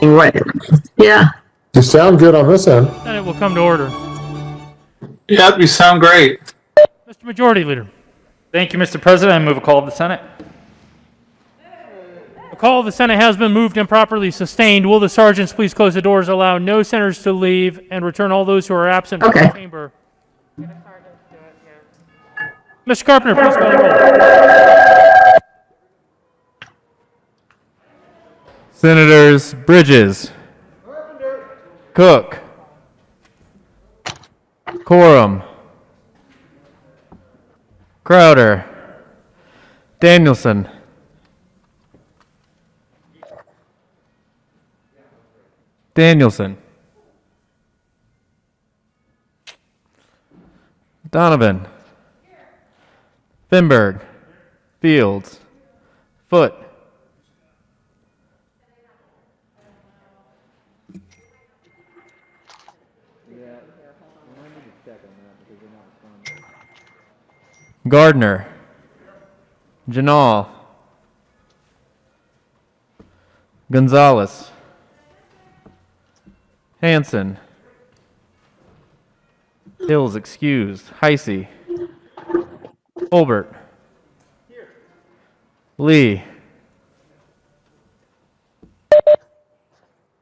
Right. Yeah. You sound good on this end. Senate will come to order. Yep, you sound great. Mr. Majority Leader. Thank you, Mr. President. I move a call of the Senate. A call of the Senate has been moved and properly sustained. Will the sergeants please close the doors, allow no senators to leave, and return all those who are absent from the Okay. chamber? Mr. Carpenter, please call the roll. Senators Bridges, Cook, Quorum, Crowder, Danielson, Donovan, Finberg, Fields, Foote, Gardner, Janal, Gonzalez, Hanson, Hills excused, Heisey, Holbert, Lee,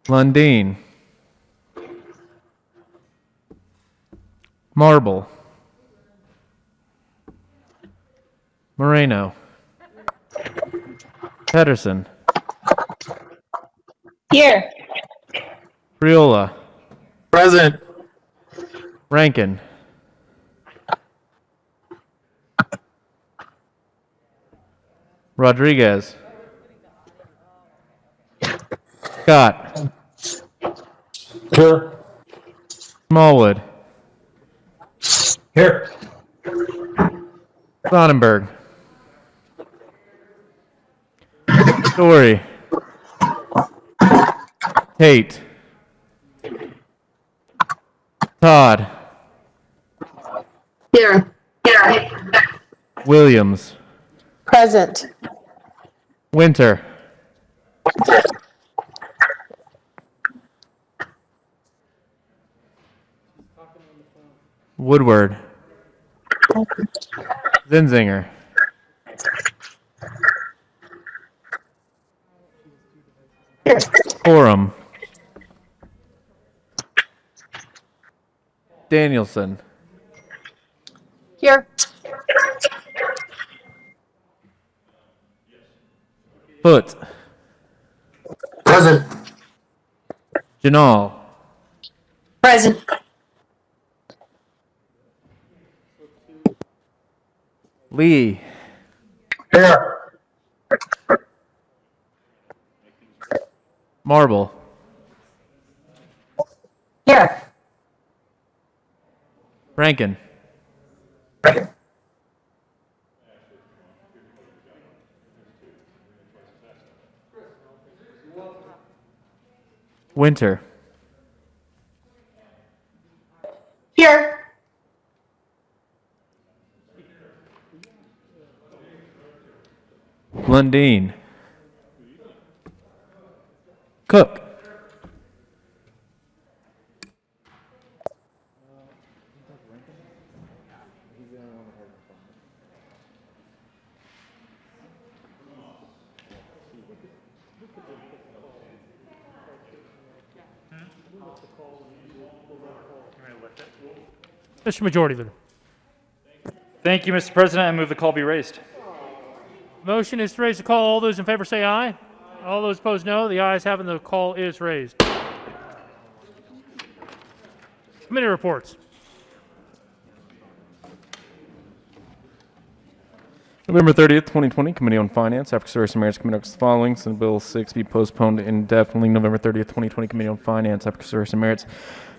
Lundeen, Marble, Moreno, Pedersen, Here. Priola, Present. Rankin, Rodriguez, Scott, Here. Smallwood, Here. Sonnenberg, Story, Tate, Todd, Here. Williams, Present. Winter, Woodward, Zinzinger, Quorum, Danielson, Here. Foote, Present. Janal, Present. Lee, Here. Marble, Here. Rankin, Winter, Here. Lundeen, Cook, Mr. Majority Leader. Thank you, Mr. President. I move the call be raised. Motion is to raise the call. All those in favor say aye. All those opposed, no. The ayes have it, and the call is raised. Committee reports. November 30th, 2020, Committee on Finance. African Service and Marriage Committee recommends the following. Senate Bill 6 be postponed indefinitely. November 30th, 2020, Committee on Finance. African Service and Merits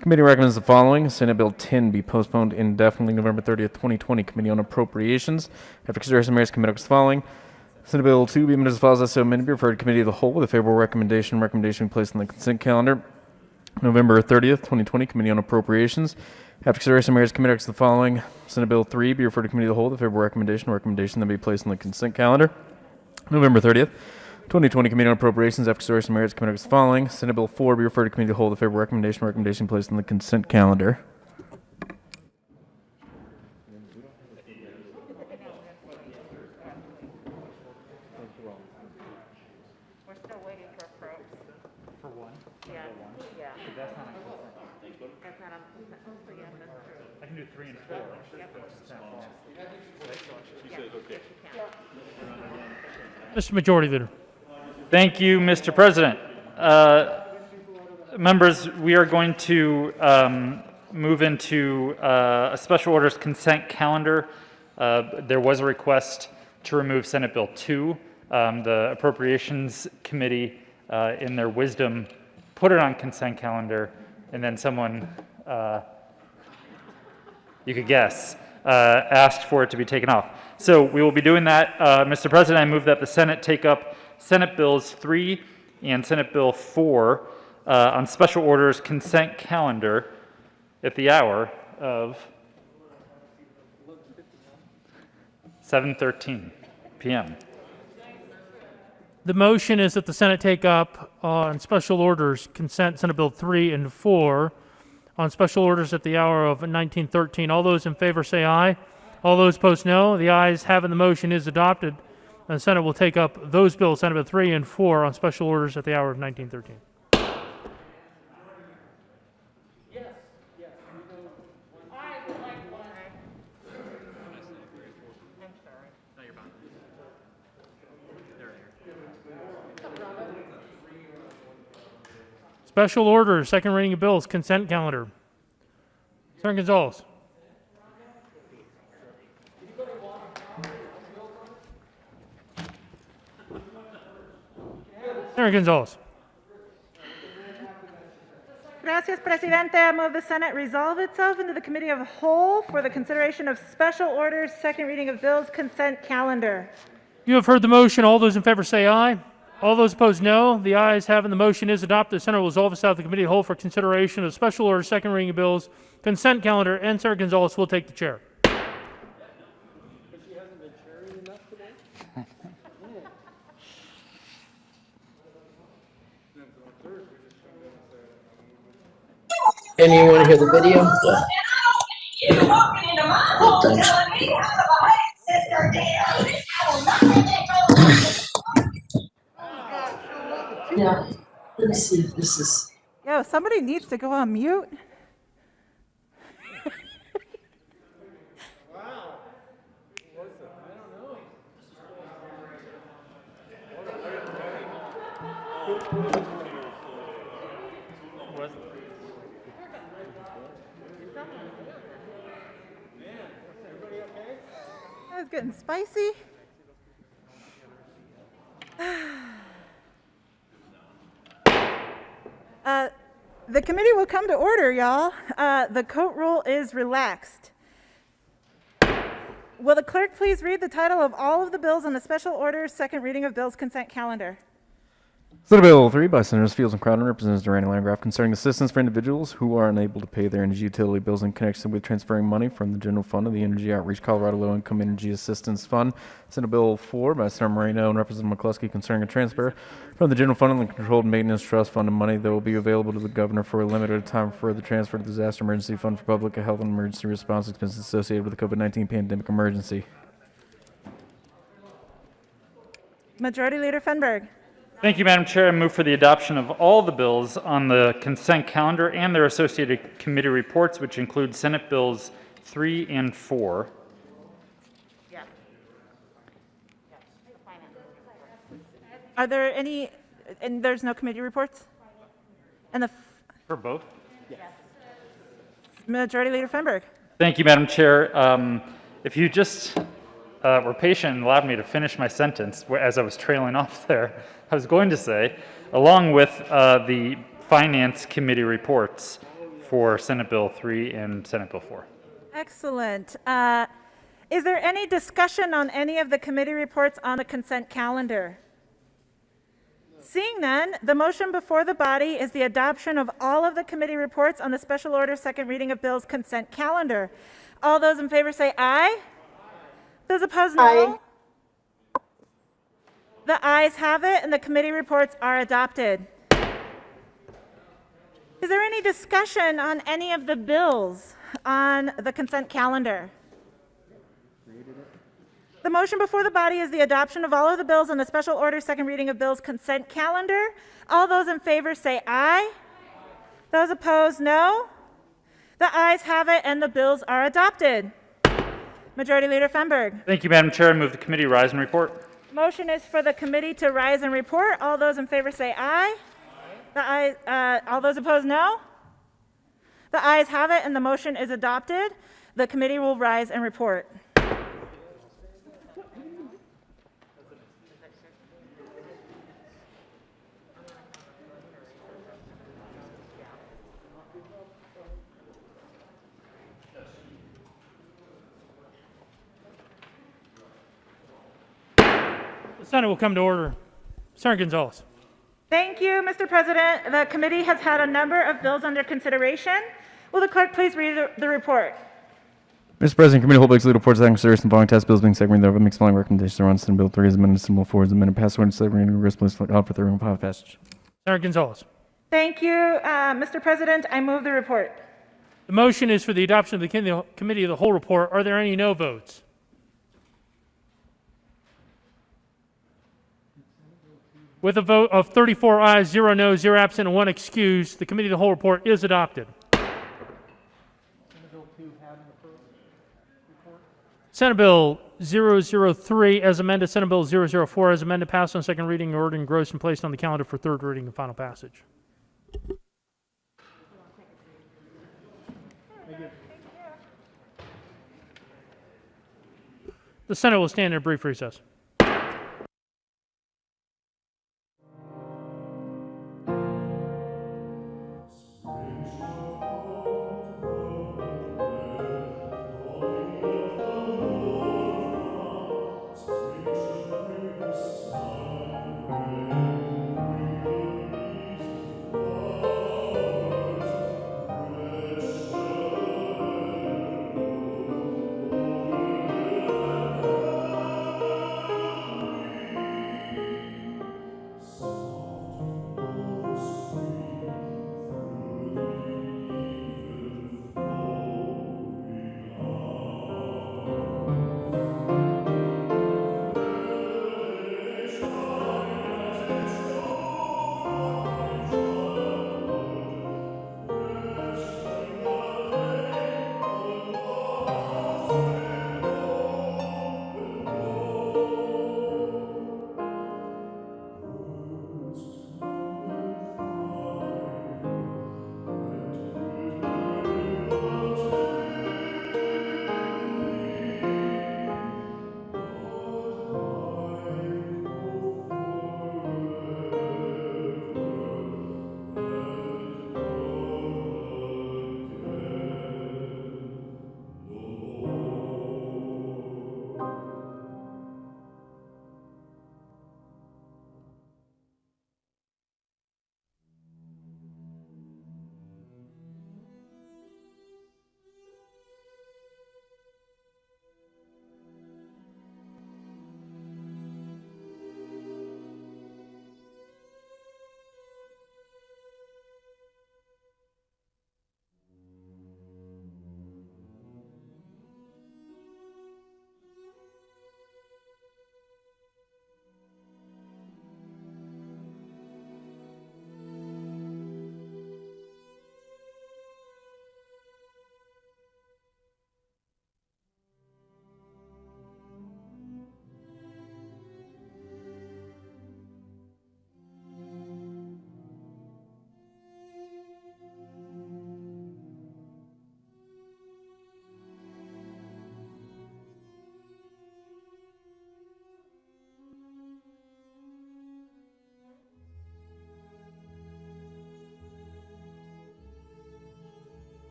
Committee recommends the following. Senate Bill 10 be postponed indefinitely. November 30th, 2020, Committee on Appropriations. African Service and Merits Committee recommends the following. Senate Bill 2 be amended as follows. As so amended, be referred to Committee of the Whole with a favorable recommendation. Recommendation be placed on the consent calendar. November 30th, 2020, Committee on Appropriations. After consideration, Mayor's Committee recommends the following. Senate Bill 3 be referred to Committee of the Whole with a favorable recommendation. Recommendation then be placed on the consent calendar. November 30th, 2020 Committee on Appropriations, Ethics, Restoration, Merits Committee as following. Senate Bill 4 be referred to committee to hold a favorable recommendation. Recommendation placed on the consent calendar. We're still waiting for approves. For one? Yeah. Yeah. But that's not on consent. That's not on consent. So yeah, that's true. I can do 3 and 4. Yep. Mr. Majority Leader. Thank you, Mr. President. Members, we are going to move into a special orders consent calendar. There was a request to remove Senate Bill 2. The Appropriations Committee, in their wisdom, put it on consent calendar, and then someone, you could guess, asked for it to be taken off. So we will be doing that. Mr. President, I move that the Senate take up Senate Bills 3 and Senate Bill 4 on special orders consent calendar at the hour of 7:13 p.m. The motion is that the Senate take up on special orders consent Senate Bill 3 and 4 on special orders at the hour of 1913. All those in favor say aye. All those opposed no. The ayes have it. The motion is adopted. And the Senate will take up those bills, Senate Bill 3 and 4, on special orders at the hour of 1913. Special orders, second reading of bills, consent calendar. Senator Gonzalez. Senator Gonzalez. Gracias, Presidente. I move the Senate resolve itself into the Committee of Whole for the consideration of special orders, second reading of bills, consent calendar. You have heard the motion. All those in favor say aye. All those opposed no. The ayes have it. The motion is adopted. The Senate will resolve itself to the Committee of Whole for consideration of special orders, second reading of bills, consent calendar, and Senator Gonzalez will take the chair. Anyone hear the video? Yeah, let me see if this is. Yo, somebody needs to go on mute. That was getting spicy. The committee will come to order, y'all. The court rule is relaxed. Will the clerk please read the title of all of the bills on the special orders, second reading of bills consent calendar? Senate Bill 3 by Senators Fields and Crowder, Representatives Duran and Landgraf, concerning assistance for individuals who are unable to pay their energy utility bills in connection with transferring money from the general fund to the Energy Outreach Colorado Low Income Energy Assistance Fund. Senate Bill 4 by Senator Moreno and Representative McCluskey, concerning a transfer from the general fund and the Controlled Maintenance Trust Fund of money that will be available to the governor for a limited time for the transfer to the Disaster Emergency Fund for Public Health and Emergency Response expenses associated with the COVID-19 pandemic emergency. Majority Leader Fenberg. Thank you, Madam Chair. I move for the adoption of all the bills on the consent calendar and their associated committee reports, which include Senate Bills 3 and 4. Yeah. Are there any, and there's no committee reports? And the For both? Majority Leader Fenberg. Thank you, Madam Chair. If you just were patient and allowed me to finish my sentence as I was trailing off there, I was going to say, along with the Finance Committee reports for Senate Bill 3 and Senate Bill 4. Excellent. Is there any discussion on any of the committee reports on the consent calendar? Seeing none, the motion before the body is the adoption of all of the committee reports on the special order second reading of bills consent calendar. All those in favor say aye. Those opposed, no. Aye. The ayes have it, and the committee reports are adopted. Is there any discussion on any of the bills on the consent calendar? The motion before the body is the adoption of all of the bills on the special order second reading of bills consent calendar. All those in favor say aye. Those opposed, no. The ayes have it, and the bills are adopted. Majority Leader Fenberg. Thank you, Madam Chair. I move the committee rise and report. Motion is for the committee to rise and report. All those in favor say aye. All those opposed, no. The ayes have it, and the motion is adopted. The committee will rise and report. The Senate will come to order. Senator Gonzalez. Thank you, Mr. President. The committee has had a number of bills under consideration. Will the clerk please read the report? Mr. President, committee holds legal reports that considers the following test bills being segmented thereof makes the following recommendations around Senate Bill 3 as amended, Senate Bill 4 as amended, passed on second reading, resolution called for third and final passage. Senator Gonzalez. Thank you, Mr. President. I move the report. The motion is for the adoption of the committee of the whole report. Are there any no votes? With a vote of 34 ayes, 0 noes, 0 absent, and 1 excused, the committee of the whole report is adopted. Senate Bill 003 as amended, Senate Bill 004 as amended, passed on second reading, ordered engrossed and placed on the calendar for third reading and final passage. The Senate will stand in a brief recess.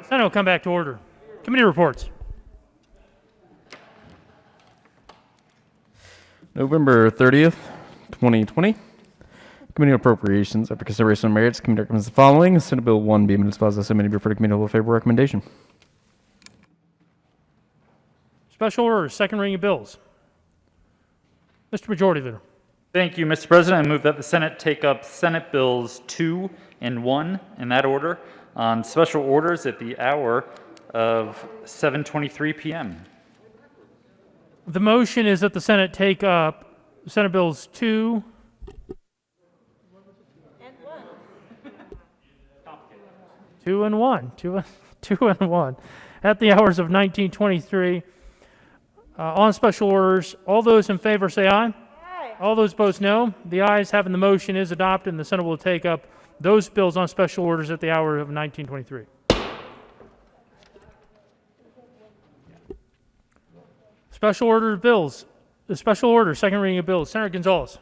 Senate will come back to order. Committee reports. November 30th, 2020. Committee on Appropriations. After consideration of merits, committee recommends the following. Senate Bill 1 be amended as follows. The subcommittee be referred to committee with favorable recommendation. Special orders, second reading of bills. Mr. Majority Leader. Thank you, Mr. President. I move that the Senate take up Senate Bills 2 and 1 in that order on special orders at the hour of 7:23 p.m. The motion is that the Senate take up Senate Bills 2 and 1 at the hours of 19:23 on special orders. All those in favor say aye. Aye. All those opposed, no. The ayes having the motion is adopted, and the Senate will take up those bills on special orders at the hour of 19:23. Special order bills. The special order, second reading of bills. Senator Gonzalez.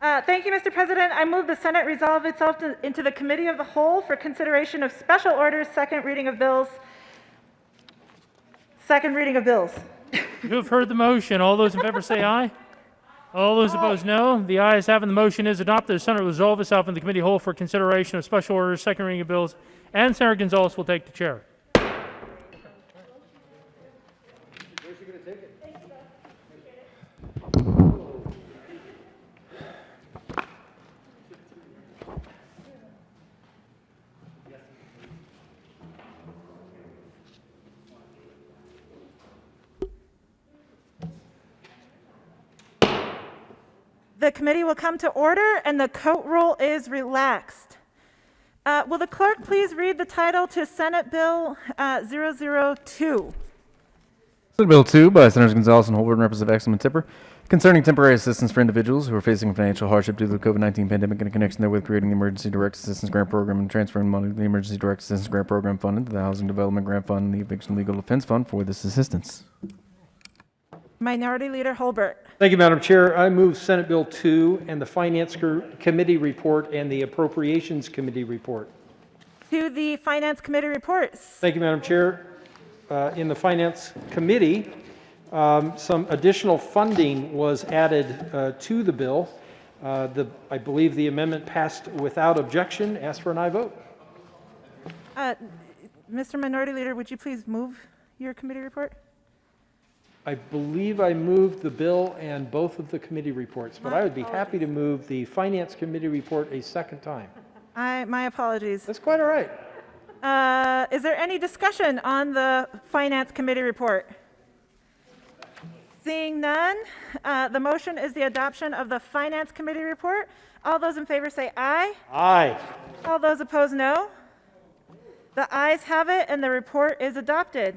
Thank you, Mr. President. I move the Senate resolve itself into the Committee of the Whole for consideration of special orders, second reading of bills. Second reading of bills. You have heard the motion. All those in favor say aye. All those opposed, no. The ayes having the motion is adopted. The Senate will resolve itself in the Committee of the Whole for consideration of special orders, second reading of bills, and Senator Gonzalez will take the chair. The committee will come to order and the coat roll is relaxed. Will the clerk please read the title to Senate Bill 002? Senate Bill 2 by Senators Gonzalez and Holbrook and Representative Exum and Tipper concerning temporary assistance for individuals who are facing financial hardship due to the COVID-19 pandemic in connection therewith creating the Emergency Direct Assistance Grant Program and transferring money to the Emergency Direct Assistance Grant Program Fund into the Housing Development Grant Fund and the Eviction Legal Defense Fund for this assistance. Minority Leader Holbert. Thank you, Madam Chair. I move Senate Bill 2 and the Finance Committee report and the Appropriations Committee report. To the Finance Committee reports. Thank you, Madam Chair. In the Finance Committee, some additional funding was added to the bill. I believe the amendment passed without objection. Ask for an aye vote. Mr. Minority Leader, would you please move your committee report? I believe I moved the bill and both of the committee reports, but I would be happy to move the Finance Committee report a second time. My apologies. That's quite all right. Is there any discussion on the Finance Committee report? Seeing none, the motion is the adoption of the Finance Committee report. All those in favor say aye. Aye. All those opposed, no. The ayes have it, and the report is adopted.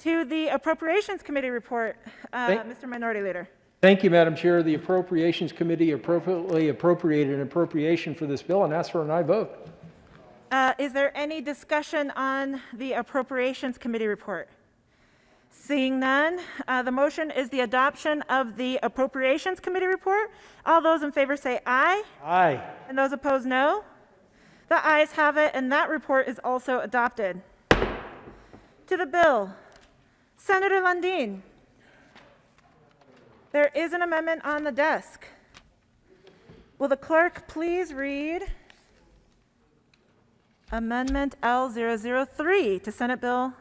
To the Appropriations Committee report, Mr. Minority Leader. Thank you, Madam Chair. The Appropriations Committee appropriately appropriated an appropriation for this bill and asked for an aye vote. Is there any discussion on the Appropriations Committee report? Seeing none, the motion is the adoption of the Appropriations Committee report. All those in favor say aye. Aye. And those opposed, no. The ayes have it, and that report is also adopted. To the bill. Senator Lundin. There is an amendment on the desk. Will the clerk please read Amendment L003 to Senate Bill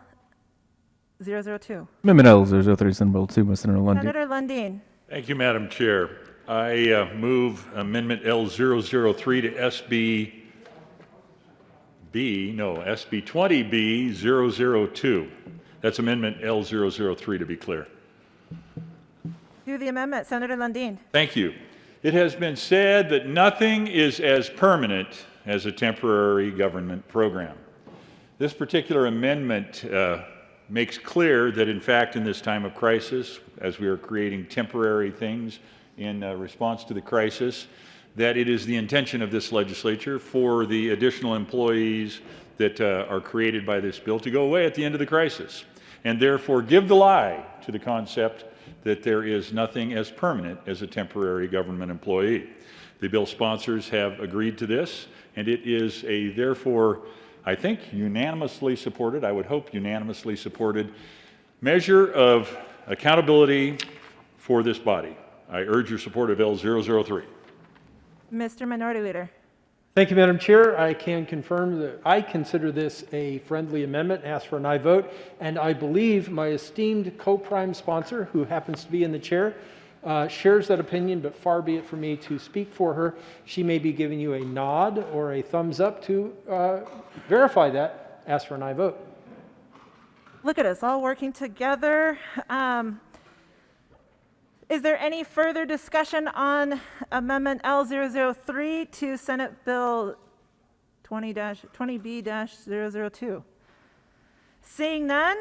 002? Amendment L003, Senate Bill 2 by Senator Lundin. Senator Lundin. Thank you, Madam Chair. I move Amendment L003 to SB 20B 002. That's Amendment L003 to be clear. To the amendment, Senator Lundin. Thank you. It has been said that nothing is as permanent as a temporary government program. This particular amendment makes clear that, in fact, in this time of crisis, as we are creating temporary things in response to the crisis, that it is the intention of this legislature for the additional employees that are created by this bill to go away at the end of the crisis, and therefore give the lie to the concept that there is nothing as permanent as a temporary government employee. The bill sponsors have agreed to this, and it is therefore I think unanimously supported, I would hope unanimously supported, measure of accountability for this body. I urge your support of L003. Mr. Minority Leader. Thank you, Madam Chair. I can confirm that I consider this a friendly amendment, ask for an aye vote, and I believe my esteemed co-prime sponsor, who happens to be in the chair, shares that opinion, but far be it for me to speak for her. She may be giving you a nod or a thumbs up to verify that. Ask for an aye vote. Look at us all working together. Is there any further discussion on Amendment L003 to Senate Bill 20B-002? Seeing none,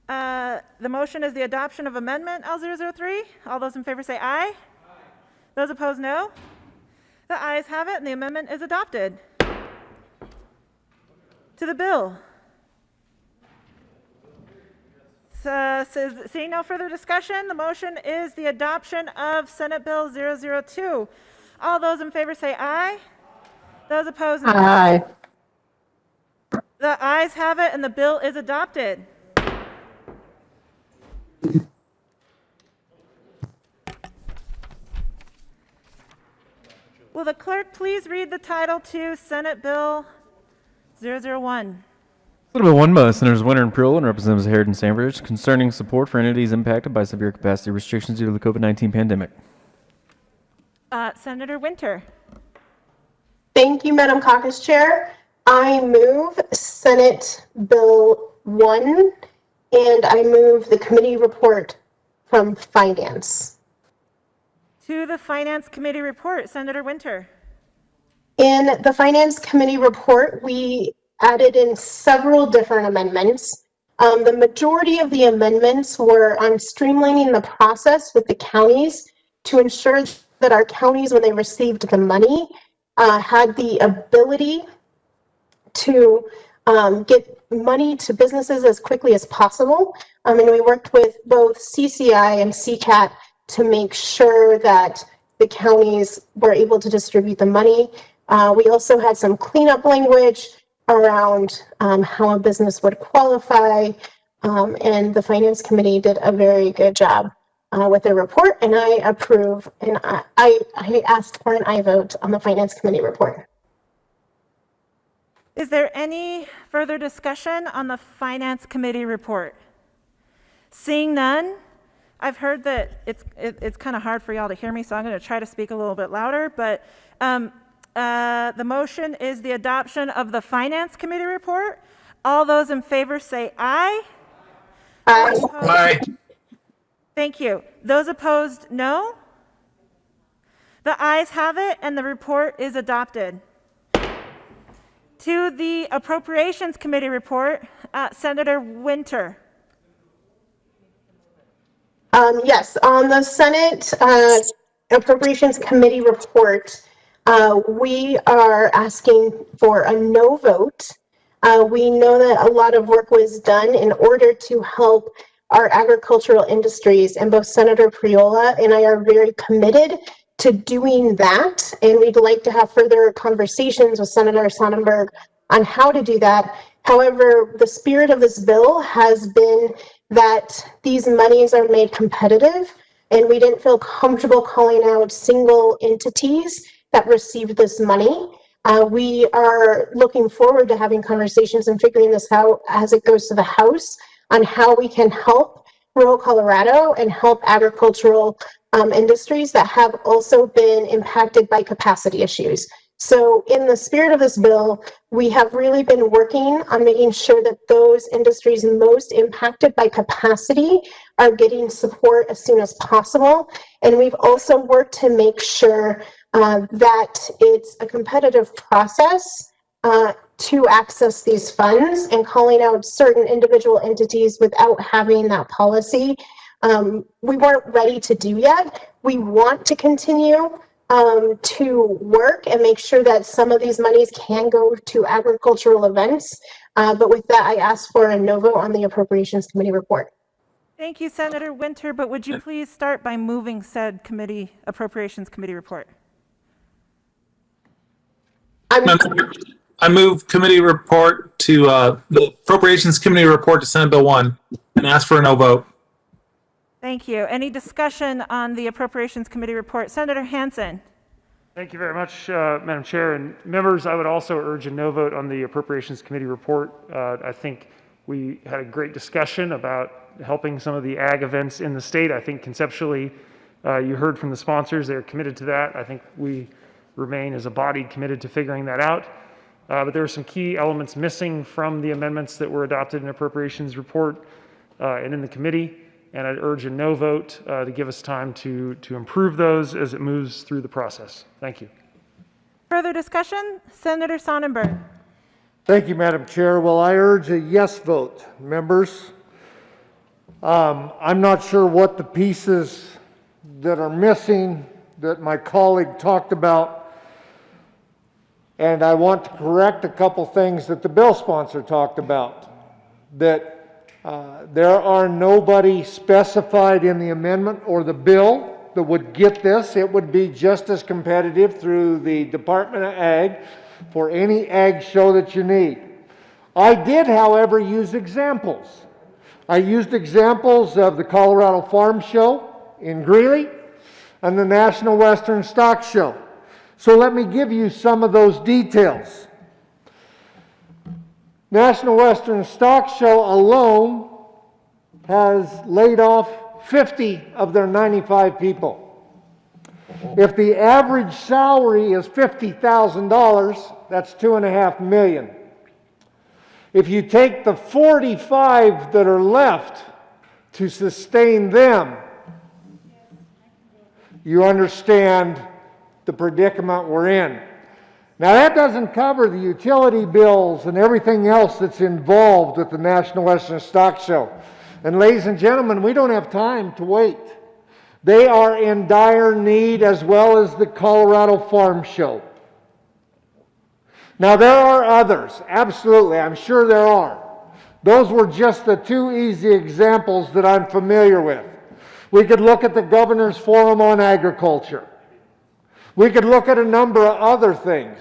the motion is the adoption of Amendment L003. All those in favor say aye. Those opposed, no. The ayes have it, and the amendment is adopted. To the bill. Seeing no further discussion, the motion is the adoption of Senate Bill 002. All those in favor say aye. Those opposed, no. Aye. The ayes have it, and the bill is adopted. Will the clerk please read the title to Senate Bill 001? Senate Bill 1 by Senators Winter and Pruitt and Representatives Harrod and Sandridge concerning support for entities impacted by severe capacity restrictions due to the COVID-19 pandemic. Senator Winter. Thank you, Madam Caucus Chair. I move Senate Bill 1, and I move the committee report from Finance. To the Finance Committee report, Senator Winter. In the Finance Committee report, we added in several different amendments. The majority of the amendments were on streamlining the process with the counties to ensure that our counties, when they received the money, had the ability to get money to businesses as quickly as possible. And we worked with both CCI and CCAT to make sure that the counties were able to distribute the money. We also had some cleanup language around how a business would qualify, and the Finance Committee did a very good job with their report, and I approve, and I asked for an aye vote on the Finance Committee report. Is there any further discussion on the Finance Committee report? Seeing none, I've heard that it's kind of hard for y'all to hear me, so I'm going to try to speak a little bit louder, but the motion is the adoption of the Finance Committee report. All those in favor say aye. Aye. Aye. Thank you. Those opposed, no. The ayes have it, and the report is adopted. To the Appropriations Committee report, Senator Winter. Yes, on the Senate Appropriations Committee report, we are asking for a no vote. We know that a lot of work was done in order to help our agricultural industries, and both Senator Priola and I are very committed to doing that, and we'd like to have further conversations with Senator Sonnenberg on how to do that. However, the spirit of this bill has been that these monies are made competitive, and we didn't feel comfortable calling out single entities that received this money. We are looking forward to having conversations and figuring this out as it goes to the House on how we can help rural Colorado and help agricultural industries that have also been impacted by capacity issues. So in the spirit of this bill, we have really been working on making sure that those industries most impacted by capacity are getting support as soon as possible. And we've also worked to make sure that it's a competitive process to access these funds, and calling out certain individual entities without having that policy. We weren't ready to do yet. We want to continue to work and make sure that some of these monies can go to agricultural events. But with that, I ask for a no vote on the Appropriations Committee report. Thank you, Senator Winter, but would you please start by moving said Appropriations Committee report? I move committee report to the Appropriations Committee report to Senate Bill 1 and ask for a no vote. Thank you. Any discussion on the Appropriations Committee report? Senator Hansen. Thank you very much, Madam Chair. And members, I would also urge a no vote on the Appropriations Committee report. I think we had a great discussion about helping some of the ag events in the state. I think conceptually, you heard from the sponsors, they're committed to that. I think we remain as a body committed to figuring that out. But there are some key elements missing from the amendments that were adopted in Appropriations report and in the committee. And I'd urge a no vote to give us time to improve those as it moves through the process. Thank you. Further discussion? Senator Sonnenberg. Thank you, Madam Chair. Well, I urge a yes vote, members. I'm not sure what the pieces that are missing that my colleague talked about, and I want to correct a couple things that the bill sponsor talked about, that there are nobody specified in the amendment or the bill that would get this. It would be just as competitive through the Department of Ag for any ag show that you need. I did, however, use examples. I used examples of the Colorado Farm Show in Greeley and the National Western Stock Show. So let me give you some of those details. National Western Stock Show alone has laid off 50 of their 95 people. If the average salary is $50,000, that's $2.5 million. If you take the 45 that are left to sustain them, you understand the predicament we're in. Now, that doesn't cover the utility bills and everything else that's involved with the National Western Stock Show. And ladies and gentlemen, we don't have time to wait. They are in dire need, as well as the Colorado Farm Show. Now, there are others, absolutely, I'm sure there are. Those were just the two easy examples that I'm familiar with. We could look at the Governor's Forum on Agriculture. We could look at a number of other things.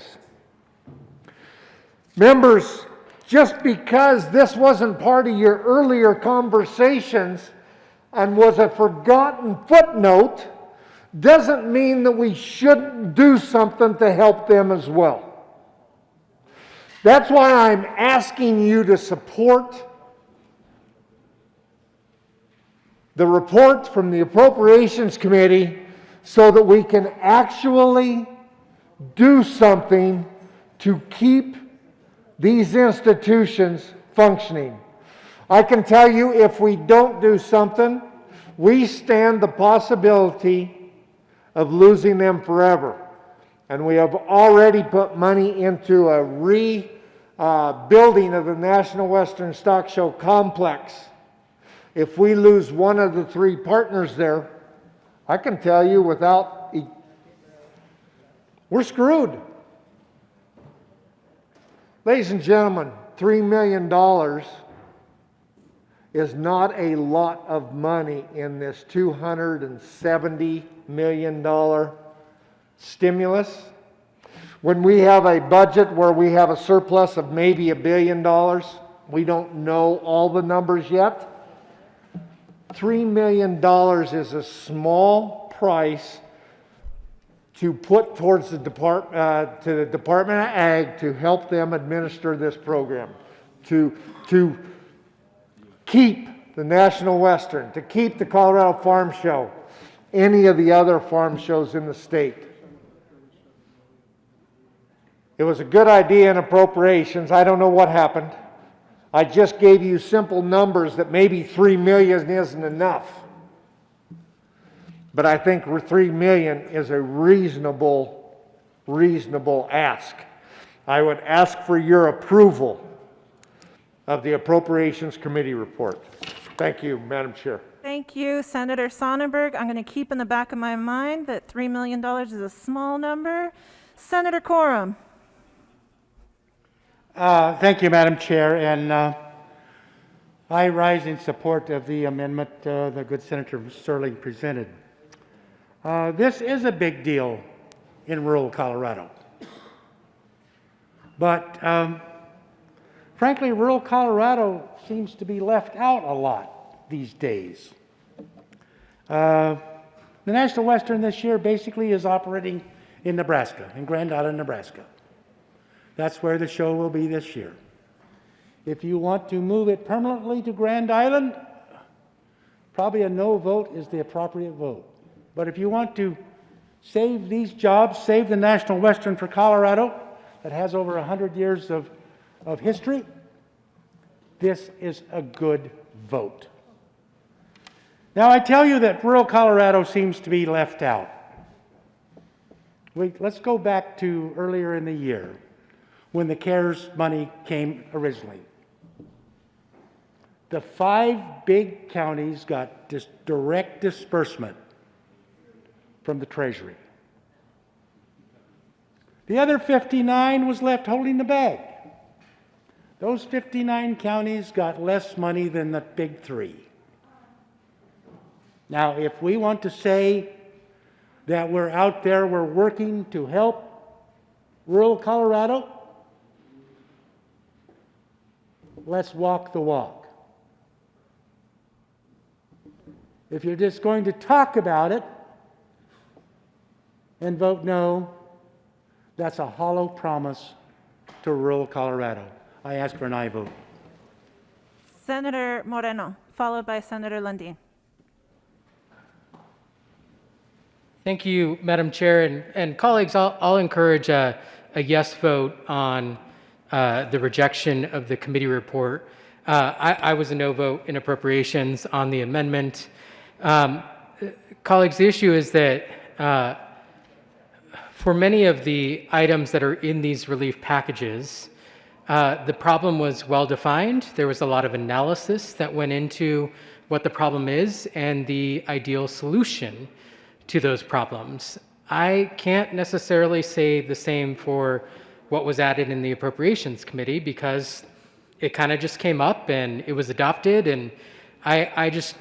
Members, just because this wasn't part of your earlier conversations and was a forgotten footnote, doesn't mean that we shouldn't do something to help them as well. That's why I'm asking you to support the report from the Appropriations Committee so that we can actually do something to keep these institutions functioning. I can tell you, if we don't do something, we stand the possibility of losing them forever. And we have already put money into a rebuilding of the National Western Stock Show complex. If we lose one of the three partners there, I can tell you we're screwed. Ladies and gentlemen, $3 million is not a lot of money in this $270 million stimulus. When we have a budget where we have a surplus of maybe $1 billion, we don't know all the numbers yet. $3 million is a small price to put towards the Department of Ag to help them administer this program, to keep the National Western, to keep the Colorado Farm Show, any of the other farm shows in the state. It was a good idea in appropriations. I don't know what happened. I just gave you simple numbers that maybe $3 million isn't enough. But I think $3 million is a reasonable ask. I would ask for your approval of the Appropriations Committee report. Thank you, Madam Chair. Thank you, Senator Sonnenberg. I'm going to keep in the back of my mind that $3 million is a small number. Senator Coram. Thank you, Madam Chair, and I rise in support of the amendment the good Senator Sterling presented. This is a big deal in rural Colorado. But frankly, rural Colorado seems to be left out a lot these days. The National Western this year basically is operating in Nebraska, in Grand Island, Nebraska. That's where the show will be this year. If you want to move it permanently to Grand Island, probably a no vote is the appropriate vote. But if you want to save these jobs, save the National Western for Colorado, that has over 100 years of history, this is a good vote. Now, I tell you that rural Colorado seems to be left out. Let's go back to earlier in the year when the CARES money came originally. The 5 big counties got this direct disbursement from the Treasury. The other 59 was left holding the bag. Those 59 counties got less money than the big 3. Now, if we want to say that we're out there, we're working to help rural Colorado, let's walk the walk. If you're just going to talk about it and vote no, that's a hollow promise to rural Colorado. I ask for an aye vote. Senator Moreno, followed by Senator Lundin. Thank you, Madam Chair. And colleagues, I'll encourage a yes vote on the rejection of the committee report. I was a no vote in appropriations on the amendment. Colleagues, the issue is that for many of the items that are in these relief packages, the problem was well defined. There was a lot of analysis that went into what the problem is and the ideal solution to those problems. I can't necessarily say the same for what was added in the Appropriations Committee because it kind of just came up and it was adopted, and I just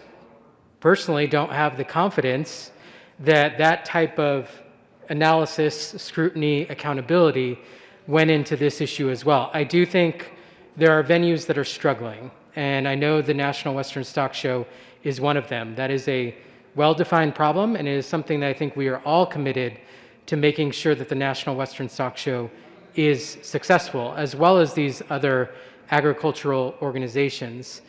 personally don't have the confidence that that type of analysis, scrutiny, accountability went into this issue as well. I do think there are venues that are struggling, and I know the National Western Stock Show is one of them. That is a well-defined problem, and it is something that I think we are all committed to making sure that the National Western Stock Show is successful, as well as these other agricultural organizations.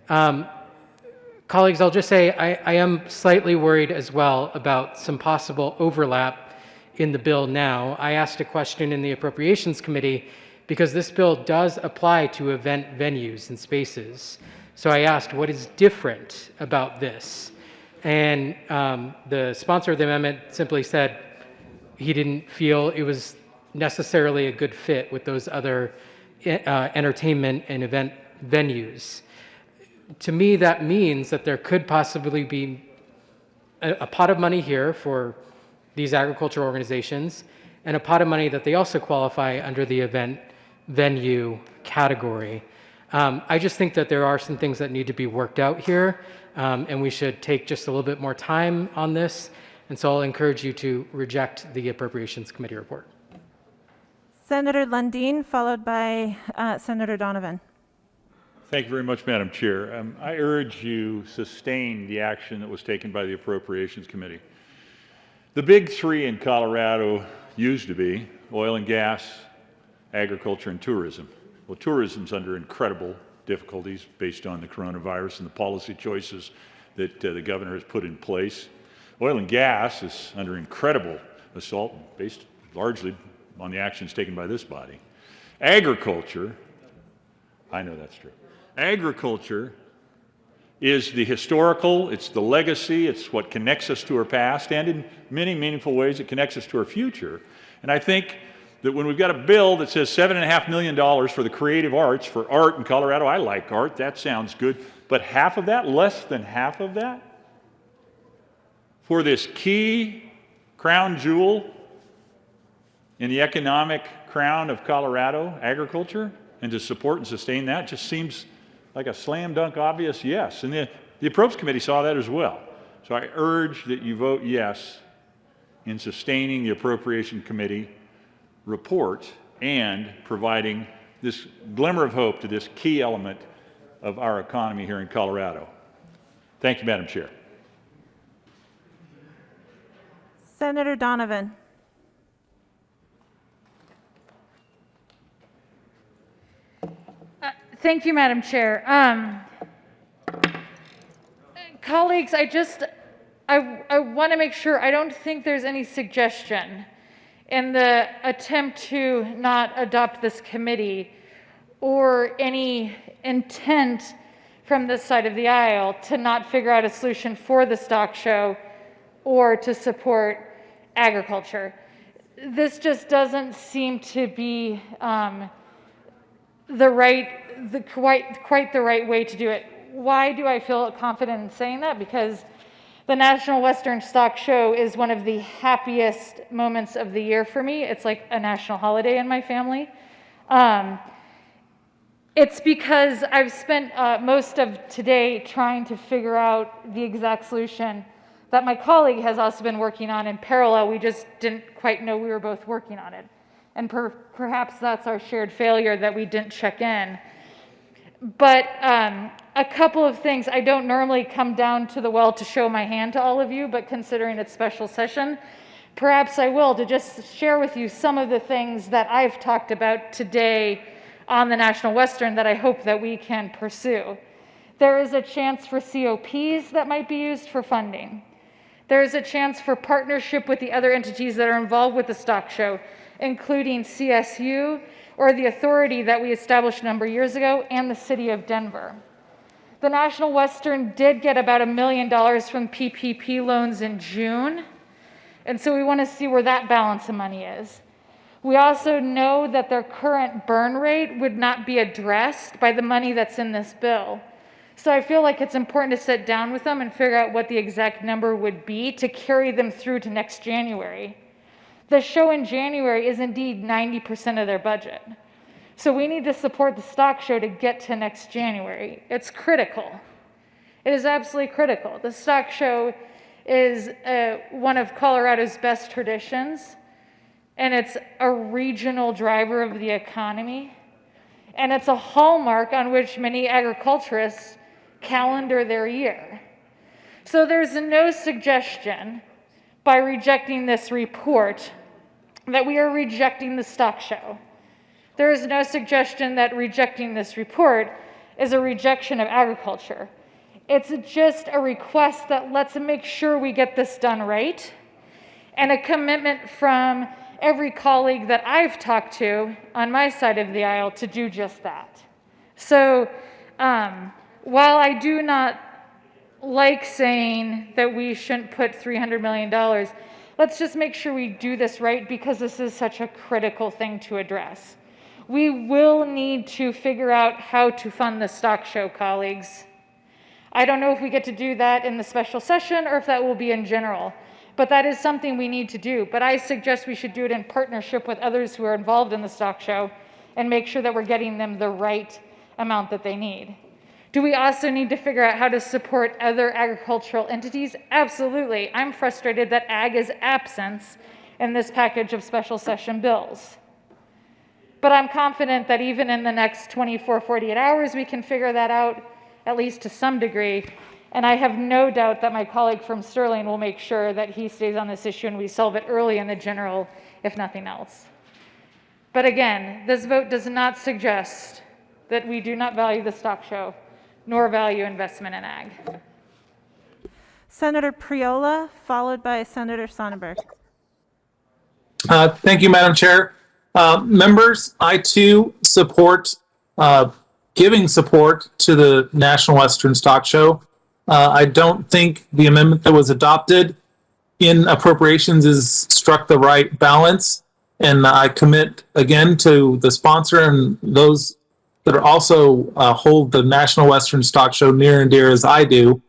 Colleagues, I'll just say I am slightly worried as well about some possible overlap in the bill now. I asked a question in the Appropriations Committee because this bill does apply to event venues and spaces. So I asked, what is different about this? And the sponsor of the amendment simply said he didn't feel it was necessarily a good fit with those other entertainment and event venues. To me, that means that there could possibly be a pot of money here for these agricultural organizations and a pot of money that they also qualify under the event venue category. I just think that there are some things that need to be worked out here, and we should take just a little bit more time on this. And so I'll encourage you to reject the Appropriations Committee report. Senator Lundin, followed by Senator Donovan. Thank you very much, Madam Chair. I urge you sustain the action that was taken by the Appropriations Committee. The big 3 in Colorado used to be oil and gas, agriculture, and tourism. Well, tourism's under incredible difficulties based on the coronavirus and the policy choices that the governor has put in place. Oil and gas is under incredible assault based largely on the actions taken by this body. Agriculture, I know that's true. Agriculture is the historical, it's the legacy, it's what connects us to our past, and in many meaningful ways it connects us to our future. And I think that when we've got a bill that says $7.5 million for the creative arts, for art in Colorado, I like art, that sounds good, but half of that, less than half of that, for this key crown jewel in the economic crown of Colorado, agriculture, and to support and sustain that just seems like a slam dunk obvious yes. And the Appropriations Committee saw that as well. So I urge that you vote yes in sustaining the Appropriations Committee report and providing this glimmer of hope to this key element of our economy here in Colorado. Thank you, Madam Chair. Senator Donovan. Thank you, Madam Chair. Colleagues, I want to make sure, I don't think there's any suggestion in the attempt to not adopt this committee or any intent from this side of the aisle to not figure out a solution for the stock show or to support agriculture. This just doesn't seem to be quite the right way to do it. Why do I feel confident in saying that? Because the National Western Stock Show is one of the happiest moments of the year for me. It's like a national holiday in my family. It's because I've spent most of today trying to figure out the exact solution that my colleague has also been working on in parallel. We just didn't quite know we were both working on it. And perhaps that's our shared failure that we didn't check in. But a couple of things. I don't normally come down to the well to show my hand to all of you, but considering it's special session, perhaps I will, to just share with you some of the things that I've talked about today on the National Western that I hope that we can pursue. There is a chance for COPs that might be used for funding. There is a chance for partnership with the other entities that are involved with the stock show, including CSU, or the authority that we established a number of years ago, and the city of Denver. The National Western did get about $1 million from PPP loans in June, and so we want to see where that balance of money is. We also know that their current burn rate would not be addressed by the money that's in this bill. So I feel like it's important to sit down with them and figure out what the exact number would be to carry them through to next January. The show in January is indeed 90% of their budget. So we need to support the stock show to get to next January. It's critical. It is absolutely critical. The stock show is one of Colorado's best traditions, and it's a regional driver of the economy, and it's a hallmark on which many agriculturists calendar their year. So there's no suggestion by rejecting this report that we are rejecting the stock show. There is no suggestion that rejecting this report is a rejection of agriculture. It's just a request that let's make sure we get this done right, and a commitment from every colleague that I've talked to on my side of the aisle to do just that. So while I do not like saying that we shouldn't put $300 million, let's just make sure we do this right, because this is such a critical thing to address. We will need to figure out how to fund the stock show, colleagues. I don't know if we get to do that in the special session or if that will be in general, but that is something we need to do. But I suggest we should do it in partnership with others who are involved in the stock show and make sure that we're getting them the right amount that they need. Do we also need to figure out how to support other agricultural entities? Absolutely. I'm frustrated that ag is absent in this package of special session bills. But I'm confident that even in the next 24, 48 hours, we can figure that out, at least to some degree. And I have no doubt that my colleague from Sterling will make sure that he stays on this issue and we solve it early in the general, if nothing else. But again, this vote does not suggest that we do not value the stock show, nor value investment in ag. Senator Priola, followed by Senator Sonnenberg. Thank you, Madam Chair. Members, I too support giving support to the National Western Stock Show. I don't think the amendment that was adopted in appropriations is struck the right balance, and I commit again to the sponsor and those that are also hold the National Western Stock Show near and dear as I do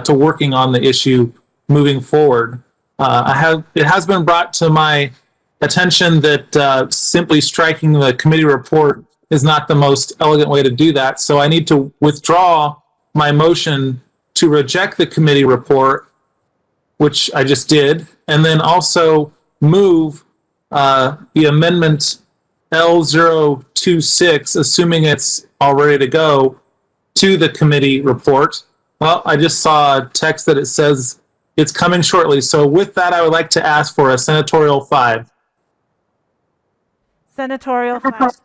to working on the issue moving forward. It has been brought to my attention that simply striking the committee report is not the most elegant way to do that. So I need to withdraw my motion to reject the committee report, which I just did, and then also move the amendment L026, assuming it's all ready to go, to the committee report. Well, I just saw a text that it says it's coming shortly. So with that, I would like to ask for a senatorial 5. Senatorial 5.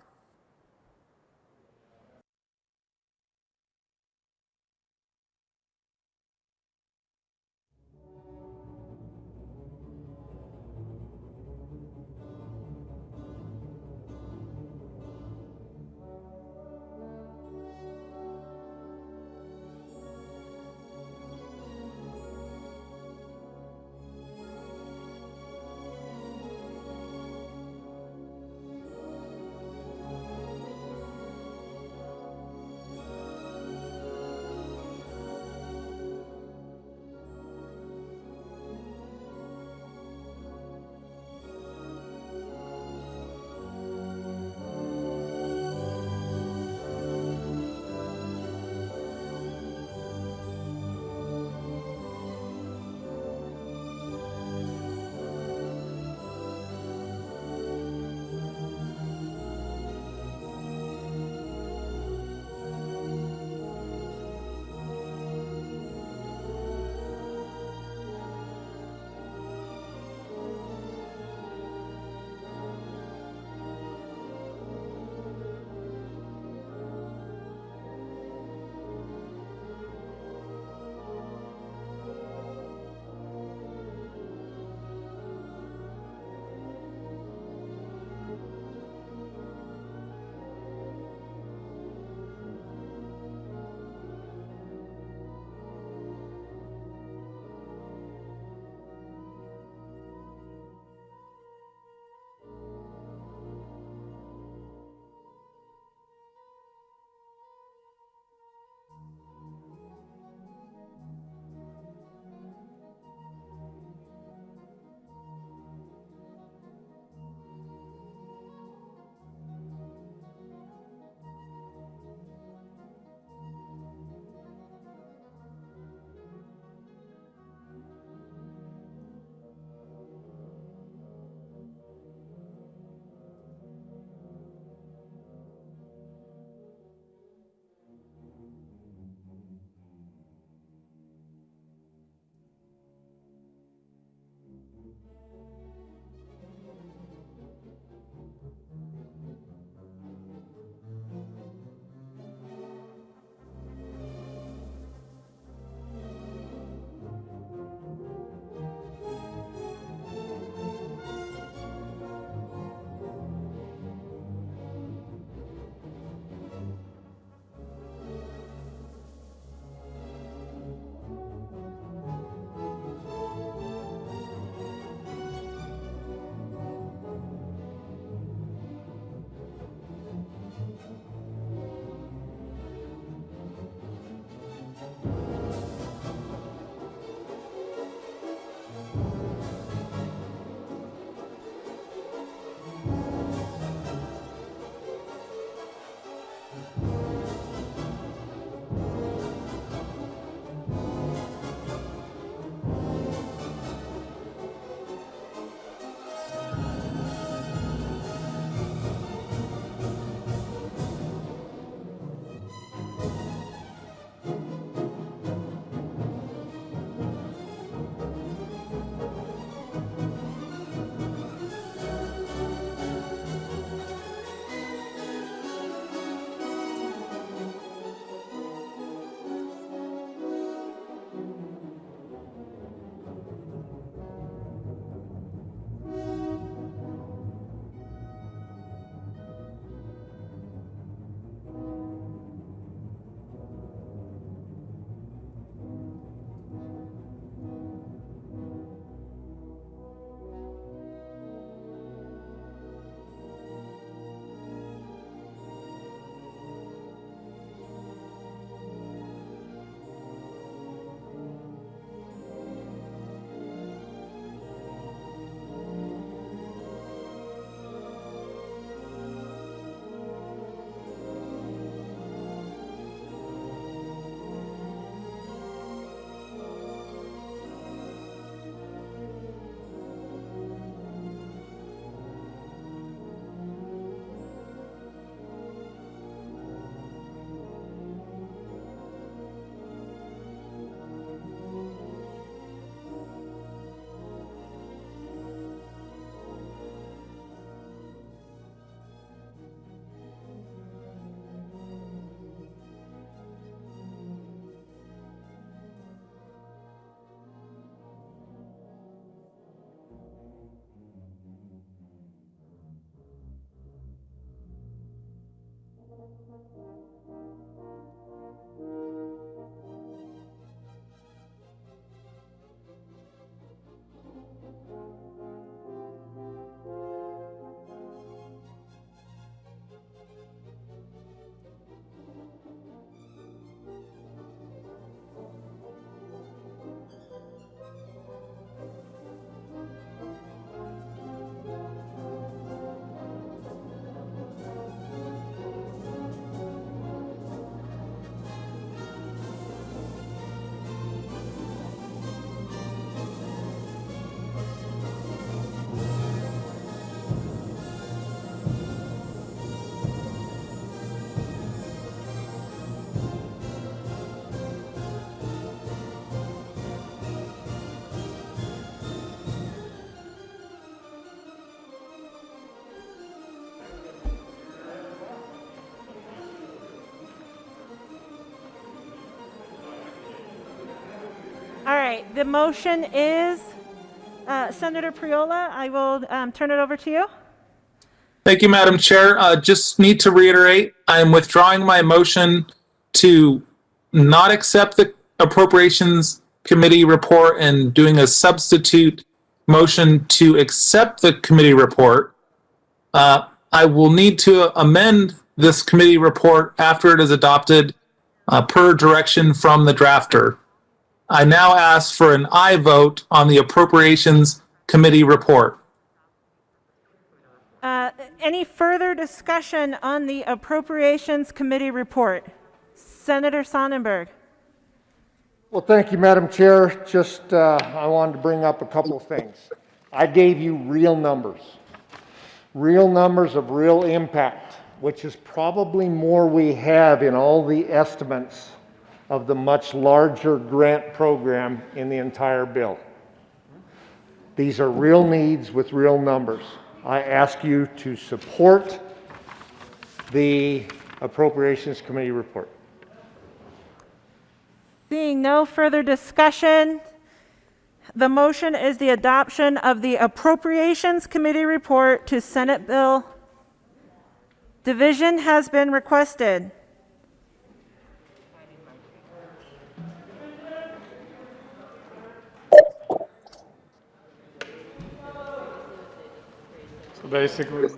right, the motion is, Senator Priola, I will turn it over to you. Thank you, Madam Chair. Just need to reiterate, I'm withdrawing my motion to not accept the Appropriations Committee report and doing a substitute motion to accept the committee report. I will need to amend this committee report after it is adopted per direction from the drafter. I now ask for an aye vote on the Appropriations Committee report. Any further discussion on the Appropriations Committee report? Senator Sonnenberg. Well, thank you, Madam Chair. Just, I wanted to bring up a couple of things. I gave you real numbers of real impact, which is probably more we have in all the estimates of the much larger grant program in the entire bill. These are real needs with real numbers. I ask you to support the Appropriations Committee report. Seeing no further discussion, the motion is the adoption of the Appropriations Committee report to Senate Bill. Division has been requested. So basically,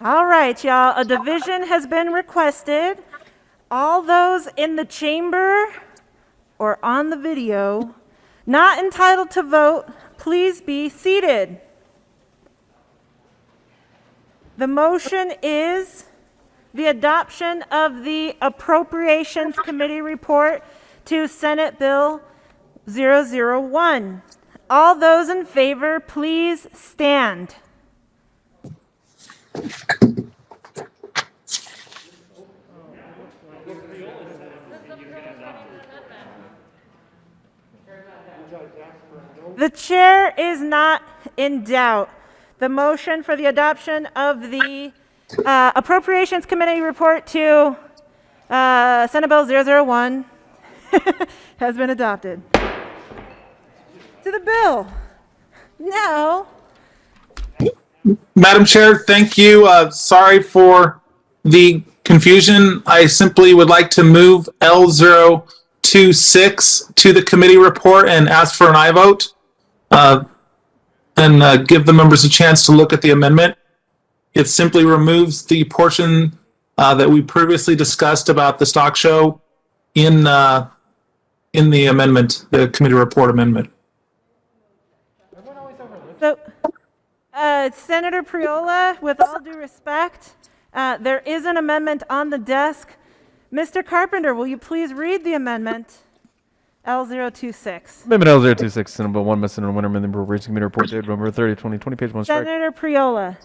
All right, y'all, a division has been requested. All those in the chamber or on the video not entitled to vote, please be seated. The motion is the adoption of the Appropriations Committee report to Senate Bill 001. All those in favor, please stand. The chair is not in doubt. The motion for the adoption of the Appropriations Committee report to Senate Bill 001 has been adopted. To the bill. Now, Madam Chair, thank you. Sorry for the confusion. I simply would like to move L026 to the committee report and ask for an aye vote, and give the members a chance to look at the amendment. It simply removes the portion that we previously discussed about the stock show in the amendment, the committee report amendment. so Senator Priola, with all due respect, there is an amendment on the desk. Mr. Carpenter, will you please read the amendment? L026. Amendment L026, Senate Bill 1 by Senator Winterman, the Appropriations Committee report dated November 30, 2020, page 1 strike. Senator Priola.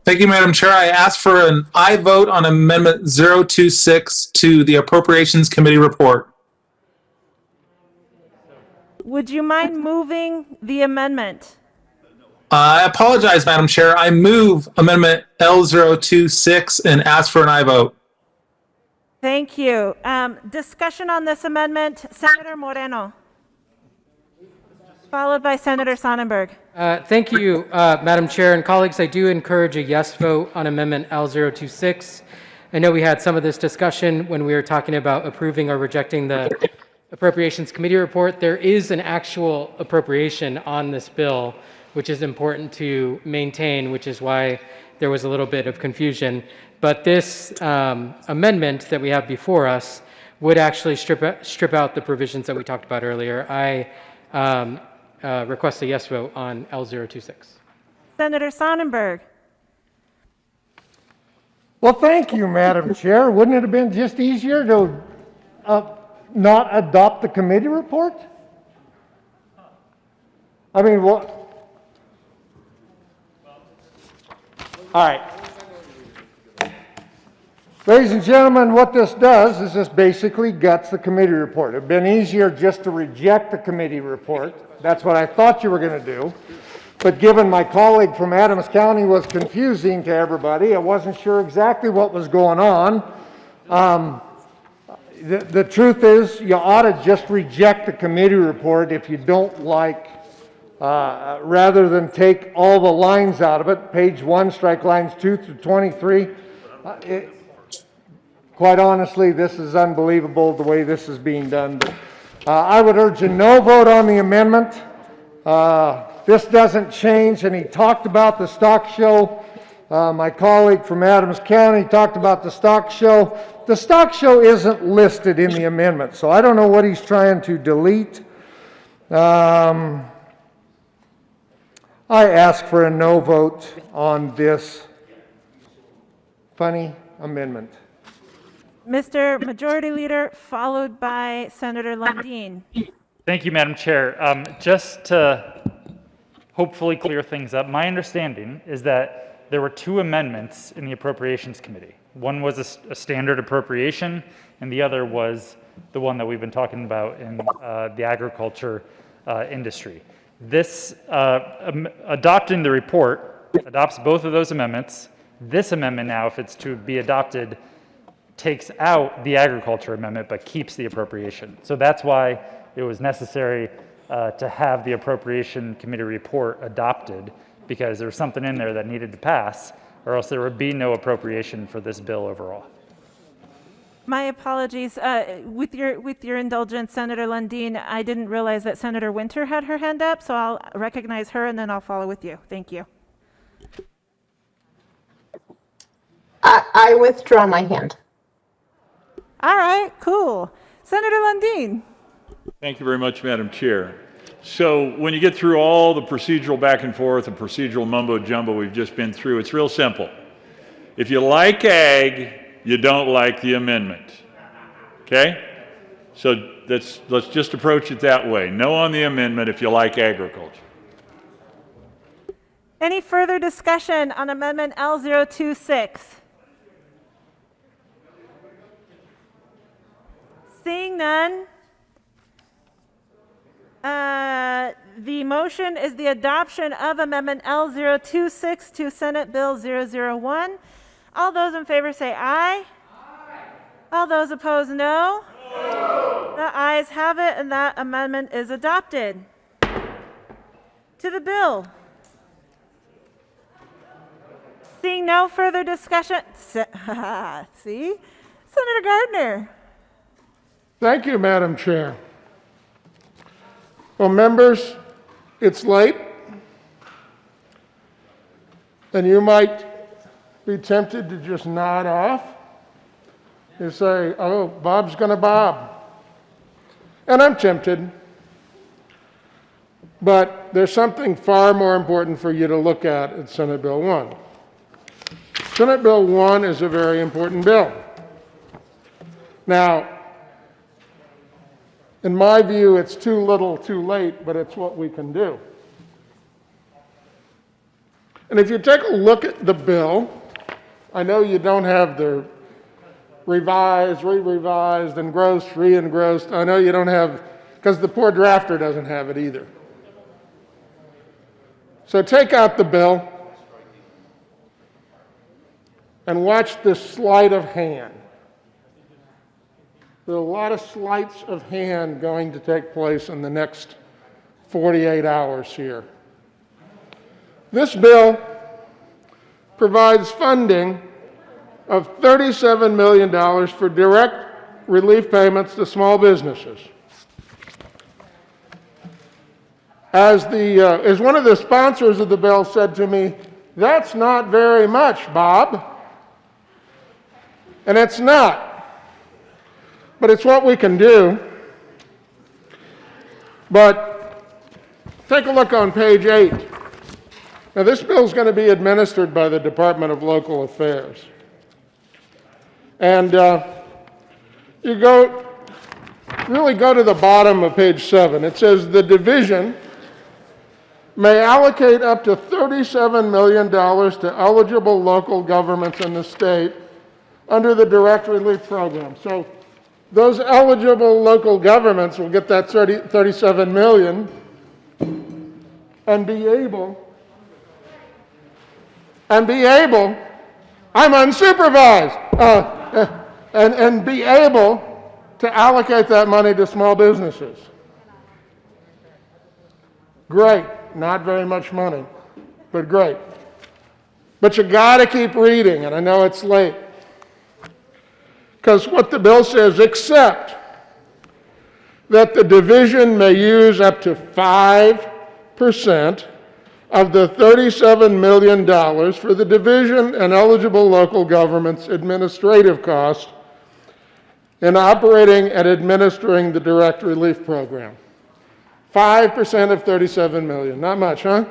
Thank you, Madam Chair. I ask for an aye vote on Amendment 026 to the Appropriations Committee report. Would you mind moving the amendment? I apologize, Madam Chair. I move Amendment L026 and ask for an aye vote. Thank you. Discussion on this amendment, Senator Moreno, followed by Senator Sonnenberg. Thank you, Madam Chair and colleagues. I do encourage a yes vote on Amendment L026. I know we had some of this discussion when we were talking about approving or rejecting the Appropriations Committee report. There is an actual appropriation on this bill, which is important to maintain, which is why there was a little bit of confusion. But this amendment that we have before us would actually strip out the provisions that we talked about earlier. I request a yes vote on L026. Senator Sonnenberg. Well, thank you, Madam Chair. Wouldn't it have been just easier to not adopt the committee report? I mean, what? All right. Ladies and gentlemen, what this does is this basically guts the committee report. It would have been easier just to reject the committee report. That's what I thought you were going to do. But given my colleague from Adams County was confusing to everybody, I wasn't sure exactly what was going on. The truth is, you ought to just reject the committee report if you don't like, rather than take all the lines out of it. Page 1, strike lines 2 through 23. Quite honestly, this is unbelievable the way this is being done. I would urge a no vote on the amendment. This doesn't change, and he talked about the stock show. My colleague from Adams County talked about the stock show. The stock show isn't listed in the amendment, so I don't know what he's trying to delete. I ask for a no vote on this funny amendment. Mr. Majority Leader, followed by Senator Lundin. Thank you, Madam Chair. Just to hopefully clear things up, my understanding is that there were two amendments in the Appropriations Committee. One was a standard appropriation, and the other was the one that we've been talking about in the agriculture industry. This adopting the report adopts both of those amendments. This amendment now, if it's to be adopted, takes out the agriculture amendment but keeps the appropriation. So that's why it was necessary to have the Appropriation Committee report adopted, because there was something in there that needed to pass, or else there would be no appropriation for this bill overall. My apologies. With your indulgence, Senator Lundin, I didn't realize that Senator Winter had her hand up, so I'll recognize her and then I'll follow with you. Thank you. I withdraw my hand. All right, cool. Senator Lundin. Thank you very much, Madam Chair. So when you get through all the procedural back and forth and procedural mumbo jumbo we've just been through, it's real simple. If you like ag, you don't like the amendment. Okay? So let's just approach it that way. No on the amendment if you like agriculture. Any further discussion on Amendment L026? Seeing none, the motion is the adoption of Amendment L026 to Senate Bill 001. All those in favor say aye. All those opposed, no. The ayes have it, and that amendment is adopted. To the bill. Seeing no further discussion, see? Senator Gardner. Thank you, Madam Chair. Well, members, it's late, and you might be tempted to just nod off. You say, oh, Bob's going to Bob. And I'm tempted. But there's something far more important for you to look at Senate Bill 1. Senate Bill 1 is a very important bill. Now, in my view, it's too little, too late, but it's what we can do. And if you take a look at the bill, I know you don't have the revised, re-revised, engrossed, re-engrossed. I know you don't have, because the poor drafter doesn't have it either. So take out the bill and watch this sleight of hand. There are a lot of sleights of hand going to take place in the next 48 hours here. This bill provides funding of $37 million for direct relief payments to small businesses. As one of the sponsors of the bill said to me, That's not very much, Bob. And it's not. But it's what we can do. But take a look on page 8. Now, this bill is going to be administered by the Department of Local Affairs. And you really go to the bottom of page 7. It says the division may allocate up to $37 million to eligible local governments in the state under the direct relief program. So those eligible local governments will get that $37 million and be able, I'm unsupervised, and be able to allocate that money to small businesses. Great. Not very much money, but great. But you got to keep reading, and I know it's late. Because what the bill says, except that the division may use up to 5% of the $37 million for the division and eligible local governments' administrative costs in operating and administering the direct relief program. 5% of $37 million. Not much, huh?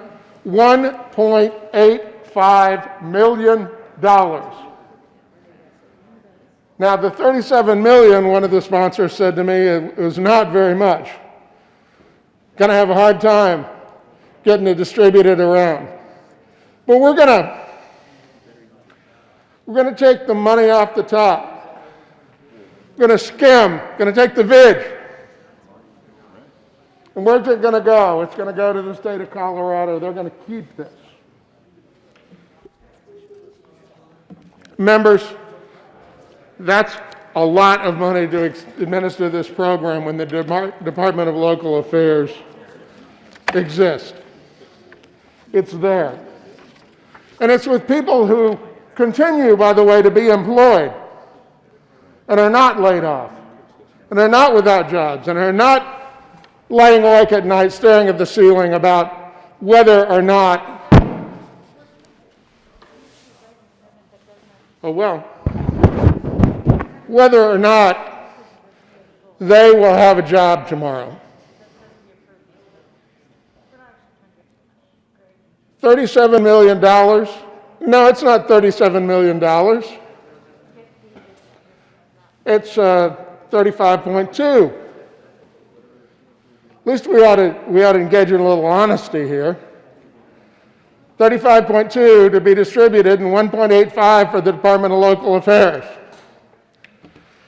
$1.85 million. Now, the $37 million, one of the sponsors said to me, it was not very much. Going to have a hard time getting it distributed around. But we're going to take the money off the top. We're going to skim, going to take the vig. And where's it going to go? It's going to go to the state of Colorado. They're going to keep this. Members, that's a lot of money to administer this program when the Department of Local Affairs exists. It's there. And it's with people who continue, by the way, to be employed and are not laid off and are not without jobs and are not laying awake at night staring at the ceiling about whether or not, whether or not they will have a job tomorrow. $37 million? No, it's not $37 million. It's 35.2. At least we ought to engage in a little honesty here. 35.2 to be distributed and 1.85 for the Department of Local Affairs.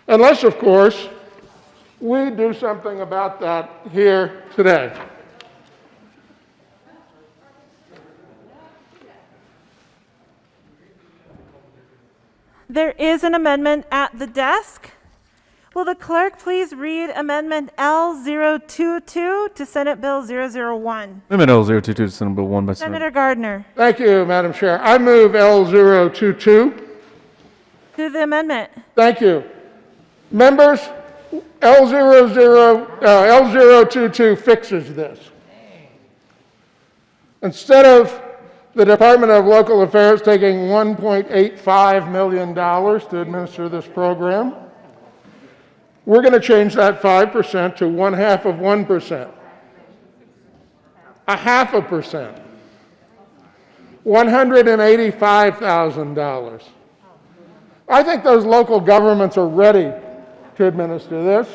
Unless, of course, we do something about that here today. There is an amendment at the desk. Will the clerk please read Amendment L022 to Senate Bill 001? Amendment L022 to Senate Bill 1 by Senator Gardner. Thank you, Madam Chair. I move L022. To the amendment. Thank you. Members, L022 fixes this. Instead of the Department of Local Affairs taking $1.85 million to administer this program, we're going to change that 5% to 1/2 of 1%. 0.5%. $185,000. I think those local governments are ready to administer this.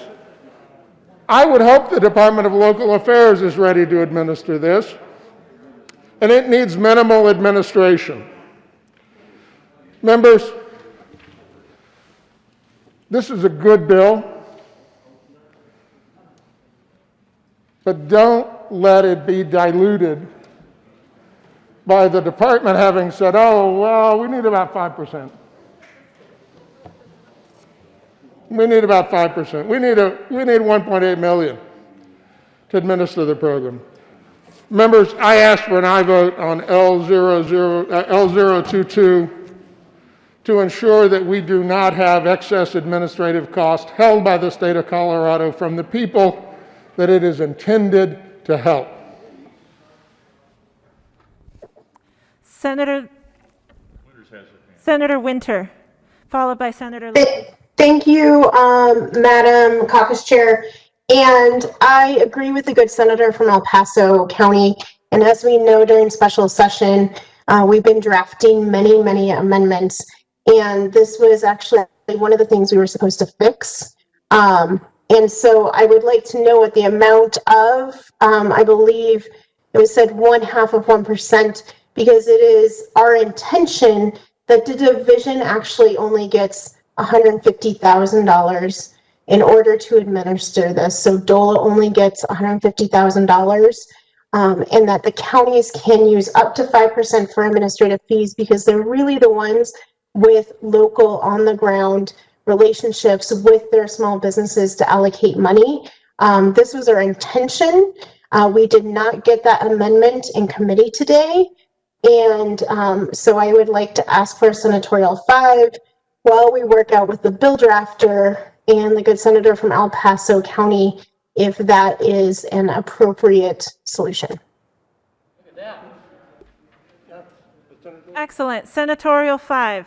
I would hope the Department of Local Affairs is ready to administer this. And it needs minimal administration. Members, this is a good bill. But don't let it be diluted by the department having said, oh, well, we need about 5%. We need about 5%. We need 1.8 million to administer the program. Members, I asked for an aye vote on L022 to ensure that we do not have excess administrative costs held by the state of Colorado from the people that it is intended to help. Senator Winter, followed by Senator. Thank you, Madam Caucus Chair. And I agree with the good senator from El Paso County. And as we know, during special session, we've been drafting many amendments. And this was actually one of the things we were supposed to fix. And so I would like to know what the amount of, I believe it was said 0.5%, because it is our intention that the division actually only gets $150,000 in order to administer this. So DOLA only gets $150,000, and that the counties can use up to 5% for administrative fees, because they're really the ones with local on the ground relationships with their small businesses to allocate money. This was our intention. We did not get that amendment in committee today. And so I would like to ask for a senatorial 5 while we work out with the bill drafter and the good senator from El Paso County, if that is an appropriate solution. Excellent. Senatorial 5.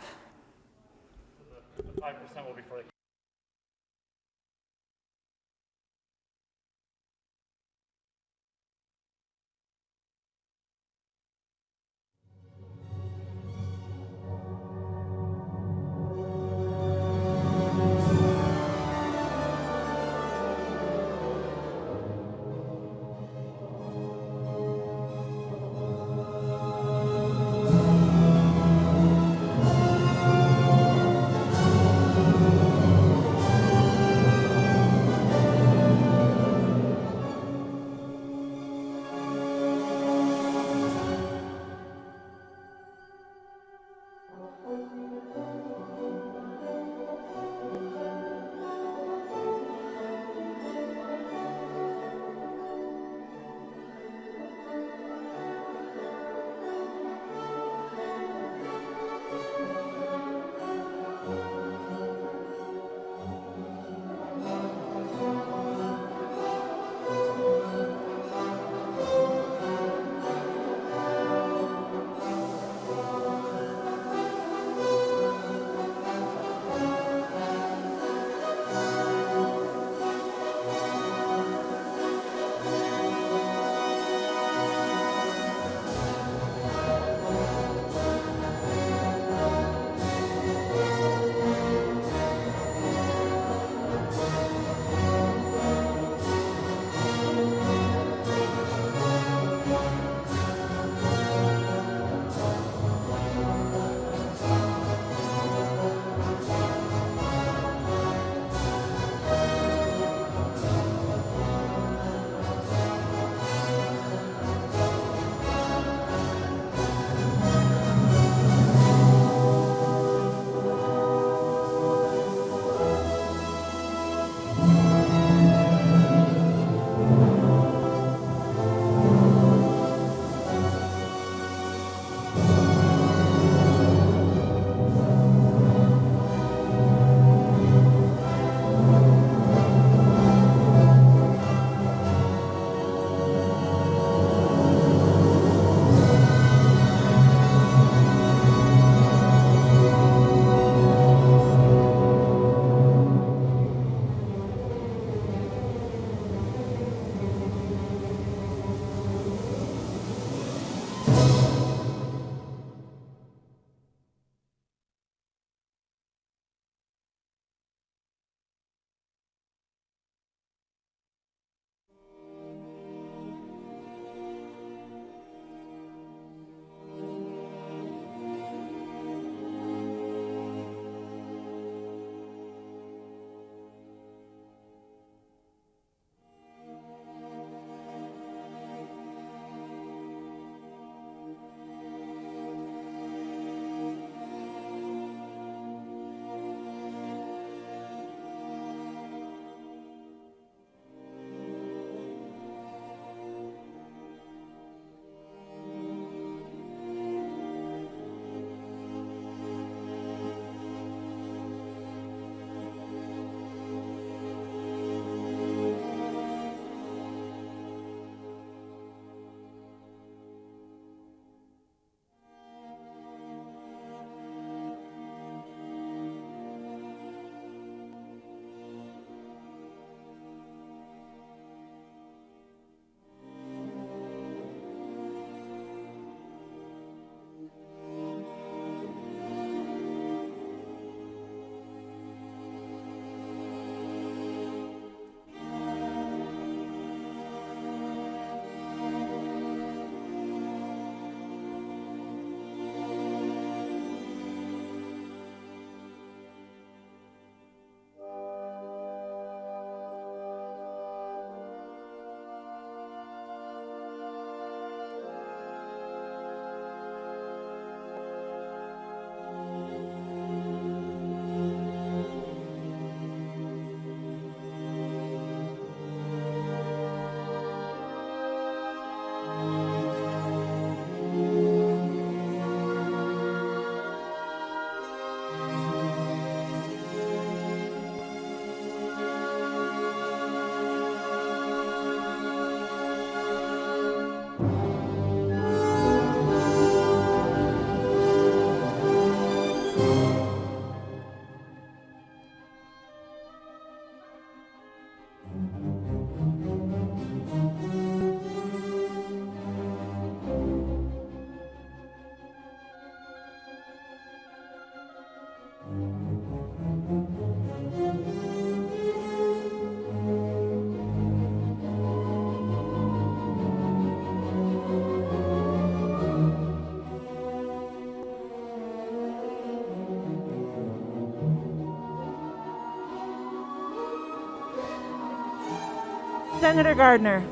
Senator Gardner.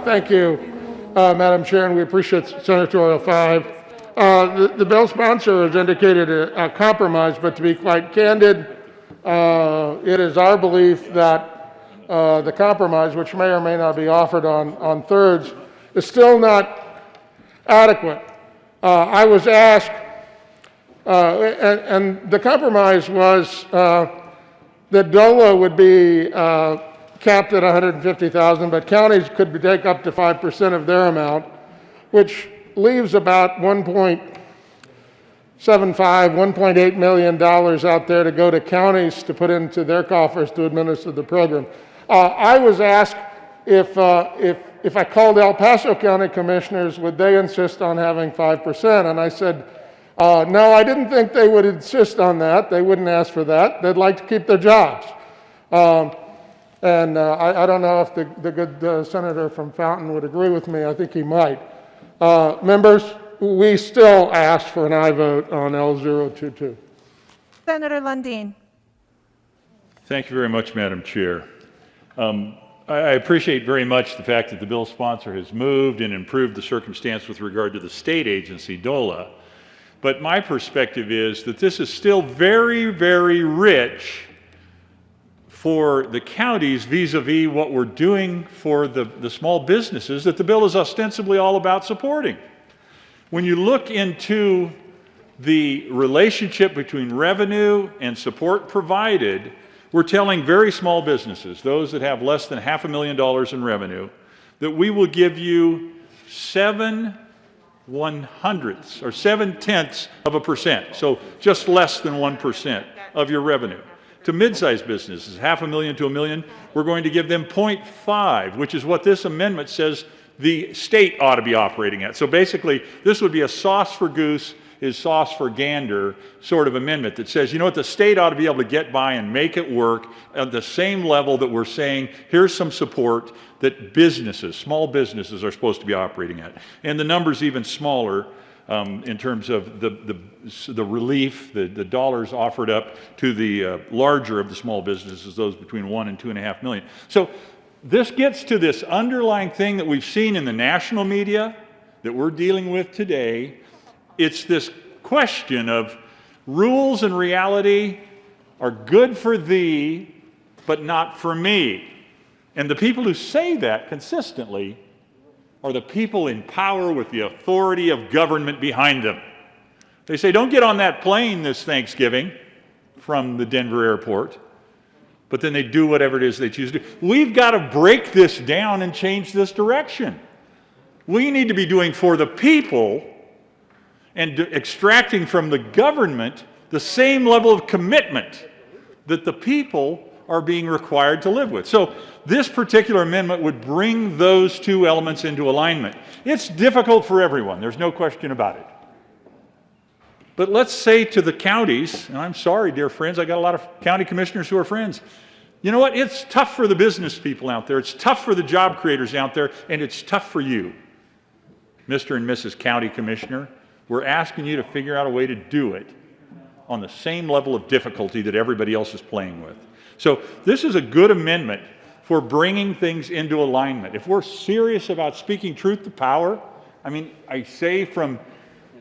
Thank you, Madam Chair, and we appreciate Senatorial 5. The bill sponsor has indicated a compromise, but to be quite candid, it is our belief that the compromise, which may or may not be offered on thirds, is still not adequate. I was asked, and the compromise was that DOLA would be capped at $150,000, but counties could take up to 5% of their amount, which leaves about $1.75, $1.8 million out there to go to counties to put into their coffers to administer the program. I was asked if I called El Paso County Commissioners, would they insist on having 5%? And I said, no, I didn't think they would insist on that. They wouldn't ask for that. They'd like to keep their jobs. And I don't know if the good senator from Fountain would agree with me. I think he might. Members, we still ask for an aye vote on L022. Senator Lundin. Thank you very much, Madam Chair. I appreciate very much the fact that the bill sponsor has moved and improved the circumstance with regard to the state agency, DOLA. But my perspective is that this is still very, very rich for the counties vis-a-vis what we're doing for the small businesses that the bill is ostensibly all about supporting. When you look into the relationship between revenue and support provided, we're telling very small businesses, those that have less than $500,000 in revenue, that we will give you 0.7%, so just less than 1% of your revenue. To mid-sized businesses, $500,000 to $1 million, we're going to give them 0.5, which is what this amendment says the state ought to be operating at. So basically, this would be a sauce for goose is sauce for gander sort of amendment that says, you know what, the state ought to be able to get by and make it work at the same level that we're saying, here's some support that businesses, small businesses are supposed to be operating at. And the number's even smaller in terms of the relief, the dollars offered up to the larger of the small businesses, those between $1 and $2.5 million. So this gets to this underlying thing that we've seen in the national media that we're dealing with today. It's this question of rules and reality are good for thee, but not for me. And the people who say that consistently are the people in power with the authority of government behind them. They say, don't get on that plane this Thanksgiving from the Denver airport, but then they do whatever it is they choose to do. We've got to break this down and change this direction. We need to be doing for the people and extracting from the government the same level of commitment that the people are being required to live with. So this particular amendment would bring those two elements into alignment. It's difficult for everyone, there's no question about it. But let's say to the counties, and I'm sorry, dear friends, I got a lot of county commissioners who are friends. You know what? It's tough for the business people out there, it's tough for the job creators out there, and it's tough for you, Mr. and Mrs. County Commissioner. We're asking you to figure out a way to do it on the same level of difficulty that everybody else is playing with. So this is a good amendment for bringing things into alignment. If we're serious about speaking truth to power, I mean, I say from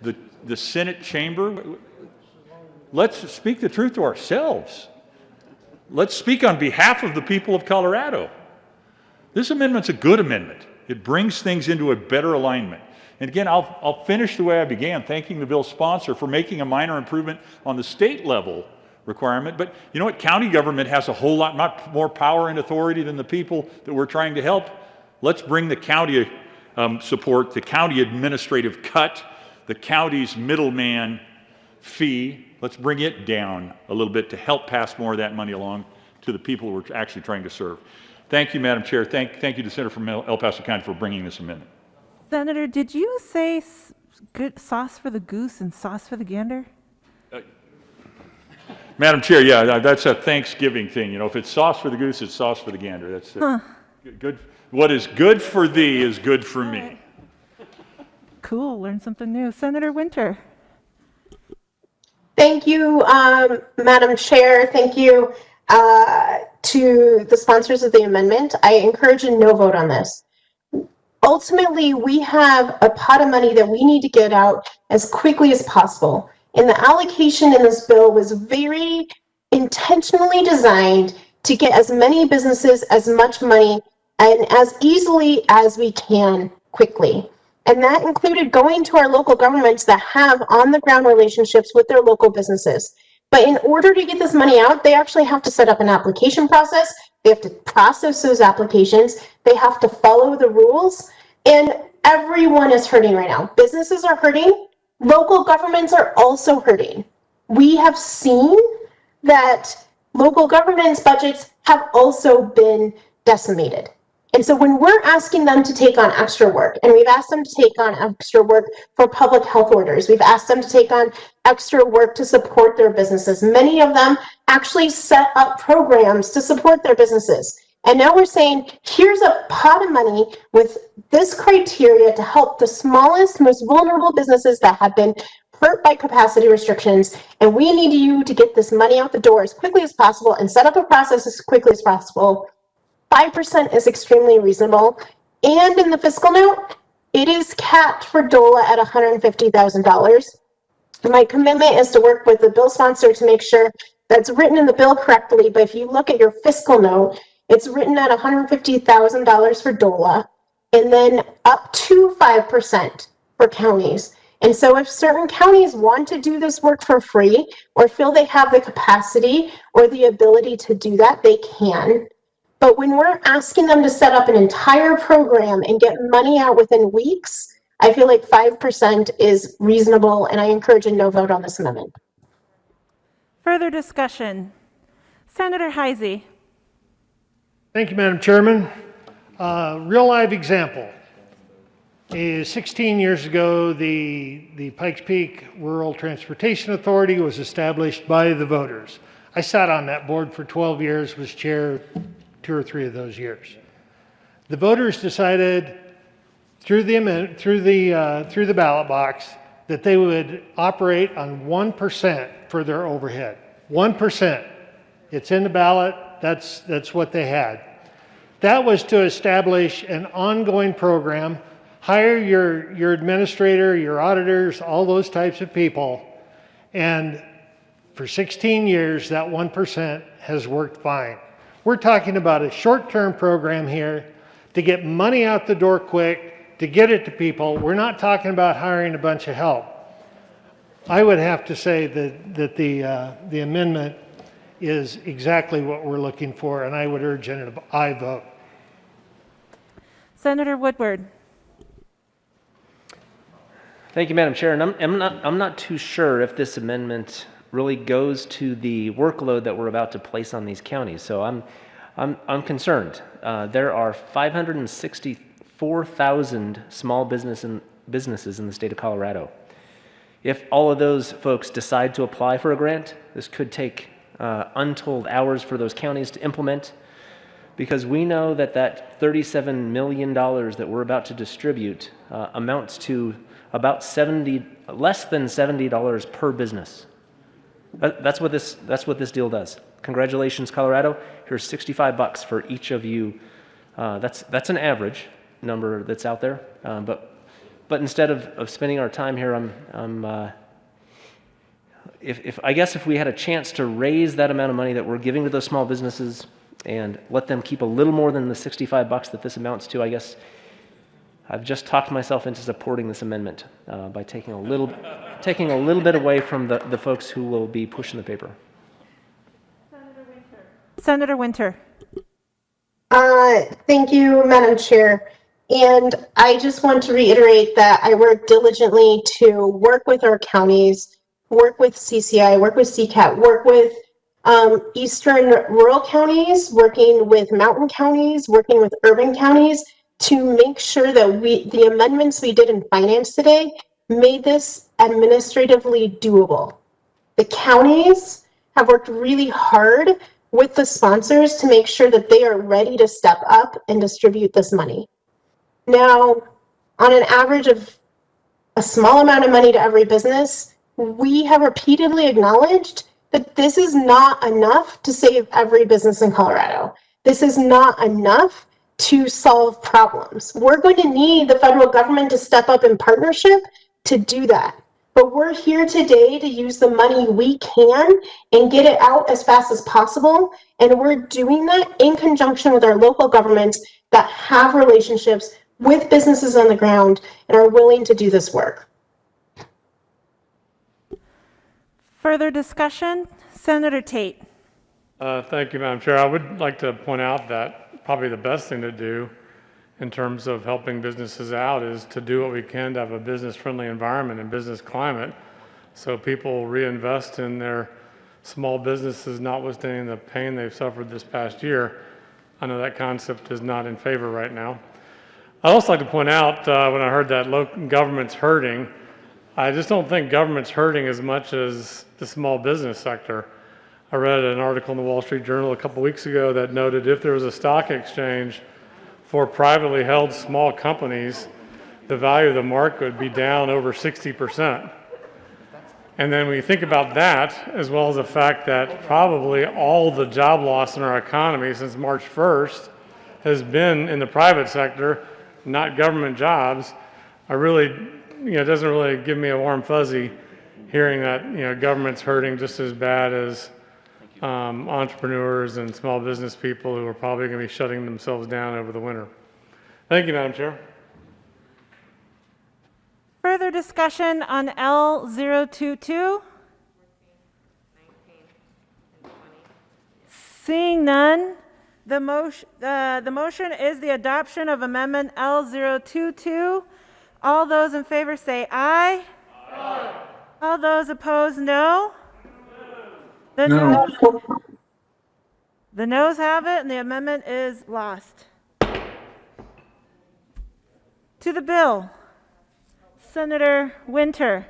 the Senate chamber, let's speak the truth to ourselves. Let's speak on behalf of the people of Colorado. This amendment's a good amendment. It brings things into a better alignment. And again, I'll finish the way I began, thanking the bill sponsor for making a minor improvement on the state level requirement. But you know what? County government has a whole lot more power and authority than the people that we're trying to help. Let's bring the county support, the county administrative cut, the county's middleman fee. Let's bring it down a little bit to help pass more of that money along to the people we're actually trying to serve. Thank you, Madam Chair. Thank you to the Senator from El Paso County for bringing this amendment. Senator, did you say good sauce for the goose and sauce for the gander? Madam Chair, yeah, that's a Thanksgiving thing. You know, if it's sauce for the goose, it's sauce for the gander. That's good. What is good for thee is good for me. Cool, learned something new. Senator Winter. Thank you, Madam Chair. Thank you to to the sponsors of the amendment, I encourage a no vote on this. Ultimately, we have a pot of money that we need to get out as quickly as possible. And the allocation in this bill was very intentionally designed to get as many businesses as much money and as easily as we can quickly. And that included going to our local governments that have on the ground relationships with their local businesses. But in order to get this money out, they actually have to set up an application process. They have to process those applications. They have to follow the rules. And everyone is hurting right now. Businesses are hurting. Local governments are also hurting. We have seen that local governments' budgets have also been decimated. And so when we're asking them to take on extra work, and we've asked them to take on extra work for public health orders, we've asked them to take on extra work to support their businesses. Many of them actually set up programs to support their businesses. And now we're saying, here's a pot of money with this criteria to help the smallest, most vulnerable businesses that have been hurt by capacity restrictions. And we need you to get this money out the door as quickly as possible and set up a process as quickly as possible. 5% is extremely reasonable. And in the fiscal note, it is capped for DOLA at $150,000. My commitment is to work with the bill sponsor to make sure that's written in the bill correctly. But if you look at your fiscal note, it's written at $150,000 for DOLA and then up to 5% for counties. And so if certain counties want to do this work for free or feel they have the capacity or the ability to do that, they can. But when we're asking them to set up an entire program and get money out within weeks, I feel like 5% is reasonable, and I encourage a no vote on this amendment. Further discussion. Senator Heisey. Thank you, Madam Chairman. Real live example is 16 years ago, the Pikes Peak Rural Transportation Authority was established by the voters. I sat on that board for 12 years, was chair 2 or 3 of those years. The voters decided through the ballot box that they would operate on 1% for their overhead. 1%. It's in the ballot. That's what they had. That was to establish an ongoing program, hire your administrator, your auditors, all those types of people. And for 16 years, that 1% has worked fine. We're talking about a short-term program here to get money out the door quick, to get it to people. We're not talking about hiring a bunch of help. I would have to say that the amendment is exactly what we're looking for, and I would urge an aye vote. Senator Woodward. Thank you, Madam Chair. And I'm not too sure if this amendment really goes to the workload that we're about to place on these counties. So I'm concerned. There are 564,000 small businesses in the state of Colorado. If all of those folks decide to apply for a grant, this could take untold hours for those counties to implement, because we know that $37 million that we're about to distribute amounts to about less than $70 per business. That's what this deal does. Congratulations, Colorado. Here's $65 for each of you. That's an average number that's out there. But instead of spending our time here, I guess if we had a chance to raise that amount of money that we're giving to those small businesses and let them keep a little more than the $65 that this amounts to, I guess I've just talked myself into supporting this amendment by taking a little bit away from the folks who will be pushing the paper. Senator Winter. Thank you, Madam Chair. And I just want to reiterate that I work diligently to work with our counties, work with CCI, work with CCAT, work with eastern rural counties, working with mountain counties, working with urban counties to make sure that the amendments we did in finance today made this administratively doable. The counties have worked really hard with the sponsors to make sure that they are ready to step up and distribute this money. Now, on an average of a small amount of money to every business, we have repeatedly acknowledged but this is not enough to save every business in Colorado. This is not enough to solve problems. We're going to need the federal government to step up in partnership to do that. But we're here today to use the money we can and get it out as fast as possible. And we're doing that in conjunction with our local governments that have relationships with businesses on the ground and are willing to do this work. Further discussion? Senator Tate. Thank you, Madam Chair. I would like to point out that probably the best thing to do in terms of helping businesses out is to do what we can to have a business-friendly environment and business climate so people reinvest in their small businesses, notwithstanding the pain they've suffered this past year. I know that concept is not in favor right now. I'd also like to point out when I heard that local government's hurting, I just don't think government's hurting as much as the small business sector. I read an article in the Wall Street Journal a couple weeks ago that noted if there was a stock exchange for privately held small companies, the value of the market would be down over 60%. And then when you think about that, as well as the fact that probably all the job loss in our economy since March 1st has been in the private sector, not government jobs, I really, it doesn't really give me a warm fuzzy hearing that, government's hurting just as bad as entrepreneurs and small business people who are probably going to be shutting themselves down over the winter. Thank you, Madam Chair. Further discussion on L022? Seeing none, the motion is the adoption of Amendment L022. All those in favor say aye. Aye. All those opposed, no. The noes have it, and the amendment is lost. To the bill, Senator Winter.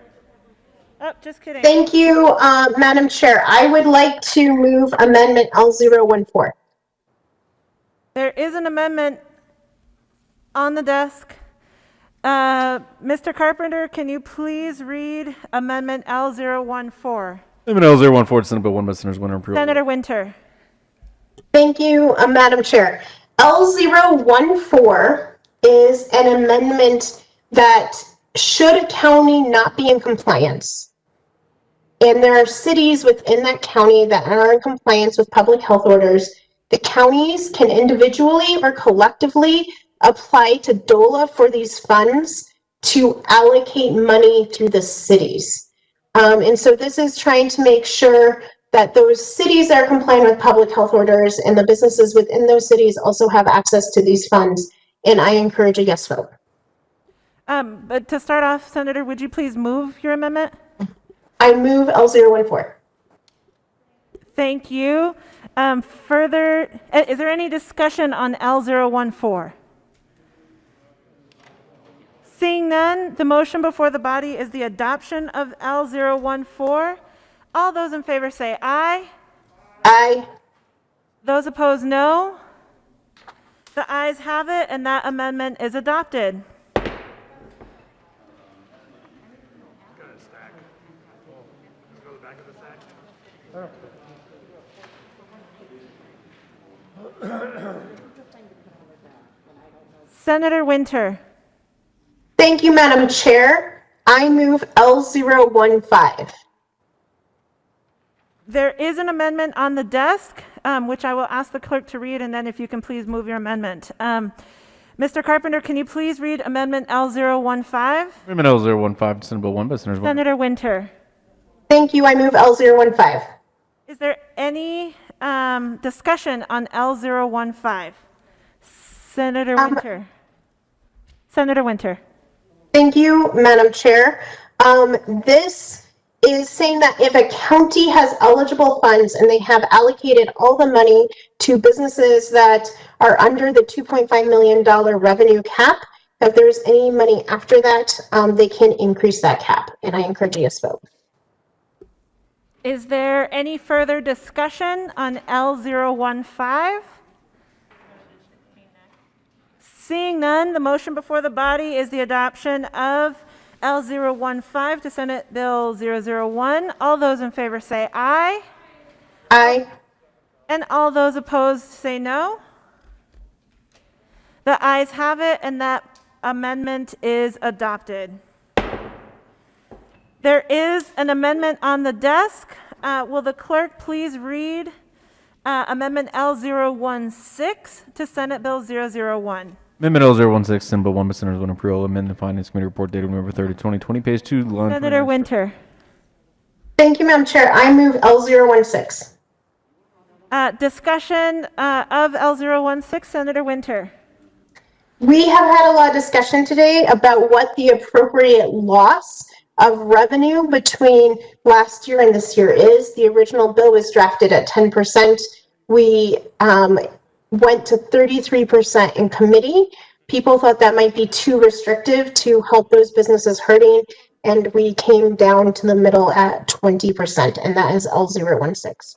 Oh, just kidding. Thank you, Madam Chair. I would like to move Amendment L014. There is an amendment on the desk. Mr. Carpenter, can you please read Amendment L014? Amendment L014 to Senate Bill 1 by Senators Winter and Pruitt. Senator Winter. Thank you, Madam Chair. L014 is an amendment that should a county not be in compliance, and there are cities within that county that are in compliance with public health orders, the counties can individually or collectively apply to DOLA for these funds to allocate money to the cities. And so this is trying to make sure that those cities that are complying with public health orders and the businesses within those cities also have access to these funds. And I encourage a yes vote. But to start off, Senator, would you please move your amendment? I move L014. Thank you. Further, is there any discussion on L014? Seeing none, the motion before the body is the adoption of L014. All those in favor say aye. Aye. Those opposed, no. The ayes have it, and that amendment is adopted. Senator Winter. Thank you, Madam Chair. I move L015. There is an amendment on the desk, which I will ask the clerk to read, and then if you can please move your amendment. Mr. Carpenter, can you please read Amendment L015? Amendment L015 to Senate Bill 1 by Senators Winter. Senator Winter. Thank you. I move L015. Is there any discussion on L015? Senator Winter. Senator Winter. Thank you, Madam Chair. This is saying that if a county has eligible funds and they have allocated all the money to businesses that are under the $2.5 million revenue cap, if there's any money after that, they can increase that cap. And I encourage a yes vote. Is there any further discussion on L015? Seeing none, the motion before the body is the adoption of L015 to Senate Bill 001. All those in favor say aye. Aye. And all those opposed say no. The ayes have it, and that amendment is adopted. There is an amendment on the desk. Will the clerk please read Amendment L016 to Senate Bill 001? Amendment L016, Senate Bill 1 by Senators Winter Priolo, amend the Finance Committee report dated November 30, 2020, page 2, line Senator 29. Winter. Thank you, Madam Chair. I move L016. Discussion of L016, Senator Winter. We have had a lot of discussion today about what the appropriate loss of revenue between last year and this year is. The original bill was drafted at 10%. We went to 33% in committee. People thought that might be too restrictive to help those businesses hurting, and we came down to the middle at 20%, and that is L016.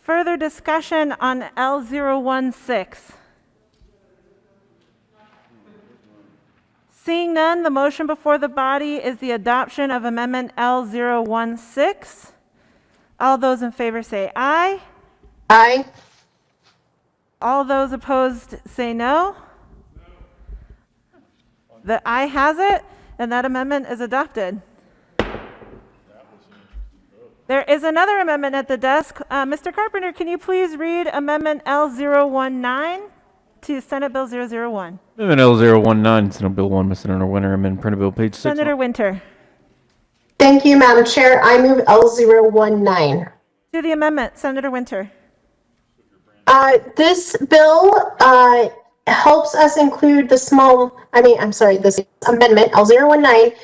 Further discussion on L016. Seeing none, the motion before the body is the adoption of Amendment L016. All those in favor say aye. Aye. All those opposed say no. The aye has it, and that amendment is adopted. There is another amendment at the desk. Mr. Carpenter, can you please read Amendment L019 to Senate Bill 001? Amendment L019, Senate Bill 1 by Senator Winter, amend printed bill page 6. Senator Winter. Thank you, Madam Chair. I move L019. To the amendment, Senator Winter. This bill helps us include this amendment, L019,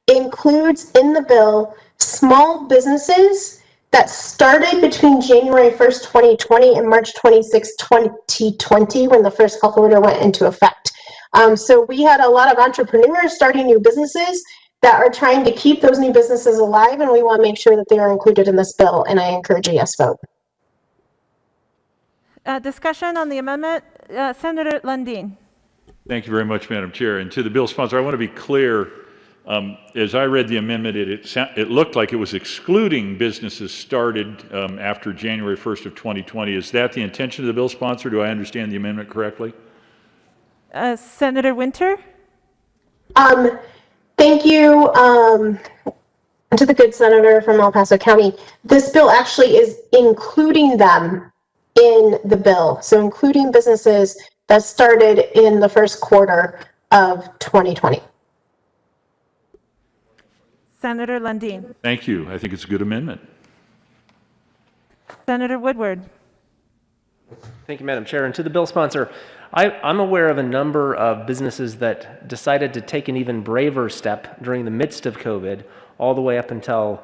includes in the bill small businesses that started between January 1st, 2020 and March 26, 2020, when the first health order went into effect. So we had a lot of entrepreneurs starting new businesses that are trying to keep those new businesses alive, and we want to make sure that they are included in this bill, and I encourage a yes vote. Discussion on the amendment, Senator Lundin. Thank you very much, Madam Chair. And to the bill sponsor, I want to be clear. As I read the amendment, it looked like it was excluding businesses started after January 1st of 2020. Is that the intention of the bill sponsor? Do I understand the amendment correctly? Senator Winter? Thank you to the good senator from El Paso County. This bill actually is including them in the bill. So including businesses that started in the first quarter of 2020. Senator Lundin. Thank you. I think it's a good amendment. Senator Woodward. Thank you, Madam Chair. And to the bill sponsor, I'm aware of a number of businesses that decided to take an even braver step during the midst of COVID, all the way up until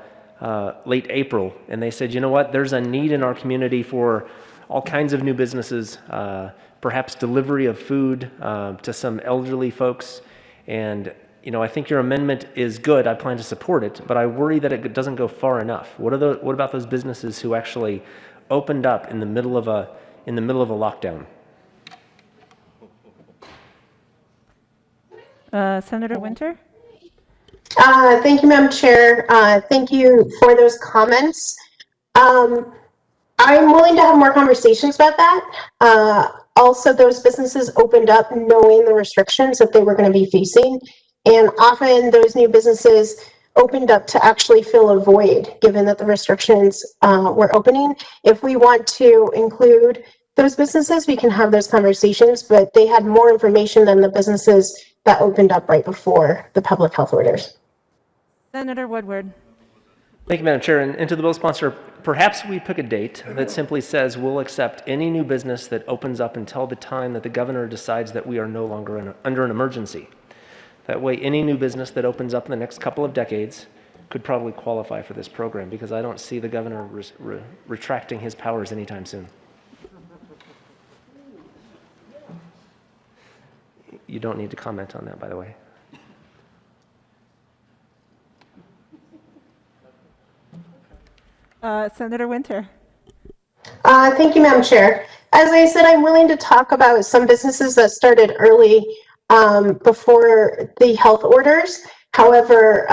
late April. And they said, you know what, there's a need in our community for all kinds of new businesses, perhaps delivery of food to some elderly folks. And you know, I think your amendment is good. I plan to support it, but I worry that it doesn't go far enough. What about those businesses who actually opened up in the middle of a lockdown? Senator Winter. Thank you, Madam Chair. Thank you for those comments. I'm willing to have more conversations about that. Also, those businesses opened up knowing the restrictions that they were going to be facing. And often those new businesses opened up to actually fill a void, given that the restrictions were opening. If we want to include those businesses, we can have those conversations, but they had more information than the businesses that opened up right before the public health orders. Senator Woodward. Thank you, Madam Chair. And to the bill sponsor, perhaps we pick a date that simply says we'll accept any new business that opens up until the time that the governor decides that we are no longer under an emergency. That way, any new business that opens up in the next couple of decades could probably qualify for this program, because I don't see the governor retracting his powers anytime soon. You don't need to comment on that, by the way. Senator Winter. Thank you, Madam Chair. As I said, I'm willing to talk about some businesses that started early before the health orders. However,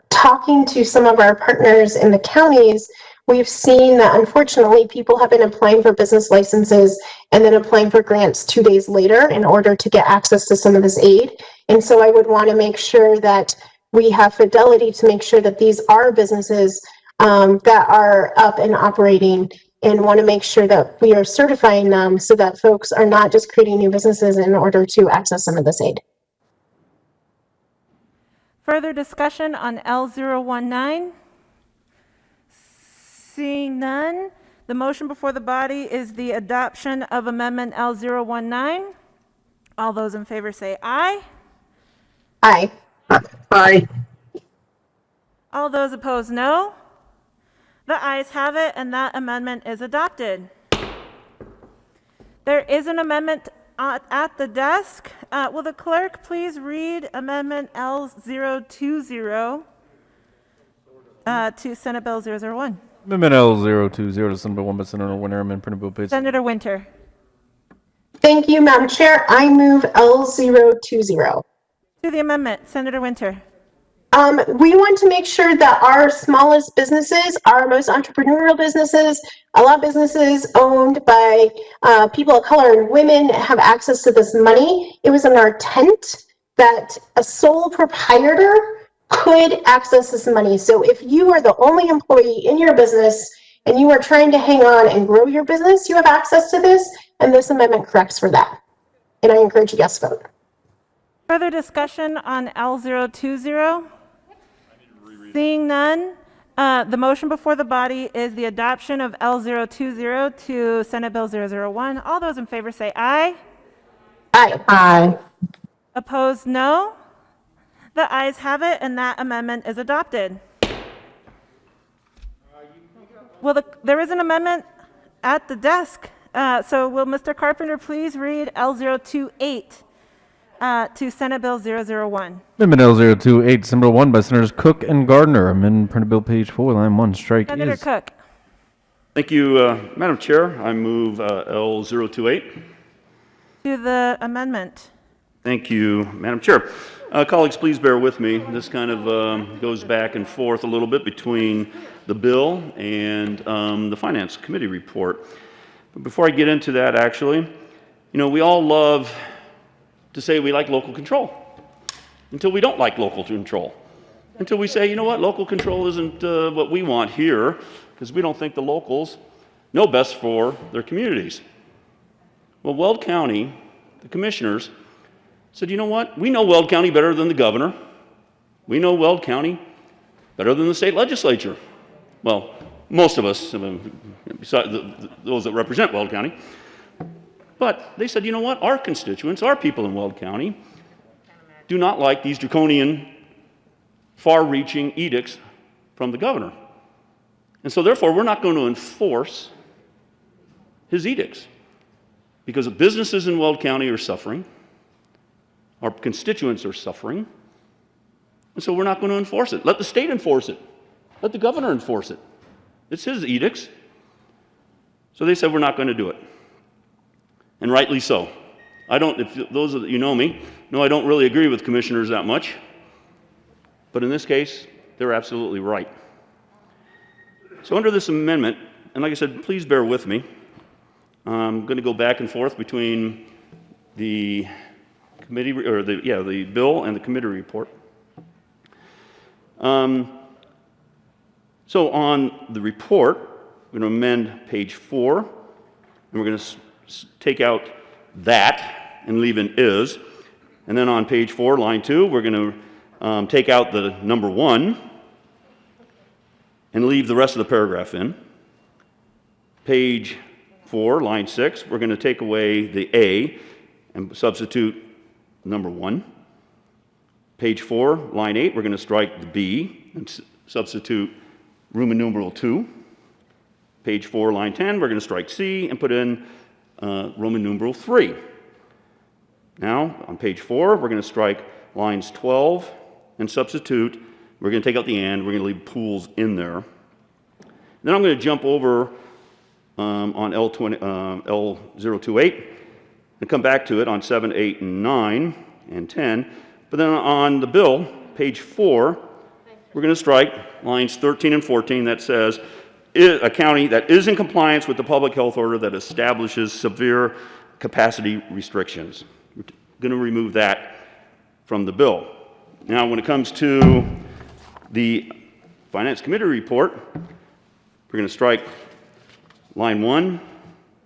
talking to some of our partners in the counties, we've seen that unfortunately people have been applying for business licenses and then applying for grants 2 days later in order to get access to some of this aid. And so I would want to make sure that we have fidelity to make sure that these are businesses that are up and operating, and want to make sure that we are certifying them so that folks are not just creating new businesses in order to access some of this aid. Further discussion on L019? Seeing none, the motion before the body is the adoption of Amendment L019. All those in favor say aye. Aye. Aye. All those opposed, no. The ayes have it, and that amendment is adopted. There is an amendment at the desk. Will the clerk please read Amendment L020 to Senate Bill 001? Amendment L020 to Senate Bill 1 by Senator Winter, amend printed bill page. Senator Winter. Thank you, Madam Chair. I move L020. To the amendment, Senator Winter. We want to make sure that our smallest businesses, our most entrepreneurial businesses, a lot of businesses owned by people of color and women have access to this money. It was in our intent that a sole proprietor could access this money. So if you are the only employee in your business and you are trying to hang on and grow your business, you have access to this, and this amendment corrects for that. And I encourage a yes vote. Further discussion on L020? Seeing none, the motion before the body is the adoption of L020 to Senate Bill 001. All those in favor say aye. Aye. Aye. Opposed, no. The ayes have it, and that amendment is adopted. Well, there is an amendment at the desk. So will Mr. Carpenter please read L028 to Senate Bill 001? Amendment L028, Senate Bill 1 by Senators Cook and Gardner, amend printed bill page 4, line 1, strike Senator is. Cook. Thank you, Madam Chair. I move L028. To the amendment. Thank you, Madam Chair. Colleagues, please bear with me. This kind of goes back and forth a little bit between the bill and the Finance Committee report. But before I get into that, actually, you know, we all love to say we like local control until we don't like local control. Until we say, you know what, local control isn't what we want here because we don't think the locals know best for their communities. Well, Weld County, the commissioners, said, you know what, we know Weld County better than the governor. We know Weld County better than the state legislature. Well, most of us, besides those that represent Weld County. But they said, you know what, our constituents, our people in Weld County, do not like these draconian, far-reaching edicts from the governor. And so therefore, we're not going to enforce his edicts because the businesses in Weld County are suffering, our constituents are suffering, and so we're not going to enforce it. Let the state enforce it. Let the governor enforce it. It's his edicts. So they said, we're not going to do it. And rightly so. I don't, if those of you know me, know I don't really agree with commissioners that much. But in this case, they're absolutely right. So under this amendment, and like I said, please bear with me. I'm going to go back and forth between the committee, or the bill and the committee report. So on the report, we're going to amend page 4, and we're going to take out that and leave in is. And then on page 4, line 2, we're going to take out the number 1 and leave the rest of the paragraph in. Page 4, line 6, we're going to take away the A and substitute number 1. Page 4, line 8, we're going to strike the B and substitute Roman numeral 2. Page 4, line 10, we're going to strike C and put in Roman numeral 3. Now, on page 4, we're going to strike lines 12 and substitute. We're going to take out the and. We're going to leave pools in there. Then I'm going to jump over on L028 and come back to it on 7, 8, and 9, and 10. But then on the bill, page 4, we're going to strike lines 13 and 14 that says, a county that is in compliance with the public health order that establishes severe capacity restrictions. We're going to remove that from the bill. Now, when it comes to the Finance Committee report, we're going to strike line 1,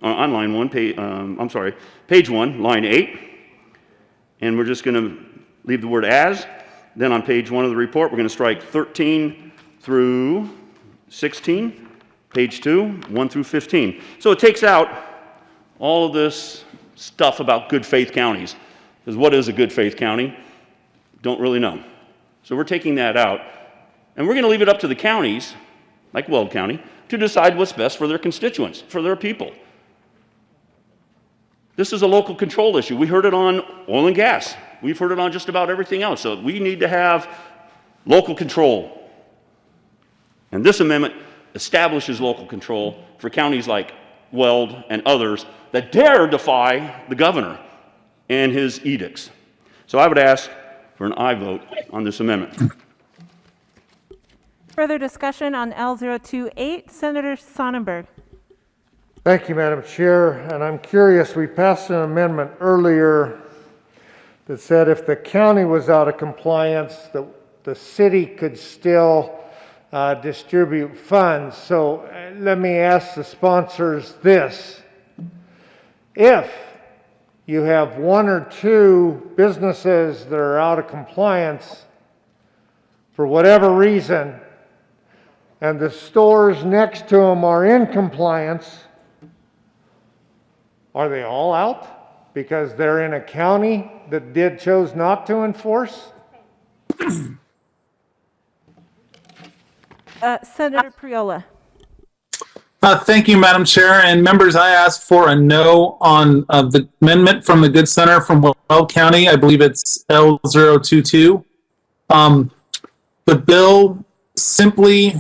on line 1, page 1, line 8, and we're just going to leave the word as. Then on page 1 of the report, we're going to strike 13 through 16, page 2, 1 through 15. So it takes out all of this stuff about good faith counties. Because what is a good faith county? Don't really know. So we're taking that out. And we're going to leave it up to the counties, like Weld County, to decide what's best for their constituents, for their people. This is a local control issue. We heard it on oil and gas. We've heard it on just about everything else. So we need to have local control. And this amendment establishes local control for counties like Weld and others that dare defy the governor and his edicts. So I would ask for an aye vote on this amendment. Further discussion on L028, Senator Sonnenberg. Thank you, Madam Chair. And I'm curious, we passed an amendment earlier that said if the county was out of compliance, the city could still distribute funds. So let me ask the sponsors this. If you have 1 or 2 businesses that are out of compliance for whatever reason, and the stores next to them are in compliance, are they all out because they're in a county that chose not to enforce? Senator Priola. Thank you, Madam Chair. And members, I ask for a no on the amendment from the Good Center from Weld County. I believe it's L022. The bill simply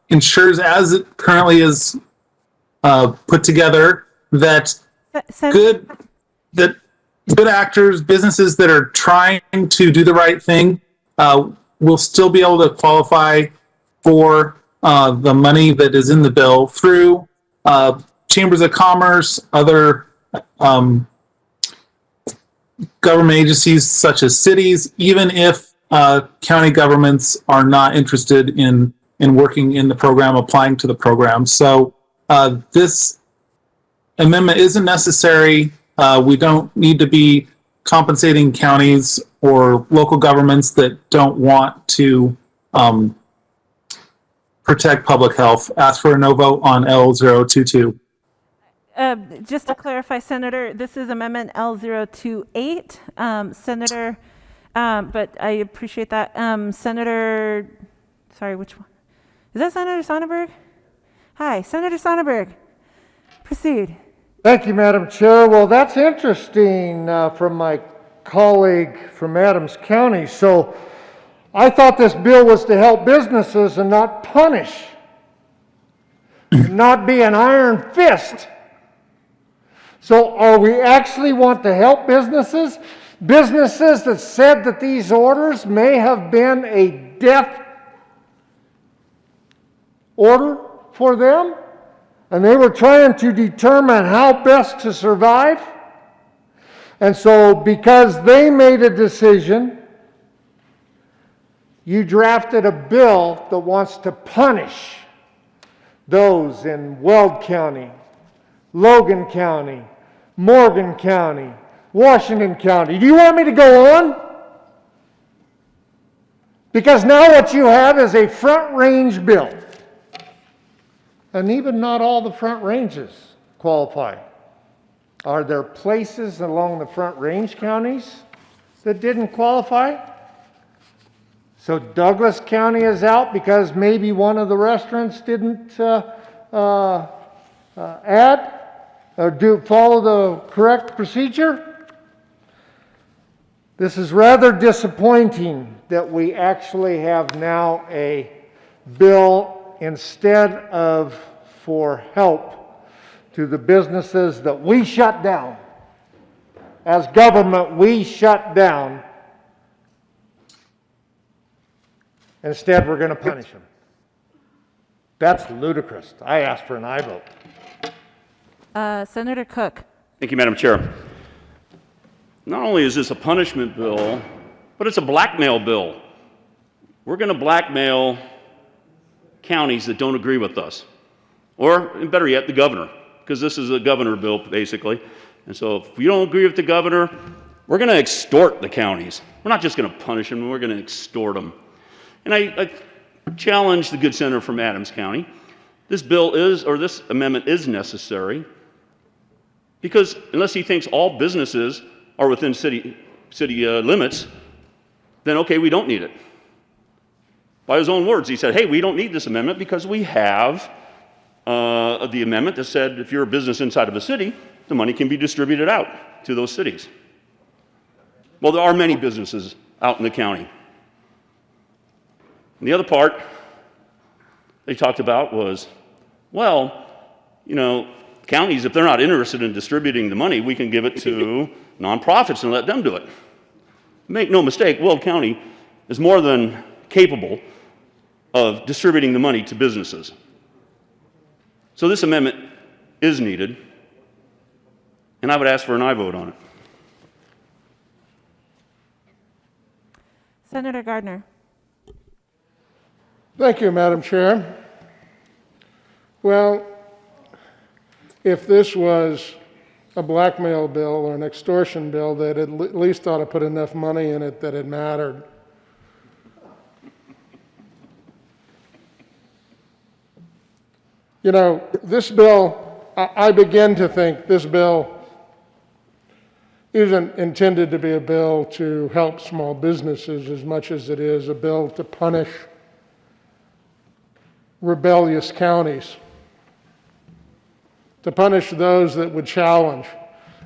ensures, as it currently is put together, that good actors, businesses that are trying to do the right thing, will still be able to qualify for the money that is in the bill through chambers of commerce, other government agencies such as cities, even if county governments are not interested in working in the program, applying to the program. So this amendment isn't necessary. We don't need to be compensating counties or local governments that don't want to protect public health. Ask for a no vote on L022. Just to clarify, Senator, this is Amendment L028. Senator, but I appreciate that. Senator, sorry, which one? Is that Senator Sonnenberg? Hi, Senator Sonnenberg. Proceed. Thank you, Madam Chair. Well, that's interesting from my colleague from Adams County. So I thought this bill was to help businesses and not punish, not be an iron fist. So are we actually want to help businesses? Businesses that said that these orders may have been a death order for them, and they were trying to determine how best to survive. And so because they made a decision, you drafted a bill that wants to punish those in Weld County, Logan County, Morgan County, Washington County. Do you want me to go on? Because now what you have is a front range bill. And even not all the front ranges qualify. Are there places along the front range counties that didn't qualify? So Douglas County is out because maybe one of the restaurants didn't add or follow the correct procedure? This is rather disappointing that we actually have now a bill instead of for help to the businesses that we shut down. As government, we shut down. Instead, we're going to punish them. That's ludicrous. I asked for an aye vote. Senator Cook. Thank you, Madam Chair. Not only is this a punishment bill, but it's a blackmail bill. We're going to blackmail counties that don't agree with us. Or, better yet, the governor, because this is a governor bill, basically. And so if you don't agree with the governor, we're going to extort the counties. We're not just going to punish them, we're going to extort them. And I challenge the good senator from Adams County. This amendment is necessary because unless he thinks all businesses are within city limits, then okay, we don't need it. By his own words, he said, hey, we don't need this amendment because we have the amendment that said if you're a business inside of a city, the money can be distributed out to those cities. Well, there are many businesses out in the county. And the other part they talked about was, well, counties, if they're not interested in distributing the money, we can give it to nonprofits and let them do it. Make no mistake, Weld County is more than capable of distributing the money to businesses. So this amendment is needed, and I would ask for an aye vote on it. Senator Gardner. Thank you, Madam Chair. Well, if this was a blackmail bill or an extortion bill, they'd at least ought to put enough money in it that it mattered. This bill, I begin to think this bill isn't intended to be a bill to help small businesses as much as it is a bill to punish rebellious counties, to punish those that would challenge.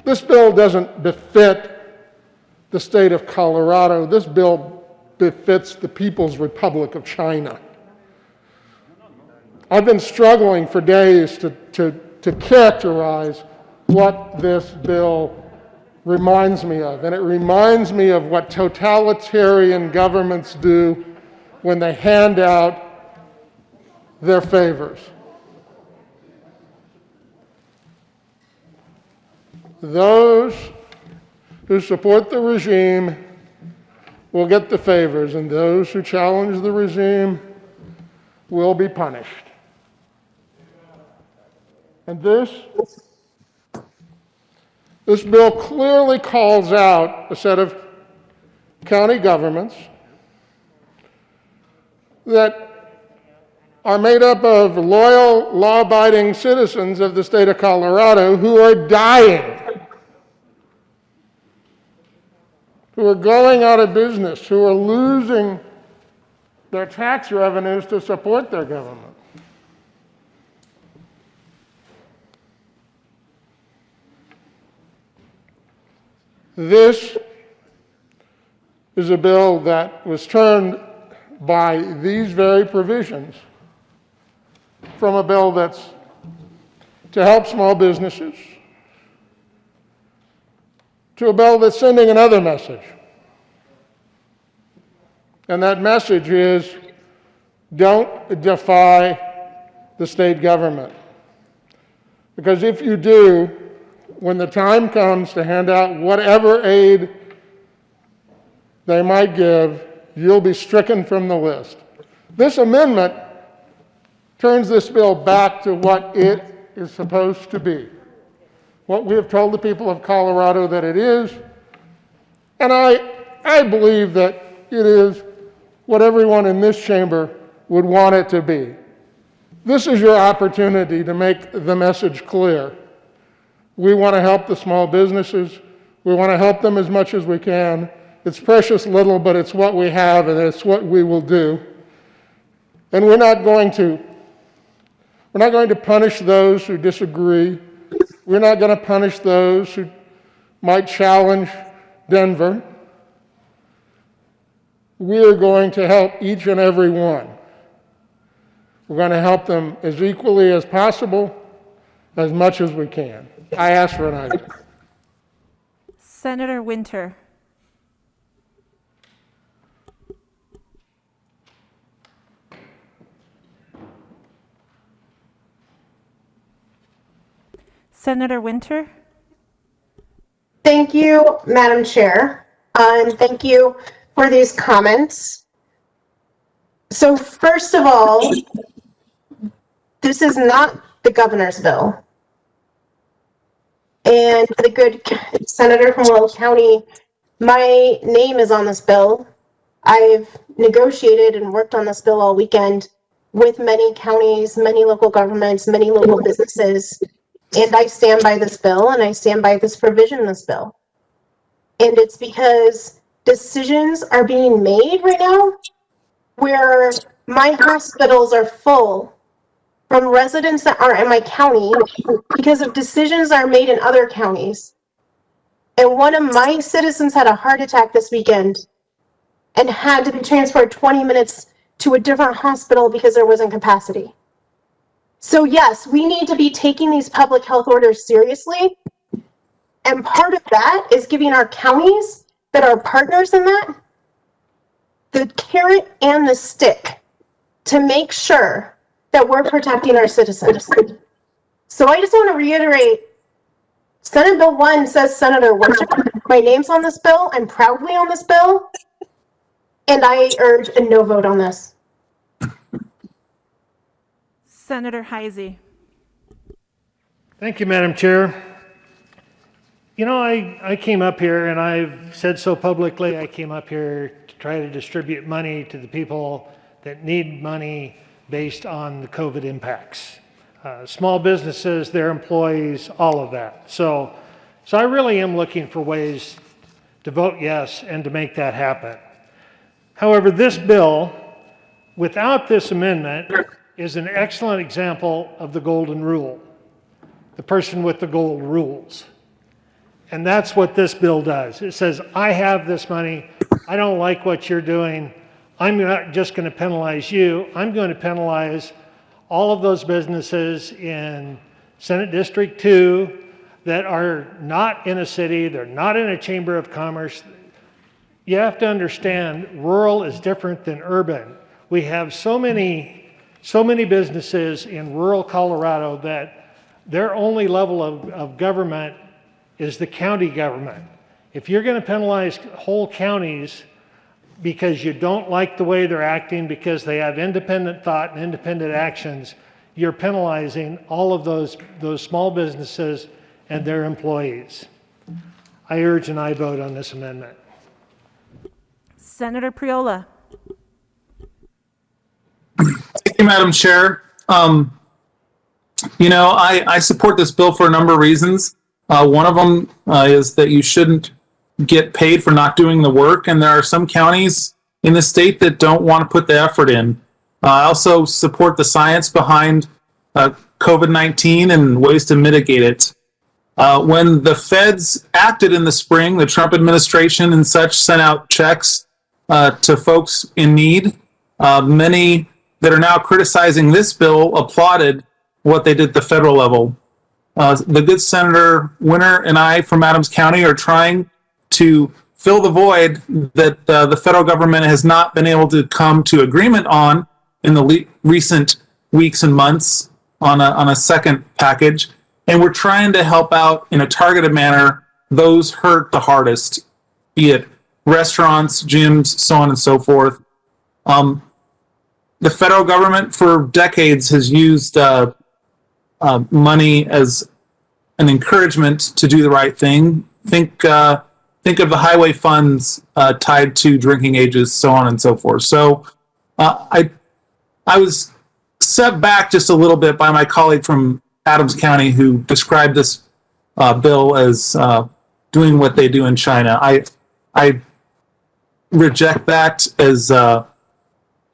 This bill doesn't befit the state of Colorado. This bill befits the People's Republic of China. I've been struggling for days to characterize what this bill reminds me of, and it reminds me of what totalitarian governments do when they hand out their favors. Those who support the regime will get the favors, and those who challenge the regime will be punished. And this bill clearly calls out a set of county governments that are made up of loyal, law-abiding citizens of the state of Colorado who are dying, who are going out of business, who are losing their tax revenues to support their government. This is a bill that was turned by these very provisions from a bill that's to help small businesses to a bill that's sending another message. And that message is, don't defy the state government. Because if you do, when the time comes to hand out whatever aid they might give, you'll be stricken from the list. This amendment turns this bill back to what it is supposed to be, what we have told the people of Colorado that it is, and I believe that it is what everyone in this chamber would want it to be. This is your opportunity to make the message clear. We want to help the small businesses. We want to help them as much as we can. It's precious little, but it's what we have, and it's what we will do. And we're not going to punish those who disagree. We're not going to punish those who might challenge Denver. We're going to help each and every one. We're going to help them as equally as possible, as much as we can. I ask for an aye. Senator Winter. Senator Winter? Thank you, Madam Chair, and thank you for these comments. So first of all, this is not the governor's bill. And the good senator from Will County, my name is on this bill. I've negotiated and worked on this bill all weekend with many counties, many local governments, many local businesses. And I stand by this bill and I stand by this provision in this bill. And it's because decisions are being made right now where my hospitals are full from residents that aren't in my county because of decisions that are made in other counties. And one of my citizens had a heart attack this weekend and had to be transferred 20 minutes to a different hospital because there wasn't capacity. So yes, we need to be taking these public health orders seriously. And part of that is giving our counties that are partners in that the carrot and the stick to make sure that we're protecting our citizens. So I just want to reiterate, Senate Bill 1 says Senator Winter. My name's on this bill. I'm proudly on this bill. And I urge a no vote on this. Senator Heisey? Thank you, Madam Chair. You know, I came up here, and I've said so publicly, I came up here to try to distribute money to the people that need money based on the COVID impacts. Small businesses, their employees, all of that. So I really am looking for ways to vote yes and to make that happen. However, this bill, without this amendment, is an excellent example of the golden rule. The person with the gold rules. And that's what this bill does. It says, I have this money. I don't like what you're doing. I'm not just going to penalize you. I'm going to penalize all of those businesses in Senate District 2 that are not in a city, they're not in a chamber of commerce. You have to understand, rural is different than urban. We have so many businesses in rural Colorado that their only level of government is the county government. If you're going to penalize whole counties because you don't like the way they're acting, because they have independent thought and independent actions, you're penalizing all of those small businesses and their employees. I urge an aye vote on this amendment. Senator Priola? Thank you, Madam Chair. You know, I support this bill for a number of reasons. One of them is that you shouldn't get paid for not doing the work, and there are some counties in the state that don't want to put the effort in. I also support the science behind COVID-19 and ways to mitigate it. When the feds acted in the spring, the Trump administration and such sent out checks to folks in need. Many that are now criticizing this bill applauded what they did at the federal level. The good Senator Winter and I from Adams County are trying to fill the void that the federal government has not been able to come to agreement on in the recent weeks and months on a second package. And we're trying to help out in a targeted manner those hurt the hardest, be it restaurants, gyms, so on and so forth. The federal government for decades has used money as an encouragement to do the right thing. Think of the highway funds tied to drinking ages, so on and so forth. So I was set back just a little bit by my colleague from Adams County who described this bill as doing what they do in China. I reject that as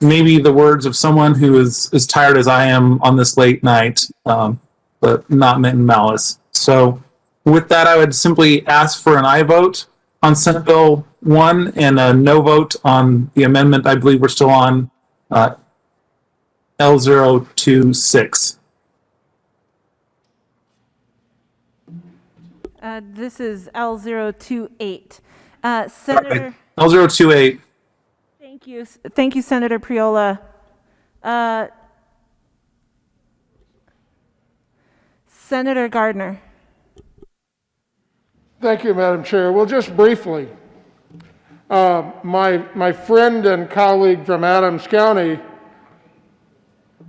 maybe the words of someone who is as tired as I am on this late night, but not meant in malice. So with that, I would simply ask for an aye vote on Senate Bill 1 and a no vote on the amendment I believe we're still on, L026. This is L028. Senator... L028. Thank you. Thank you, Senator Priola. Senator Gardner. Thank you, Madam Chair. Well, just briefly, my friend and colleague from Adams County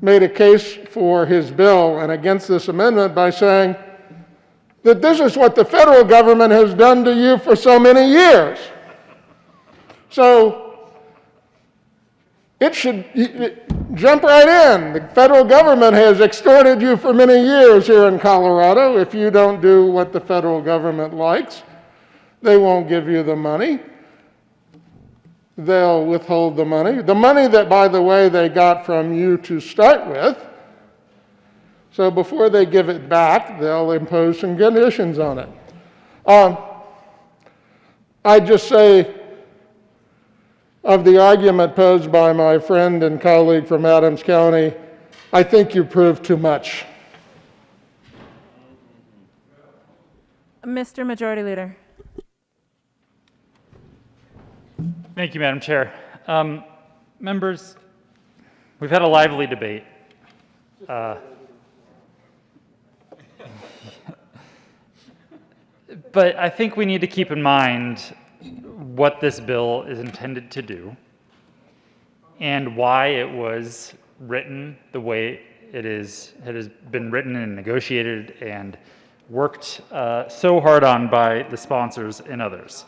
made a case for his bill and against this amendment by saying that this is what the federal government has done to you for so many years. So it should jump right in. The federal government has extorted you for many years here in Colorado. If you don't do what the federal government likes, they won't give you the money. They'll withhold the money. The money that, by the way, they got from you to start with. So before they give it back, they'll impose some conditions on it. I just say, of the argument posed by my friend and colleague from Adams County, I think you proved too much. Mr. Majority Leader. Thank you, Madam Chair. Members, we've had a lively debate. But I think we need to keep in mind what this bill is intended to do and why it was written the way it has been written and negotiated and worked so hard on by the sponsors and others.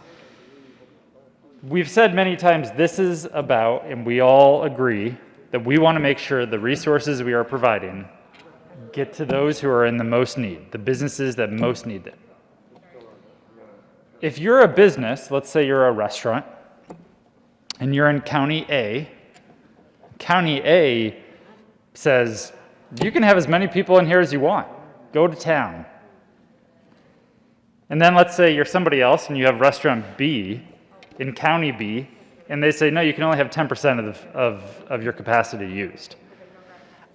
We've said many times this is about, and we all agree, that we want to make sure the resources we are providing get to those who are in the most need, the businesses that most need them. If you're a business, let's say you're a restaurant, and you're in County A says, you can have as many people in here as you want. Go to town. And then let's say you're somebody else and you have restaurant B in County B, and they say, no, you can only have 10% of your capacity used.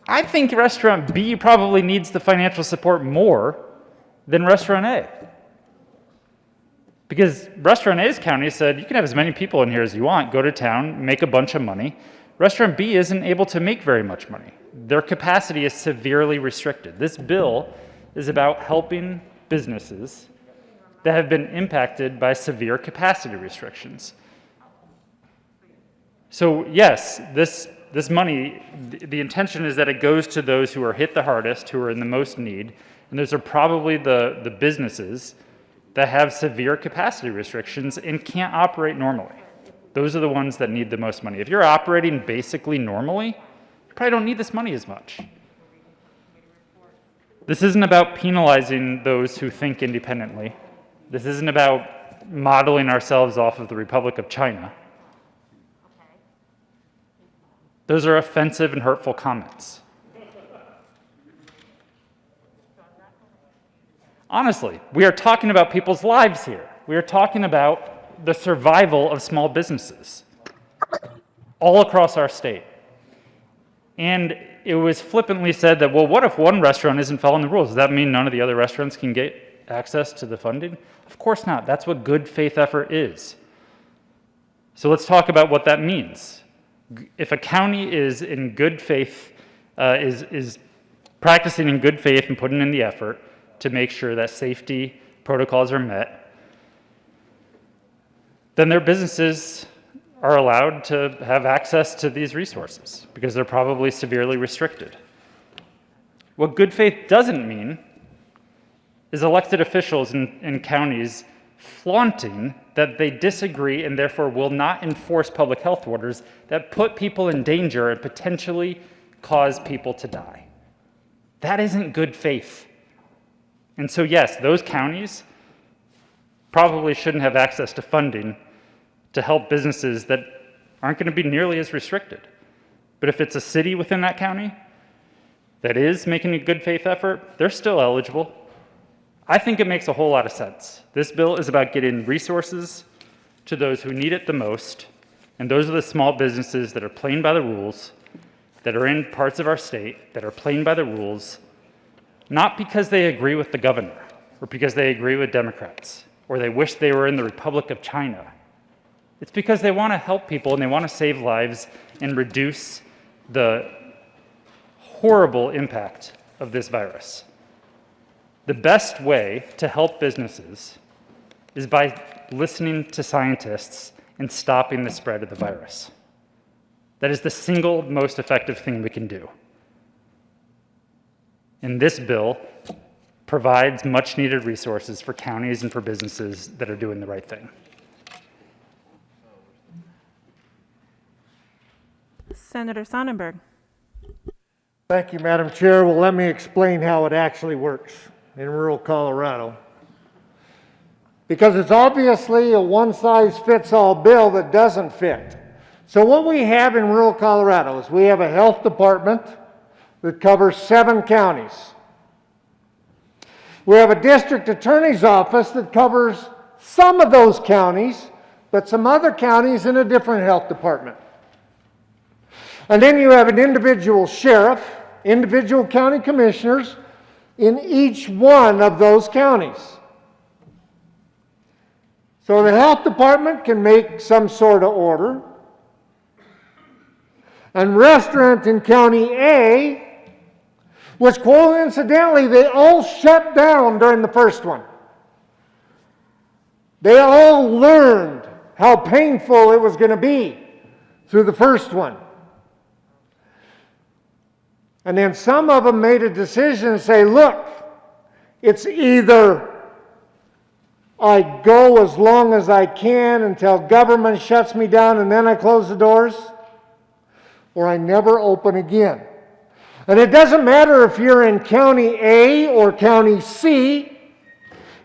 I think restaurant B probably needs the financial support more than restaurant A. Because restaurant A's county said, you can have as many people in here as you want, go to town, make a bunch of money. Restaurant B isn't able to make very much money. Their capacity is severely restricted. This bill is about helping businesses that have been impacted by severe capacity restrictions. So yes, this money, the intention is that it goes to those who are hit the hardest, who are in the most need, and those are probably the businesses that have severe capacity restrictions and can't operate normally. Those are the ones that need the most money. If you're operating basically normally, you probably don't need this money as much. This isn't about penalizing those who think independently. This isn't about modeling ourselves off of the Republic of China. Those are offensive and hurtful comments. Honestly, we are talking about people's lives here. We are talking about the survival of small businesses all across our state. And it was flippantly said that, well, what if one restaurant isn't following the rules? Does that mean none of the other restaurants can get access to the funding? Of course not. That's what good faith effort is. So let's talk about what that means. If a county is in good faith, is practicing in good faith and putting in the effort to make sure that safety protocols are met, then their businesses are allowed to have access to these resources because they're probably severely restricted. What good faith doesn't mean is elected officials in counties flaunting that they disagree and therefore will not enforce public health orders that put people in danger and potentially cause people to die. That isn't good faith. And so yes, those counties probably shouldn't have access to funding to help businesses that aren't going to be nearly as restricted. But if it's a city within that county that is making a good faith effort, they're still eligible. I think it makes a whole lot of sense. This bill is about getting resources to those who need it the most, and those are the small businesses that are playing by the rules, that are in parts of our state that are playing by the rules, not because they agree with the governor or because they agree with Democrats or they wish they were in the Republic of China. It's because they want to help people and they want to save lives and reduce the horrible impact of this virus. The best way to help businesses is by listening to scientists and stopping the spread of the virus. That is the single most effective thing we can do. And this bill provides much needed resources for counties and for businesses that are doing the right thing. Senator Sonnenberg. Thank you, Madam Chair. Well, let me explain how it actually works in rural Colorado. Because it's obviously a one-size-fits-all bill that doesn't fit. So what we have in rural Colorado is we have a health department that covers 7 counties. We have a district attorney's office that covers some of those counties, but some other counties in a different health department. And then you have an individual sheriff, individual county commissioners in each one of those counties. So the health department can make some sort of order. And restaurant in County A, which coincidentally they all shut down during the first one. They all learned how painful it was going to be through the first one. And then some of them made a decision and say, look, it's either I go as long as I can until government shuts me down and then I close the doors, or I never open again. And it doesn't matter if you're in County A or County C.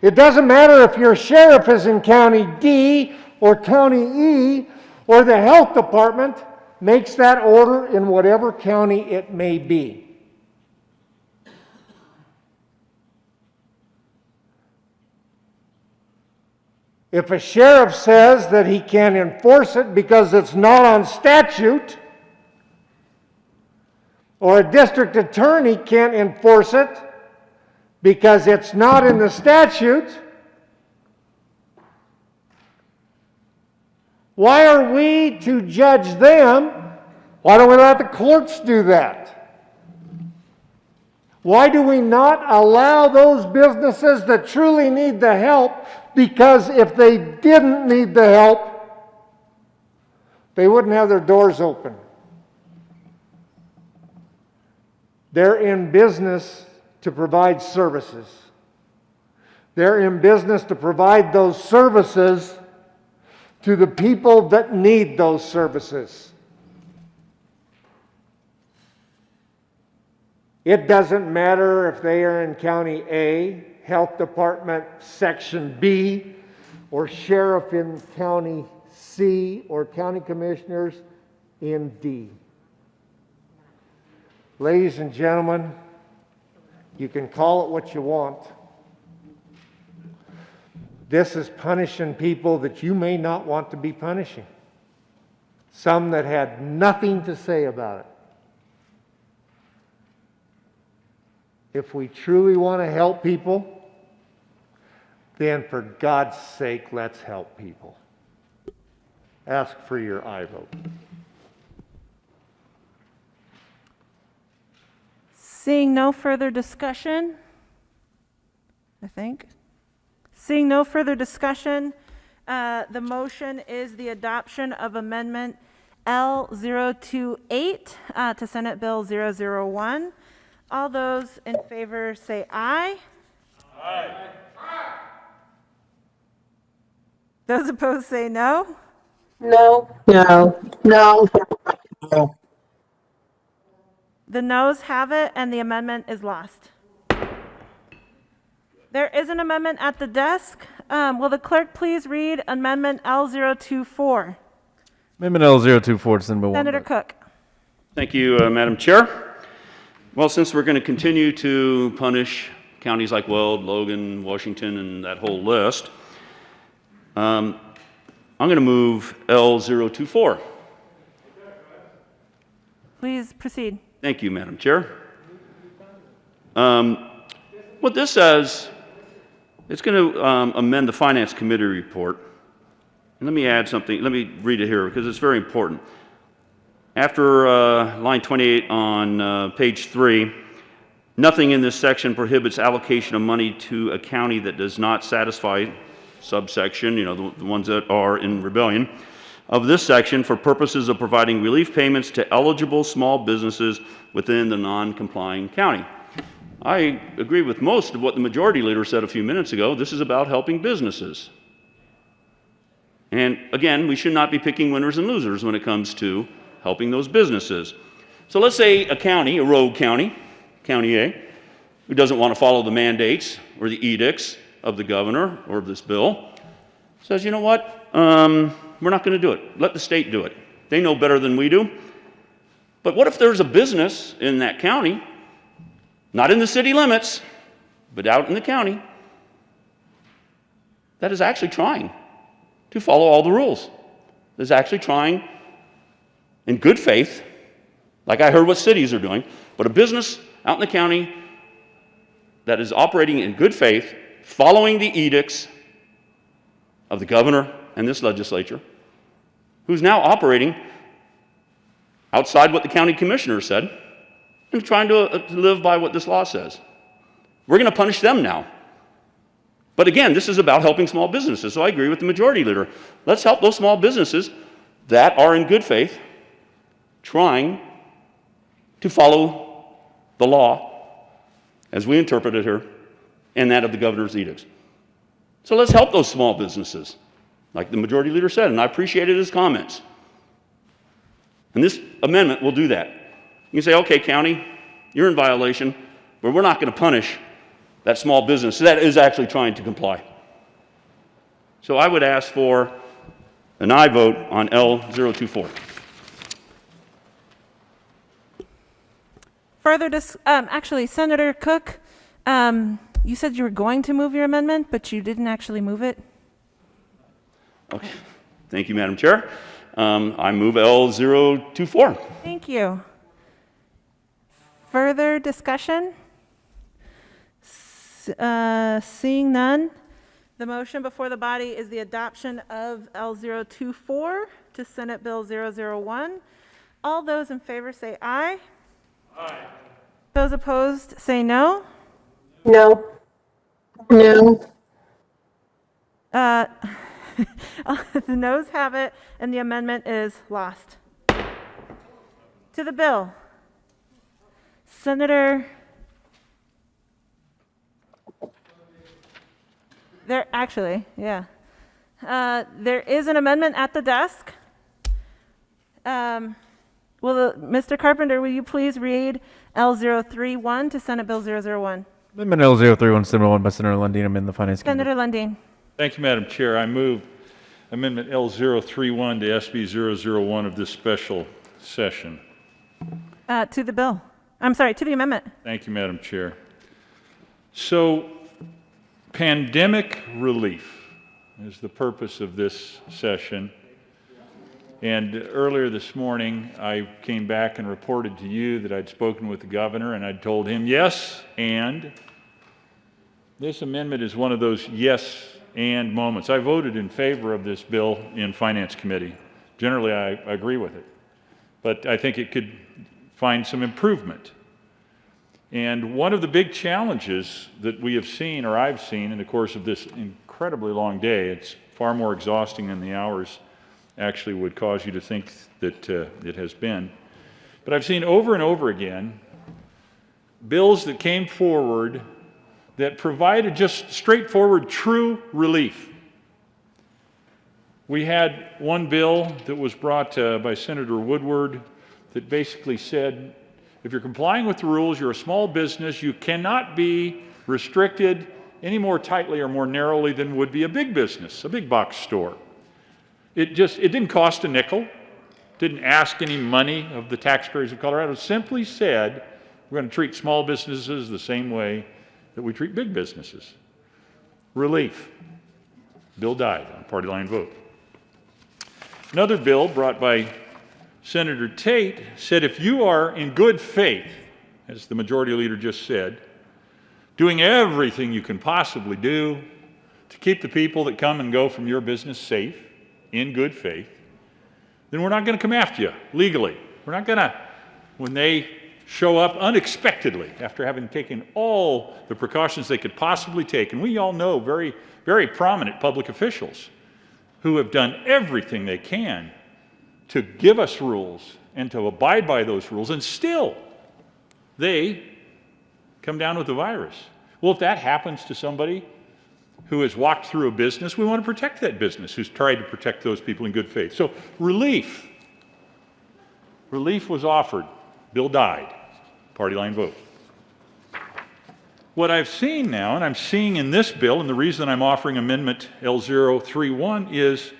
It doesn't matter if your sheriff is in County D or County E, or the health department makes that order in whatever county it may be. If a sheriff says that he can't enforce it because it's not on statute, or a district attorney can't enforce it because it's not in the statute, why are we to judge them? Why don't we let the courts do that? Why do we not allow those businesses that truly need the help? Because if they didn't need the help, they wouldn't have their doors open. They're in business to provide services. They're in business to provide those services to the people that need those services. It doesn't matter if they are in County A, Health Department Section B, or Sheriff in County C, or County Commissioners in D. Ladies and gentlemen, you can call it what you want. This is punishing people that you may not want to be punishing. Some that had nothing to say about it. If we truly want to help people, then for God's sake, let's help people. Ask for your aye vote. Seeing no further discussion, Seeing no further discussion, the motion is the adoption of Amendment L028 to Senate Bill 001. All those in favor say aye. Aye. Those opposed say no. No. No. No. No. The noes have it, and the amendment is lost. There is an amendment at the desk. Will the clerk please read Amendment L024? Amendment L024 to Senate Bill 1. Senator Cook. Thank you, Madam Chair. Well, since we're going to continue to punish counties like Weld, Logan, Washington, and that whole list, I'm going to move L024. Please proceed. Thank you, Madam Chair. What this says, it's going to amend the Finance Committee report. And let me add something. Let me read it here because it's very important. After line 28 on page 3, nothing in this section prohibits allocation of money to a county that does not satisfy subsection, the ones that are in rebellion, of this section for purposes of providing relief payments to eligible small businesses within the non-complying county. I agree with most of what the majority leader said a few minutes ago. This is about helping businesses. And again, we should not be picking winners and losers when it comes to helping those businesses. So let's say a county, a rogue county, County A, who doesn't want to follow the mandates or the edicts of the governor or of this bill, says, you know what, we're not going to do it. Let the state do it. They know better than we do. But what if there's a business in that county, not in the city limits, but out in the county, that is actually trying to follow all the rules, that is actually trying in good faith, like I heard what cities are doing, but a business out in the county that is operating in good faith, following the edicts of the governor and this legislature, who's now operating outside what the county commissioner said and trying to live by what this law says. We're going to punish them now. But again, this is about helping small businesses, so I agree with the majority leader. Let's help those small businesses that are in good faith, trying to follow the law as we interpret it here, and that of the governor's edicts. So let's help those small businesses, like the majority leader said, and I appreciated his comments. And this amendment will do that. You can say, okay, county, you're in violation, but we're not going to punish that small business that is actually trying to comply. So I would ask for an aye vote on L024. Further, actually, Senator Cook, you said you were going to move your amendment, but you didn't actually move it. Okay. Thank you, Madam Chair. I move L024. Thank you. Further discussion? Seeing none, the motion before the body is the adoption of L024 to Senate Bill 001. All those in favor say aye. Aye. Those opposed say no. No. No. The noes have it, and the amendment is lost. To the bill. Senator, there is an amendment at the desk. Mr. Carpenter, will you please read L031 to Senate Bill 001? Amendment L031, Senate 1 by Senator Lundin. I'm in the Finance Committee. Senator Lundin. Thank you, Madam Chair. I move Amendment L031 to SB 001 of this special session. To the bill. I'm sorry, to the amendment. Thank you, Madam Chair. So, pandemic relief is the purpose of this session. And earlier this morning, I came back and reported to you that I'd spoken with the governor and I'd told him, yes, and this amendment is one of those yes and moments. I voted in favor of this bill in Finance Committee. Generally, I agree with it. But I think it could find some improvement. And one of the big challenges that we have seen, or I've seen in the course of this incredibly long day, it's far more exhausting than the hours actually would cause you to think that it has been. But I've seen over and over again bills that came forward that provided just straightforward, true relief. We had one bill that was brought by Senator Woodward that basically said, if you're complying with the rules, you're a small business, you cannot be restricted any more tightly or more narrowly than would be a big business, a big box store. It didn't cost a nickel, didn't ask any money of the taxpayers of Colorado, simply said, we're going to treat small businesses the same way that we treat big businesses. Relief. Bill died on party line vote. Another bill brought by Senator Tate said if you are in good faith, as the majority leader just said, doing everything you can possibly do to keep the people that come and go from your business safe, in good faith, then we're not going to come after you legally. We're not going to, when they show up unexpectedly after having taken all the precautions they could possibly take. And we all know very, very prominent public officials who have done everything they can to give us rules and to abide by those rules, and still they come down with the virus. Well, if that happens to somebody who has walked through a business, we want to protect that business who's tried to protect those people in good faith. So relief was offered. Bill died. Party line vote. What I've seen now, and I'm seeing in this bill, and the reason I'm offering Amendment L031 is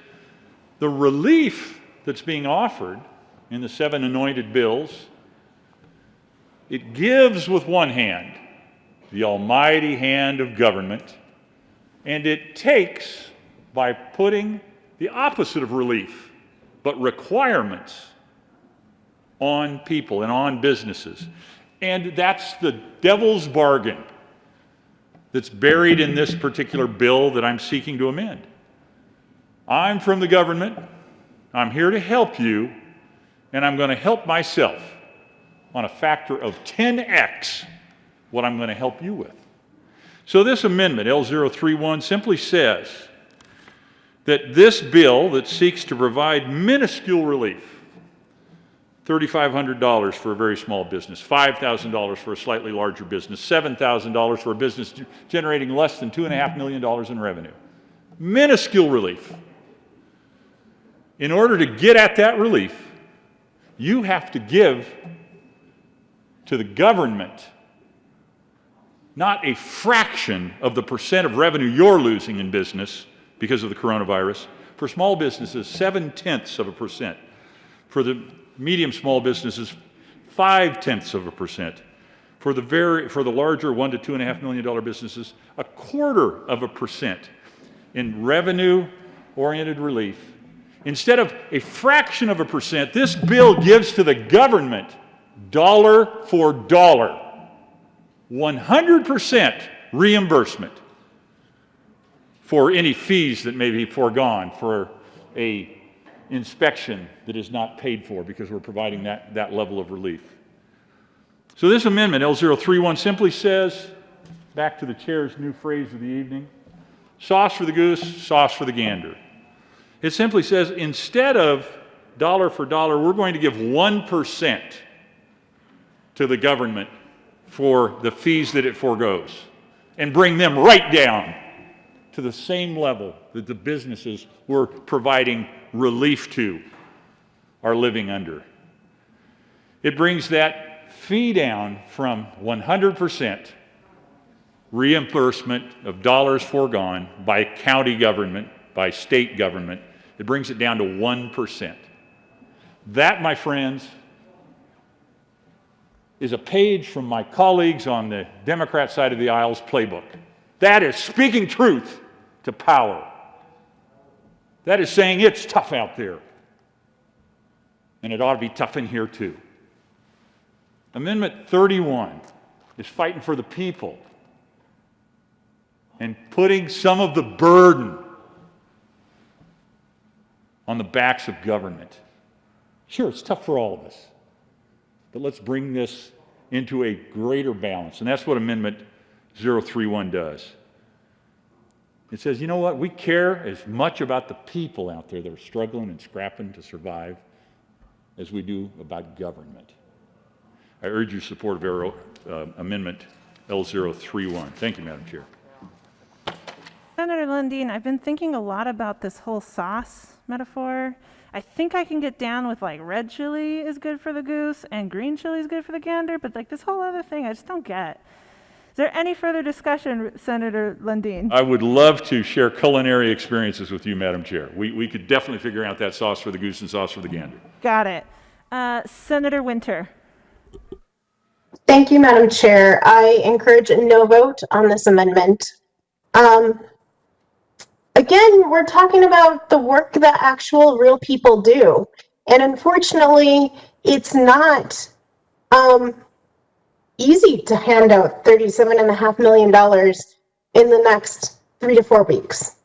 the relief that's being offered in the 7 anointed bills. It gives with one hand, the almighty hand of government, and it takes by putting the opposite of relief, but requirements on people and on businesses. And that's the devil's bargain that's buried in this particular bill that I'm seeking to amend. I'm from the government. I'm here to help you, and I'm going to help myself on a factor of 10x what I'm going to help you with. So this amendment, L031, simply says that this bill that seeks to provide minuscule relief, $3,500 for a very small business, $5,000 for a slightly larger business, $7,000 for a business generating less than $2.5 million in revenue. Minuscule relief. In order to get at that relief, you have to give to the government not a fraction of the percent of revenue you're losing in business because of the coronavirus. For small businesses, 0.7%. For the medium small businesses, 0.5%. For the larger $1 to $2.5 million businesses, 0.25% in revenue-oriented relief. Instead of a fraction of a percent, this bill gives to the government dollar for dollar, 100% reimbursement for any fees that may be foregone for a inspection that is not paid for, because we're providing that level of relief. So this amendment, L031, simply says, back to the chair's new phrase of the evening, sauce for the goose, sauce for the gander. It simply says, instead of dollar for dollar, we're going to give 1% to the government for the fees that it forgoes, and bring them right down to the same level that the businesses we're providing relief to are living under. It brings that fee down from 100% reimbursement of dollars foregone by county government, by state government. It brings it down to 1%. That, my friends, is a page from my colleagues on the Democrat side of the aisle's playbook. That is speaking truth to power. That is saying it's tough out there. And it ought to be tough in here too. Amendment 31 is fighting for the people and putting some of the burden on the backs of government. Sure, it's tough for all of us. But let's bring this into a greater balance. And that's what Amendment 031 does. It says, you know what? We care as much about the people out there that are struggling and scrapping to survive as we do about government. I urge your support of Amendment L031. Thank you, Madam Chair. Senator Lundeen, I've been thinking a lot about this whole sauce metaphor. I think I can get down with like red chili is good for the goose and green chili is good for the gander, but like this whole other thing I just don't get. Is there any further discussion, Senator Lundeen? I would love to share culinary experiences with you, Madam Chair. We could definitely figure out that sauce for the goose and sauce for the gander. Got it. Senator Winter. Thank you, Madam Chair. I encourage a no vote on this amendment. Again, we're talking about the work that actual real people do. And unfortunately, it's not easy to hand out $37.5 million in the next 3 to 4 weeks.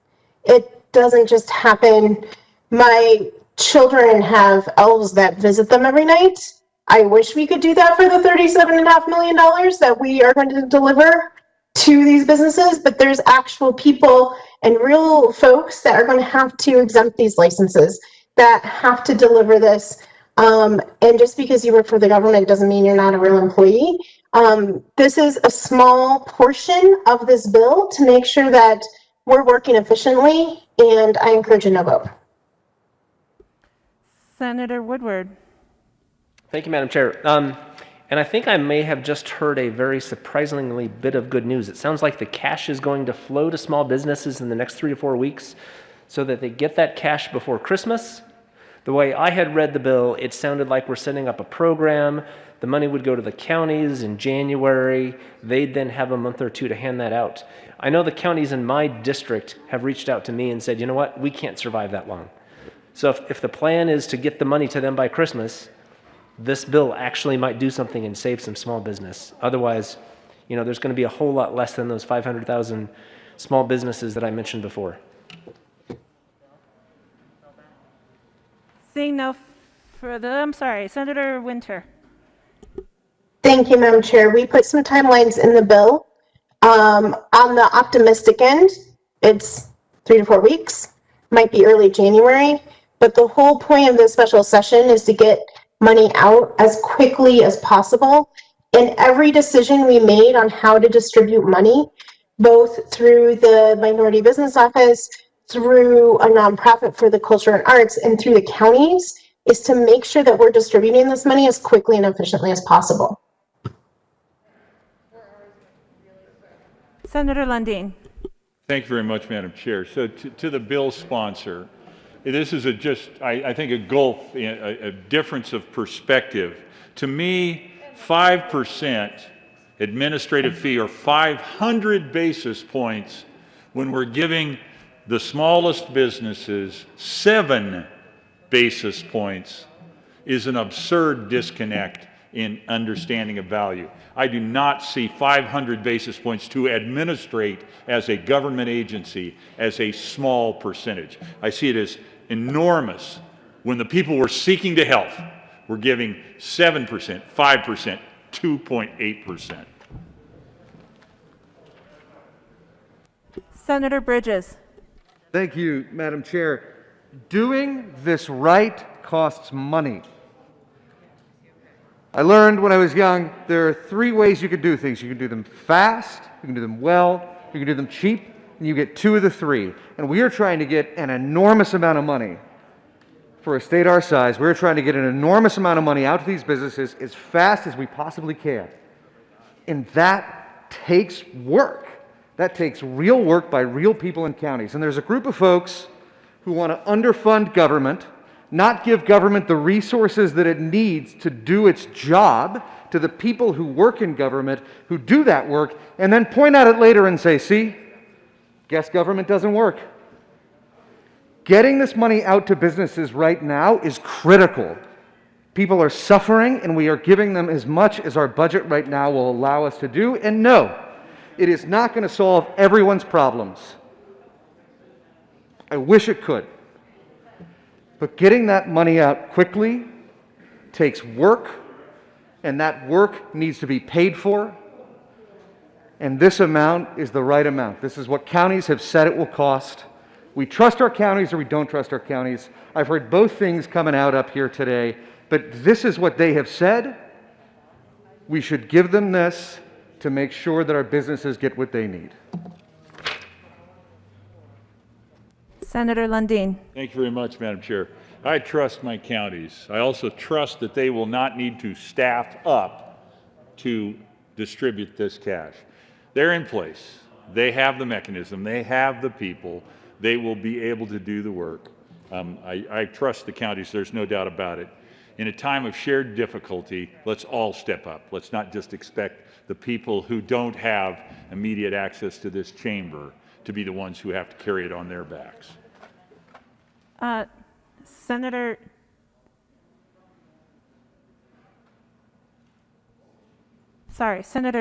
It doesn't just happen. My children have elves that visit them every night. I wish we could do that for the $37.5 million that we are going to deliver to these businesses, but there's actual people and real folks that are going to have to exempt these licenses, that have to deliver this. And just because you work for the government doesn't mean you're not a real employee. This is a small portion of this bill to make sure that we're working efficiently, and I encourage a no vote. Senator Woodward. Thank you, Madam Chair. And I think I may have just heard a very surprisingly bit of good news. It sounds like the cash is going to flow to small businesses in the next 3 to 4 weeks so that they get that cash before Christmas. The way I had read the bill, it sounded like we're setting up a program. The money would go to the counties in January. They'd then have a month or two to hand that out. I know the counties in my district have reached out to me and said, you know what, we can't survive that long. So if the plan is to get the money to them by Christmas, this bill actually might do something and save some small business. Otherwise, you know, there's going to be a whole lot less than those 500,000 small businesses that I mentioned before. Seeing no further, I'm sorry, Senator Winter. Thank you, Madam Chair. We put some timelines in the bill. On the optimistic end, it's 3 to 4 weeks, might be early January, but the whole point of this special session is to get money out as quickly as possible. And every decision we made on how to distribute money, both through the Minority Business Office, through a nonprofit for the culture and arts, and through the counties, is to make sure that we're distributing this money as quickly and efficiently as possible. Senator Lundin. Thank you very much, Madam Chair. So to the bill sponsor, this is I think a gulf, a difference of perspective. To me, 5% administrative fee or 500 basis points when we're giving the smallest businesses 7 basis points is an absurd disconnect in understanding of value. I do not see 500 basis points to administrate as a government agency as a small percentage. I see it as enormous. When the people we're seeking to help, we're giving 7%, 5%, 2.8%. Senator Bridges. Thank you, Madam Chair. Doing this right costs money. I learned when I was young, there are 3 ways you can do things. You can do them fast, you can do them well, you can do them cheap, and you get 2 of the 3. And we are trying to get an enormous amount of money for a state our size. We're trying to get an enormous amount of money out to these businesses as fast as we possibly can. And that takes work. That takes real work by real people in counties. And there's a group of folks who want to underfund government, not give government the resources that it needs to do its job to the people who work in government, who do that work, and then point at it later and say, see, guess government doesn't work. Getting this money out to businesses right now is critical. People are suffering, and we are giving them as much as our budget right now will allow us to do. And no, it is not going to solve everyone's problems. I wish it could. But getting that money out quickly takes work, and that work needs to be paid for. And this amount is the right amount. This is what counties have said it will cost. We trust our counties or we don't trust our counties. I've heard both things coming out up here today, but this is what they have said. We should give them this to make sure that our businesses get what they need. Senator Lundin. Thank you very much, Madam Chair. I trust my counties. I also trust that they will not need to staff up to distribute this cash. They're in place. They have the mechanism. They have the people. They will be able to do the work. I trust the counties. There's no doubt about it. In a time of shared difficulty, let's all step up. Let's not just expect the people who don't have immediate access to this chamber to be the ones who have to carry it on their backs. Senator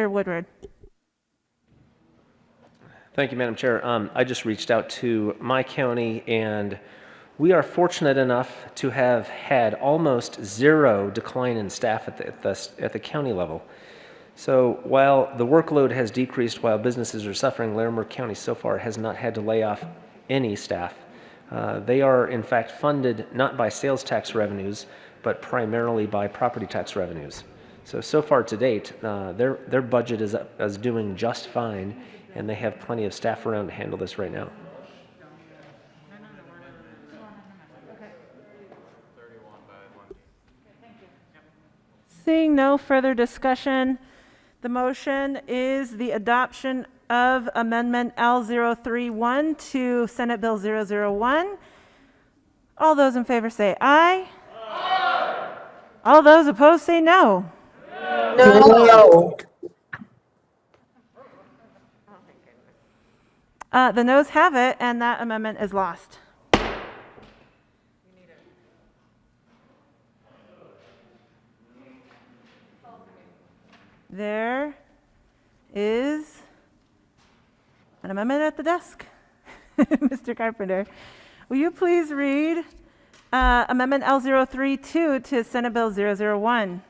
Woodward. Thank you, Madam Chair. I just reached out to my county, and We are fortunate enough to have had almost zero decline in staff at the county level. So while the workload has decreased while businesses are suffering, Larimer County so far has not had to lay off any staff. They are in fact funded not by sales tax revenues, but primarily by property tax revenues. So far to date, their budget is doing just fine, and they have plenty of staff around to handle this right now. Seeing no further discussion, the motion is the adoption of Amendment L031 to Senate Bill 001. All those in favor say aye. Aye. All those opposed say no. No. The noes have it, and that amendment is lost. There is an amendment at the desk. Mr. Carpenter, will you please read Amendment L032 to Senate Bill 001?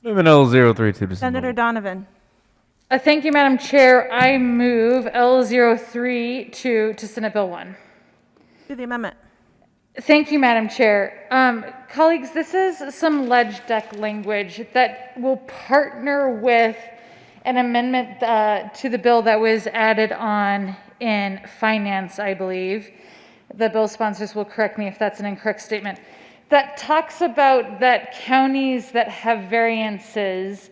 Amendment L032 to Senator Donovan. Thank you, Madam Chair. I move L032 to Senate Bill 1. Do the amendment. Thank you, Madam Chair. Colleagues, this is some ledge deck language that will partner with an amendment to the bill that was added on in finance, I believe. The bill sponsors will correct me if that's an incorrect statement. That talks about that counties that have variances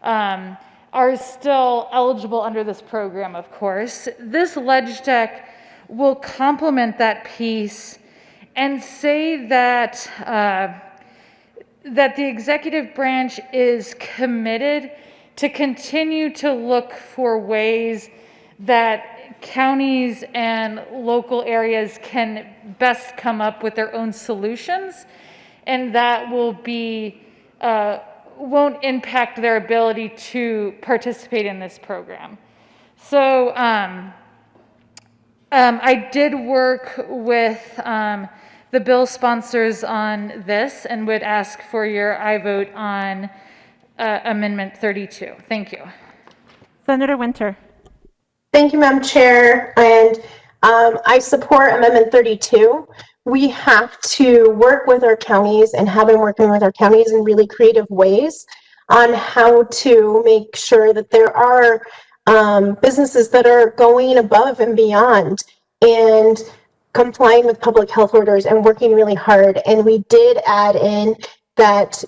are still eligible under this program, of course. This ledge deck will complement that piece and say that that the executive branch is committed to continue to look for ways that counties and local areas can best come up with their own solutions, and that will be won't impact their ability to participate in this program. So I did work with the bill sponsors on this and would ask for your aye vote on Amendment 32. Thank you. Senator Winter. Thank you, Madam Chair. And I support Amendment 32. We have to work with our counties and have been working with our counties in really creative ways on how to make sure that there are businesses that are going above and beyond and complying with public health orders and working really hard. And we did add in that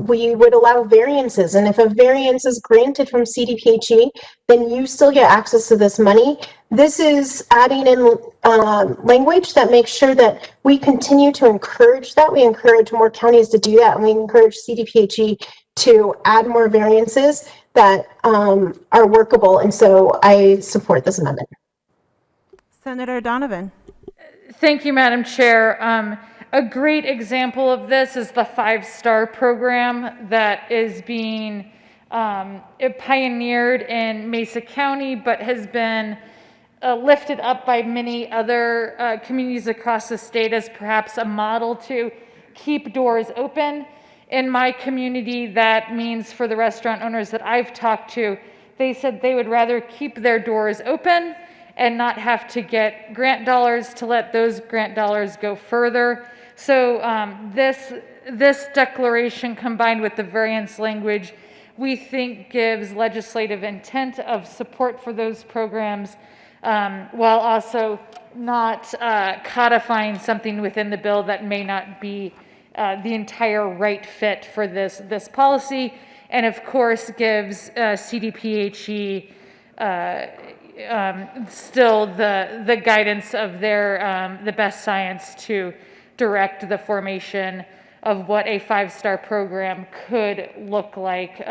we would allow variances. And if a variance is granted from CDPHE, then you still get access to this money. This is adding in language that makes sure that we continue to encourage that. We encourage more counties to do that, and we encourage CDPHE to add more variances that are workable. And so I support this amendment. Senator Donovan. Thank you, Madam Chair. A great example of this is the 5-Star program that is being pioneered in Mesa County, but has been lifted up by many other communities across the state as perhaps a model to keep doors open. In my community, that means for the restaurant owners that I've talked to, they said they would rather keep their doors open and not have to get grant dollars to let those grant dollars go further. So this declaration combined with the variance language, we think gives legislative intent of support for those programs while also not codifying something within the bill that may not be the entire right fit for this policy, and of course gives CDPHE still the guidance of their the best science to direct the formation of what a 5-star program could look like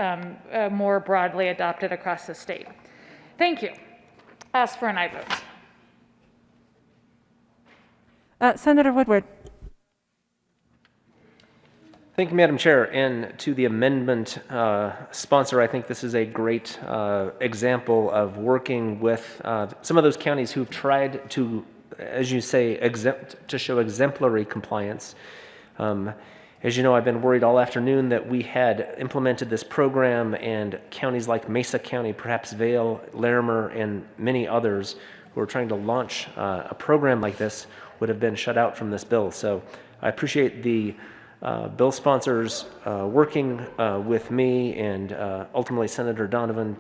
more broadly adopted across the state. Thank you. Ask for an aye vote. Senator Woodward. Thank you, Madam Chair. And to the amendment sponsor, I think this is a great example of working with some of those counties who've tried to as you say, to show exemplary compliance. As you know, I've been worried all afternoon that we had implemented this program and counties like Mesa County, perhaps Vail, Larimer, and many others who are trying to launch a program like this would have been shut out from this bill. So I appreciate the bill sponsors working with me and ultimately Senator Donovan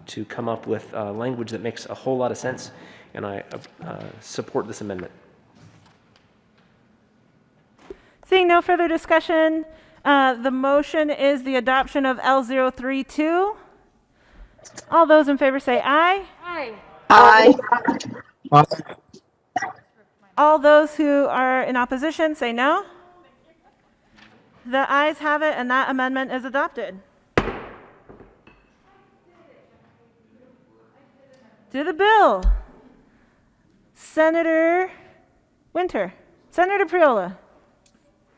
to come up with language that makes a whole lot of sense, and I support this amendment. Seeing no further discussion, the motion is the adoption of L032. All those in favor say aye. Aye. Aye. All those who are in opposition say no. The ayes have it, and that amendment is adopted. To the bill. Senator Winter. Senator Priola.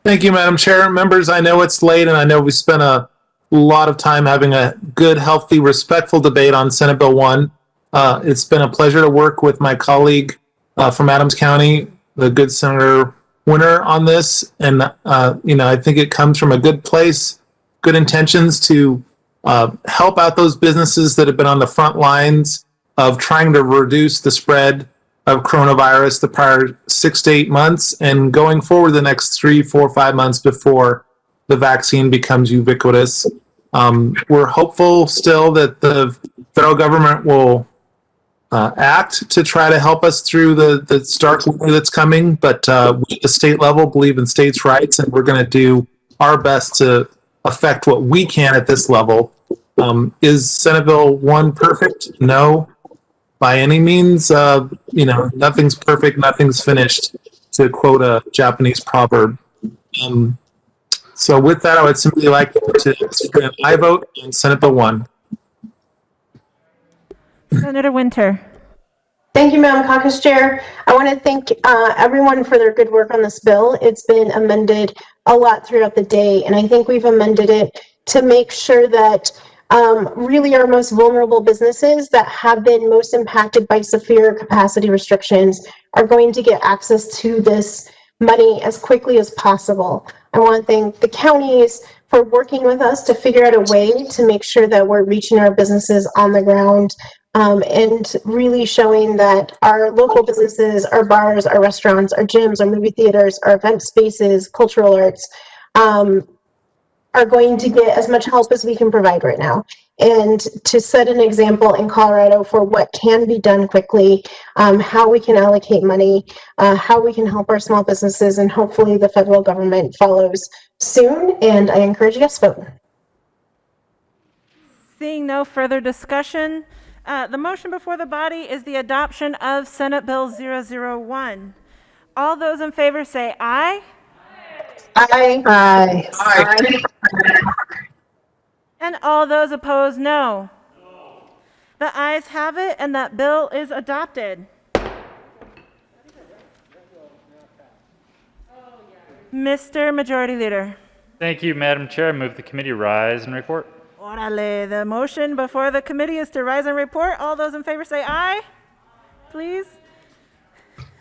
Thank you, Madam Chair. Members, I know it's late and I know we spent a lot of time having a good, healthy, respectful debate on Senate Bill 1. It's been a pleasure to work with my colleague from Adams County, the good Senator Winter, on this. And, I think it comes from a good place, good intentions to help out those businesses that have been on the front lines of trying to reduce the spread of coronavirus the prior 6 to 8 months and going forward the next 3, 4, 5 months before the vaccine becomes ubiquitous. We're hopeful still that the federal government will act to try to help us through the stark winter that's coming, but we at the state level believe in states' rights, and we're going to do our best to affect what we can at this level. Is Senate Bill 1 perfect? No. By any means, nothing's perfect, nothing's finished, to quote a Japanese proverb. So with that, I would simply like to explain an aye vote on Senate Bill 1. Senator Winter. Thank you, Madam Caucus Chair. I want to thank everyone for their good work on this bill. It's been amended a lot throughout the day, and I think we've amended it to make sure that really our most vulnerable businesses that have been most impacted by severe capacity restrictions are going to get access to this money as quickly as possible. I want to thank the counties for working with us to figure out a way to make sure that we're reaching our businesses on the ground, and really showing that our local businesses, our bars, our restaurants, our gyms, our movie theaters, our event spaces, cultural arts, are going to get as much help as we can provide right now, and to set an example in Colorado for what can be done quickly, how we can allocate money, how we can help our small businesses, and hopefully the federal government follows soon, and I encourage a yes vote. Seeing no further discussion, the motion before the body is the adoption of Senate Bill 001. All those in favor say aye. Aye. Aye. Aye. And all those opposed, no. The ayes have it, and that bill is adopted. Mr. Majority Leader. Thank you, Madam Chair. I move the committee rise and report. Orale, the motion before the committee is to rise and report. All those in favor say aye, please.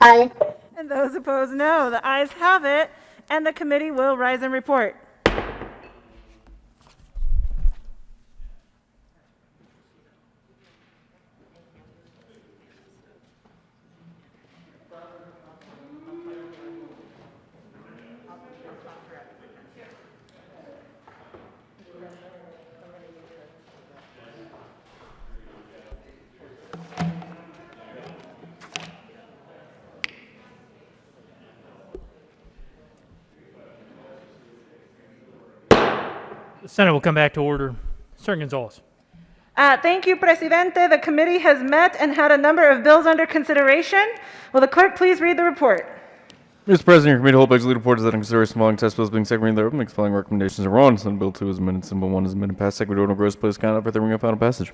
Aye. And those opposed, no. The ayes have it, and the committee will rise and report. The Senate will come back to order. Senator Gonzalez. Thank you, Presidente. The committee has met and had a number of bills under consideration. Will the clerk please read the report? Mr. President, your committee holds lead report is that in consideration of following test bills being second reading thereof, makes the following recommendations are on. Senate Bill 2 is amended, Senate Bill 1 is amended, passed second reading, gross place count for third reading and final passage.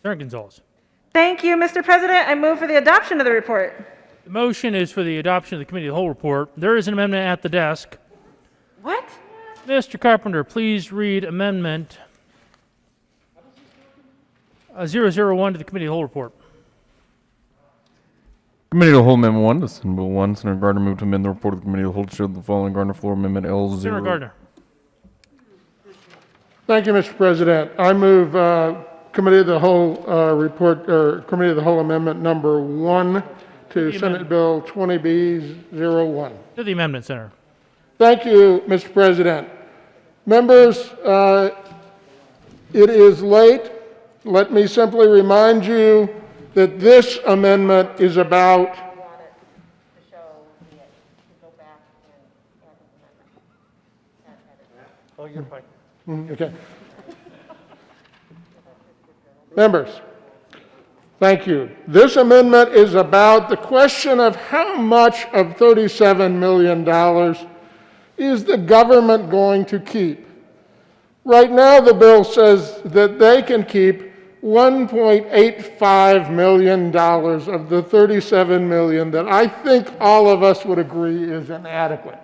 Senator Gonzalez. Thank you, Mr. President. I move for the adoption of the report. The motion is for the adoption of the committee of the whole report. There is an amendment at the desk. What? Mr. Carpenter, please read amendment 001 to the committee of the whole report. Committee of the Whole Amendment 1 to Senate Bill 1. Senator Gardner moved to amend the report of the Committee of the Whole to show the following Gardner Floor Amendment L0. Senator Gardner. Thank you, Mr. President. I move Committee of the Whole report, or Committee of the Whole Amendment number 1 to Senate Bill 20B01. To the amendment, Senator. Thank you, Mr. President. Members, it is late. Let me simply remind you that this amendment is about Oh, you're fine. okay. Members, thank you. This amendment is about the question of how much of $37 million is the government going to keep. Right now, the bill says that they can keep $1.85 million of the $37 million that I think all of us would agree is inadequate.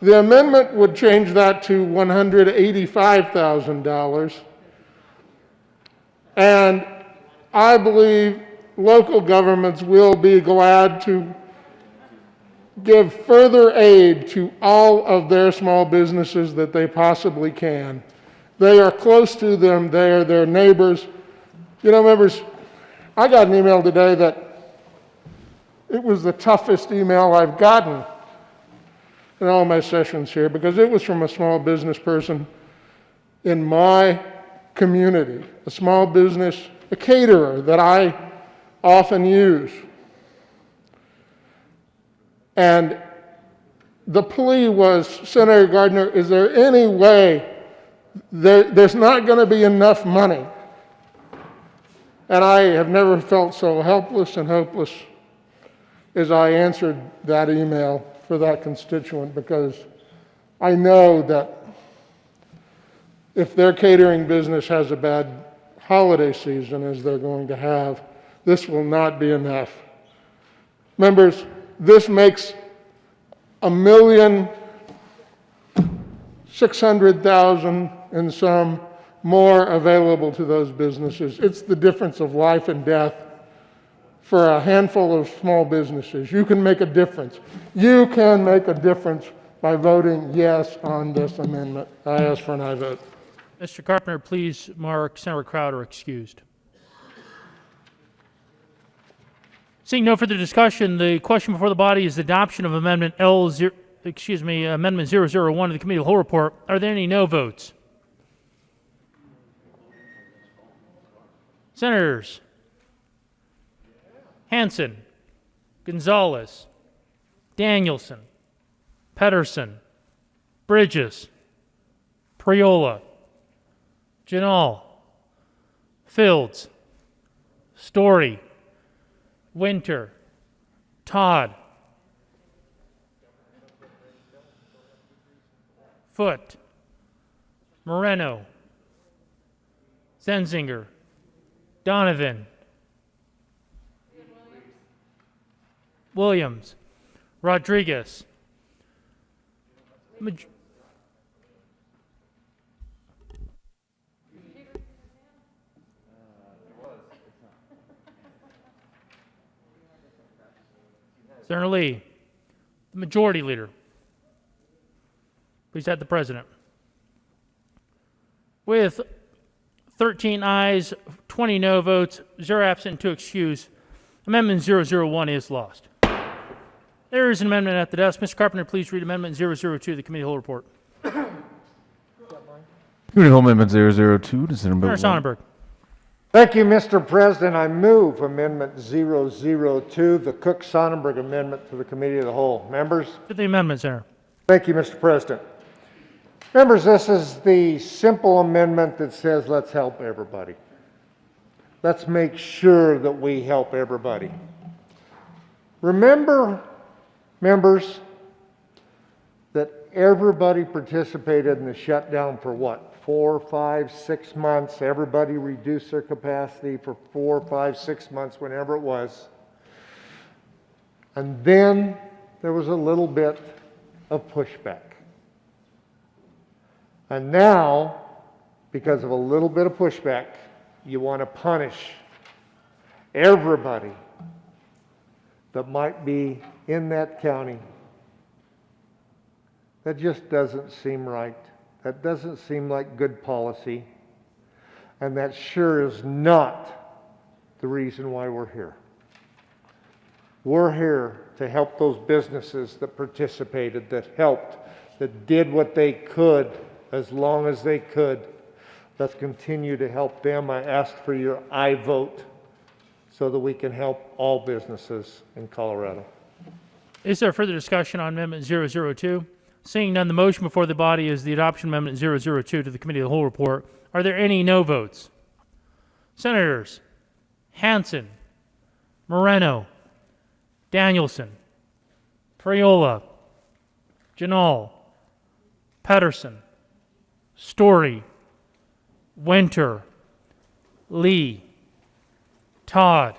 The amendment would change that to $185,000. And I believe local governments will be glad to give further aid to all of their small businesses that they possibly can. They are close to them. They are their neighbors. You know, members, I got an email today that it was the toughest email I've gotten in all my sessions here, because it was from a small business person in my community, a small business, a caterer that I often use. And the plea was, Senator Gardner, is there any way there's not going to be enough money? And I have never felt so helpless and hopeless as I answered that email for that constituent, because I know that if their catering business has a bad holiday season, as they're going to have, this will not be enough. Members, this makes $1,600,000 and some more available to those businesses. It's the difference of life and death for a handful of small businesses. You can make a difference. You can make a difference by voting yes on this amendment. I ask for an aye vote. Mr. Carpenter, please mark Senator Crowder excused. Seeing no further discussion, the question before the body is adoption of Amendment Amendment 001 of the Committee of the Whole report. Are there any no votes? Senators Hansen, Gonzalez, Danielson, Pedersen, Bridges, Priola, Janal, Fields, Story, Winter, Todd, Foote, Moreno, Zenzinger, Donovan, Williams, Rodriguez, Senator Lee, the Majority Leader. Please add the President. With 13 ayes, 20 no votes, 0 absent, 2 excused, Amendment 001 is lost. There is an amendment at the desk. Mr. Carpenter, please read Amendment 002 of the Committee of the Whole report. Committee of the Whole Amendment 002 to Senate Bill Senator 1. Sonnenberg. Thank you, Mr. President. I move Amendment 002, the Cook-Sonnenberg Amendment, to the Committee of the Whole. Members? To the amendment, Senator. Thank you, Mr. President. Members, this is the simple amendment that says let's help everybody. Let's make sure that we help everybody. Remember, members, that everybody participated in the shutdown for what? 4, 5, 6 months. Everybody reduced their capacity for 4, 5, 6 months, whenever it was. And then there was a little bit of pushback. And now, because of a little bit of pushback, you want to punish everybody that might be in that county. That just doesn't seem right. That doesn't seem like good policy. And that sure is not the reason why we're here. We're here to help those businesses that participated, that helped, that did what they could as long as they could. Let's continue to help them. I ask for your aye vote so that we can help all businesses in Colorado. Is there further discussion on Amendment 002? Seeing none, the motion before the body is the adoption of Amendment 002 to the Committee of the Whole report. Are there any no votes? Senators Hansen, Moreno, Danielson, Priola, Janal, Pedersen, Story, Winter, Lee, Todd,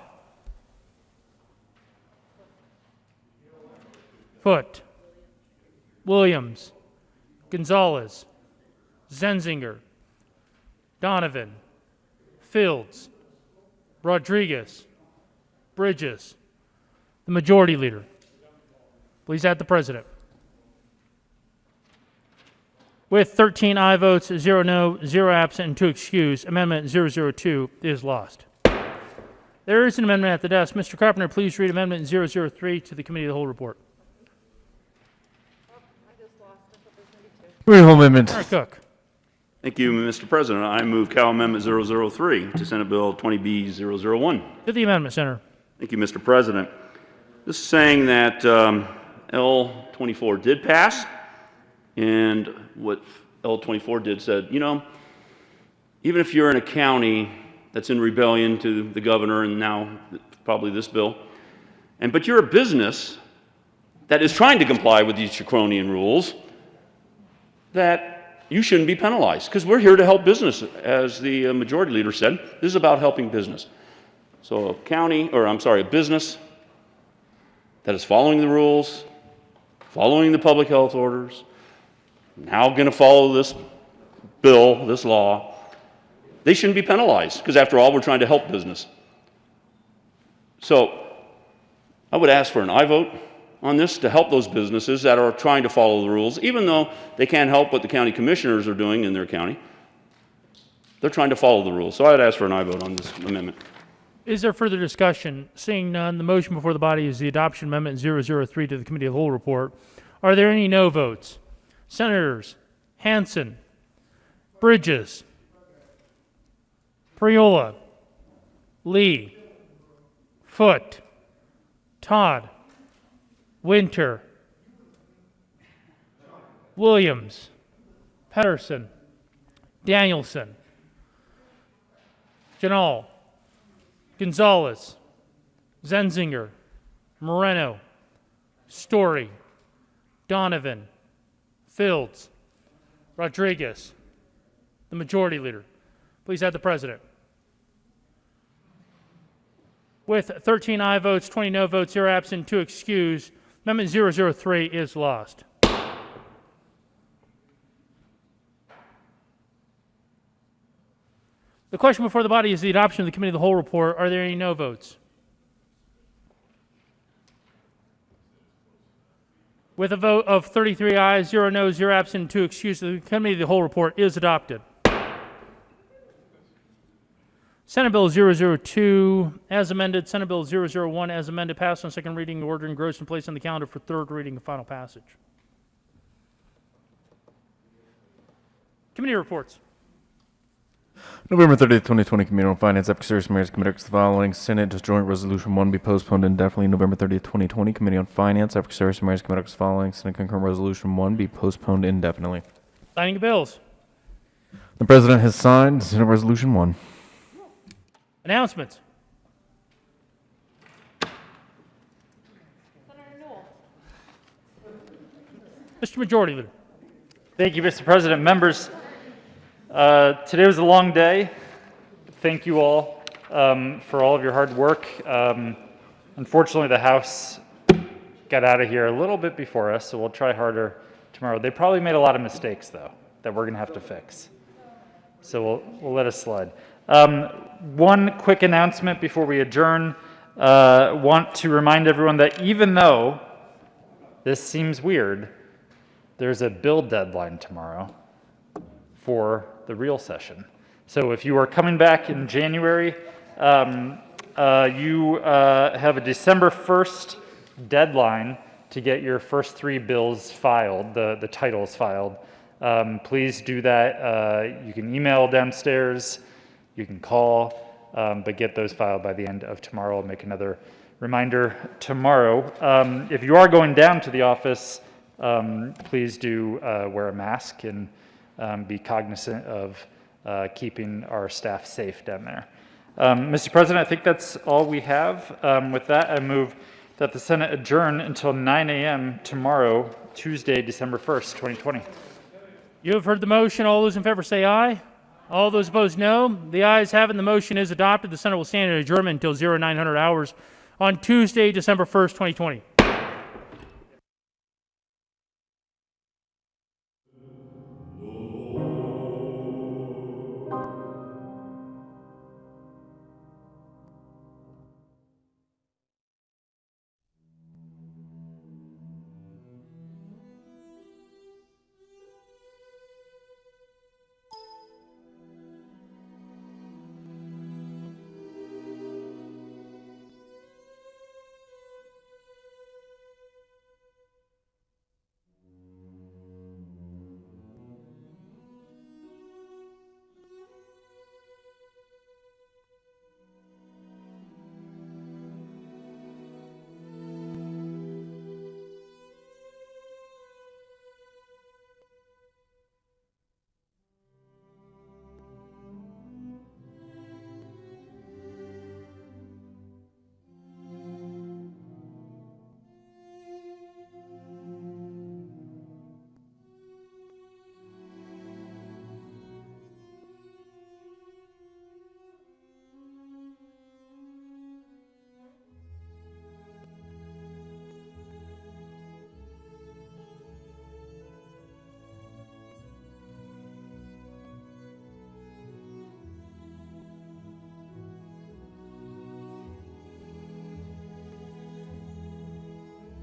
Foote, Williams, Gonzalez, Zenzinger, Donovan, Fields, Rodriguez, Bridges. The Majority Leader. Please add the President. With 13 aye votes, 0 no, 0 absent, and 2 excused, Amendment 002 is lost. There is an amendment at the desk. Mr. Carpenter, please read Amendment 003 to the Committee of the Whole report. Committee of the Whole amendment. Senator Cook. Thank you, Mr. President. I move Cal Amendment 003 to Senate Bill 20B-001. To the amendment, Senator. Thank you, Mr. President. This is saying that L24 did pass, and what L24 did said, you know, even if you're in a county that's in rebellion to the governor and now probably this bill, but you're a business that is trying to comply with these draconian rules, that you shouldn't be penalized, because we're here to help business. As the Majority Leader said, this is about helping business. So a business that is following the rules, following the public health orders, now going to follow this bill, this law, they shouldn't be penalized, because after all, we're trying to help business. So I would ask for an aye vote on this to help those businesses that are trying to follow the rules, even though they can't help what the county commissioners are doing in their county. They're trying to follow the rules. So I would ask for an aye vote on this amendment. Is there further discussion? Seeing none, the motion before the body is the adoption of Amendment 003 to the Committee of the Whole report. Are there any no votes? Senators Hansen, Bridges, Priola, Lee, Foote, Todd, Winter, Williams, Pedersen, Danielson, Janal, Gonzalez, Zenzinger, Moreno, Story, Donovan, Fields, Rodriguez. The Majority Leader. Please add the President. With 13 aye votes, 20 no votes, 0 absent, 2 excused, Amendment 003 is lost. The question before the body is the adoption of the Committee of the Whole report. Are there any no votes? With a vote of 33 ayes, 0 noes, 0 absent, 2 excused, the Committee of the Whole report is adopted. Senate Bill 002 as amended, Senate Bill 001 as amended, passed on second reading, ordered, engrossed, and placed on the calendar for third reading and final passage. Committee reports. November 30th, 2020, Committee on Finance, Ethics, Service, Mayor's Committee the following. Senate Joint Resolution 1 be postponed indefinitely. November 30th, 2020, Committee on Finance, Ethics, Service, Mayor's Committee the following. Senate Concurrent Resolution 1 be postponed indefinitely. Signing of bills. The President has signed Senate Resolution 1. Announcements. Mr. Majority Leader. Thank you, Mr. President. Members, today was a long day. Thank you all for all of your hard work. Unfortunately, the House got out of here a little bit before us, so we'll try harder tomorrow. They probably made a lot of mistakes, though, that we're going to have to fix. So we'll let us slide. One quick announcement before we adjourn. Want to remind everyone that even though this seems weird, there's a bill deadline tomorrow for the real session. So if you are coming back in January, you have a December 1st deadline to get your first 3 bills filed, the titles filed. Please do that. You can email downstairs, you can call, but get those filed by the end of tomorrow. I'll make another reminder tomorrow. If you are going down to the office, please do wear a mask and be cognizant of keeping our staff safe down there. Mr. President, I think that's all we have. With that, I move that the Senate adjourn until 9 a.m. tomorrow, Tuesday, December 1st, 2020. You have heard the motion. All those in favor say aye. All those opposed, no. The ayes have it. The motion is adopted. The Senate will stand in adjournment until 0900 hours on Tuesday, December 1st, 2020.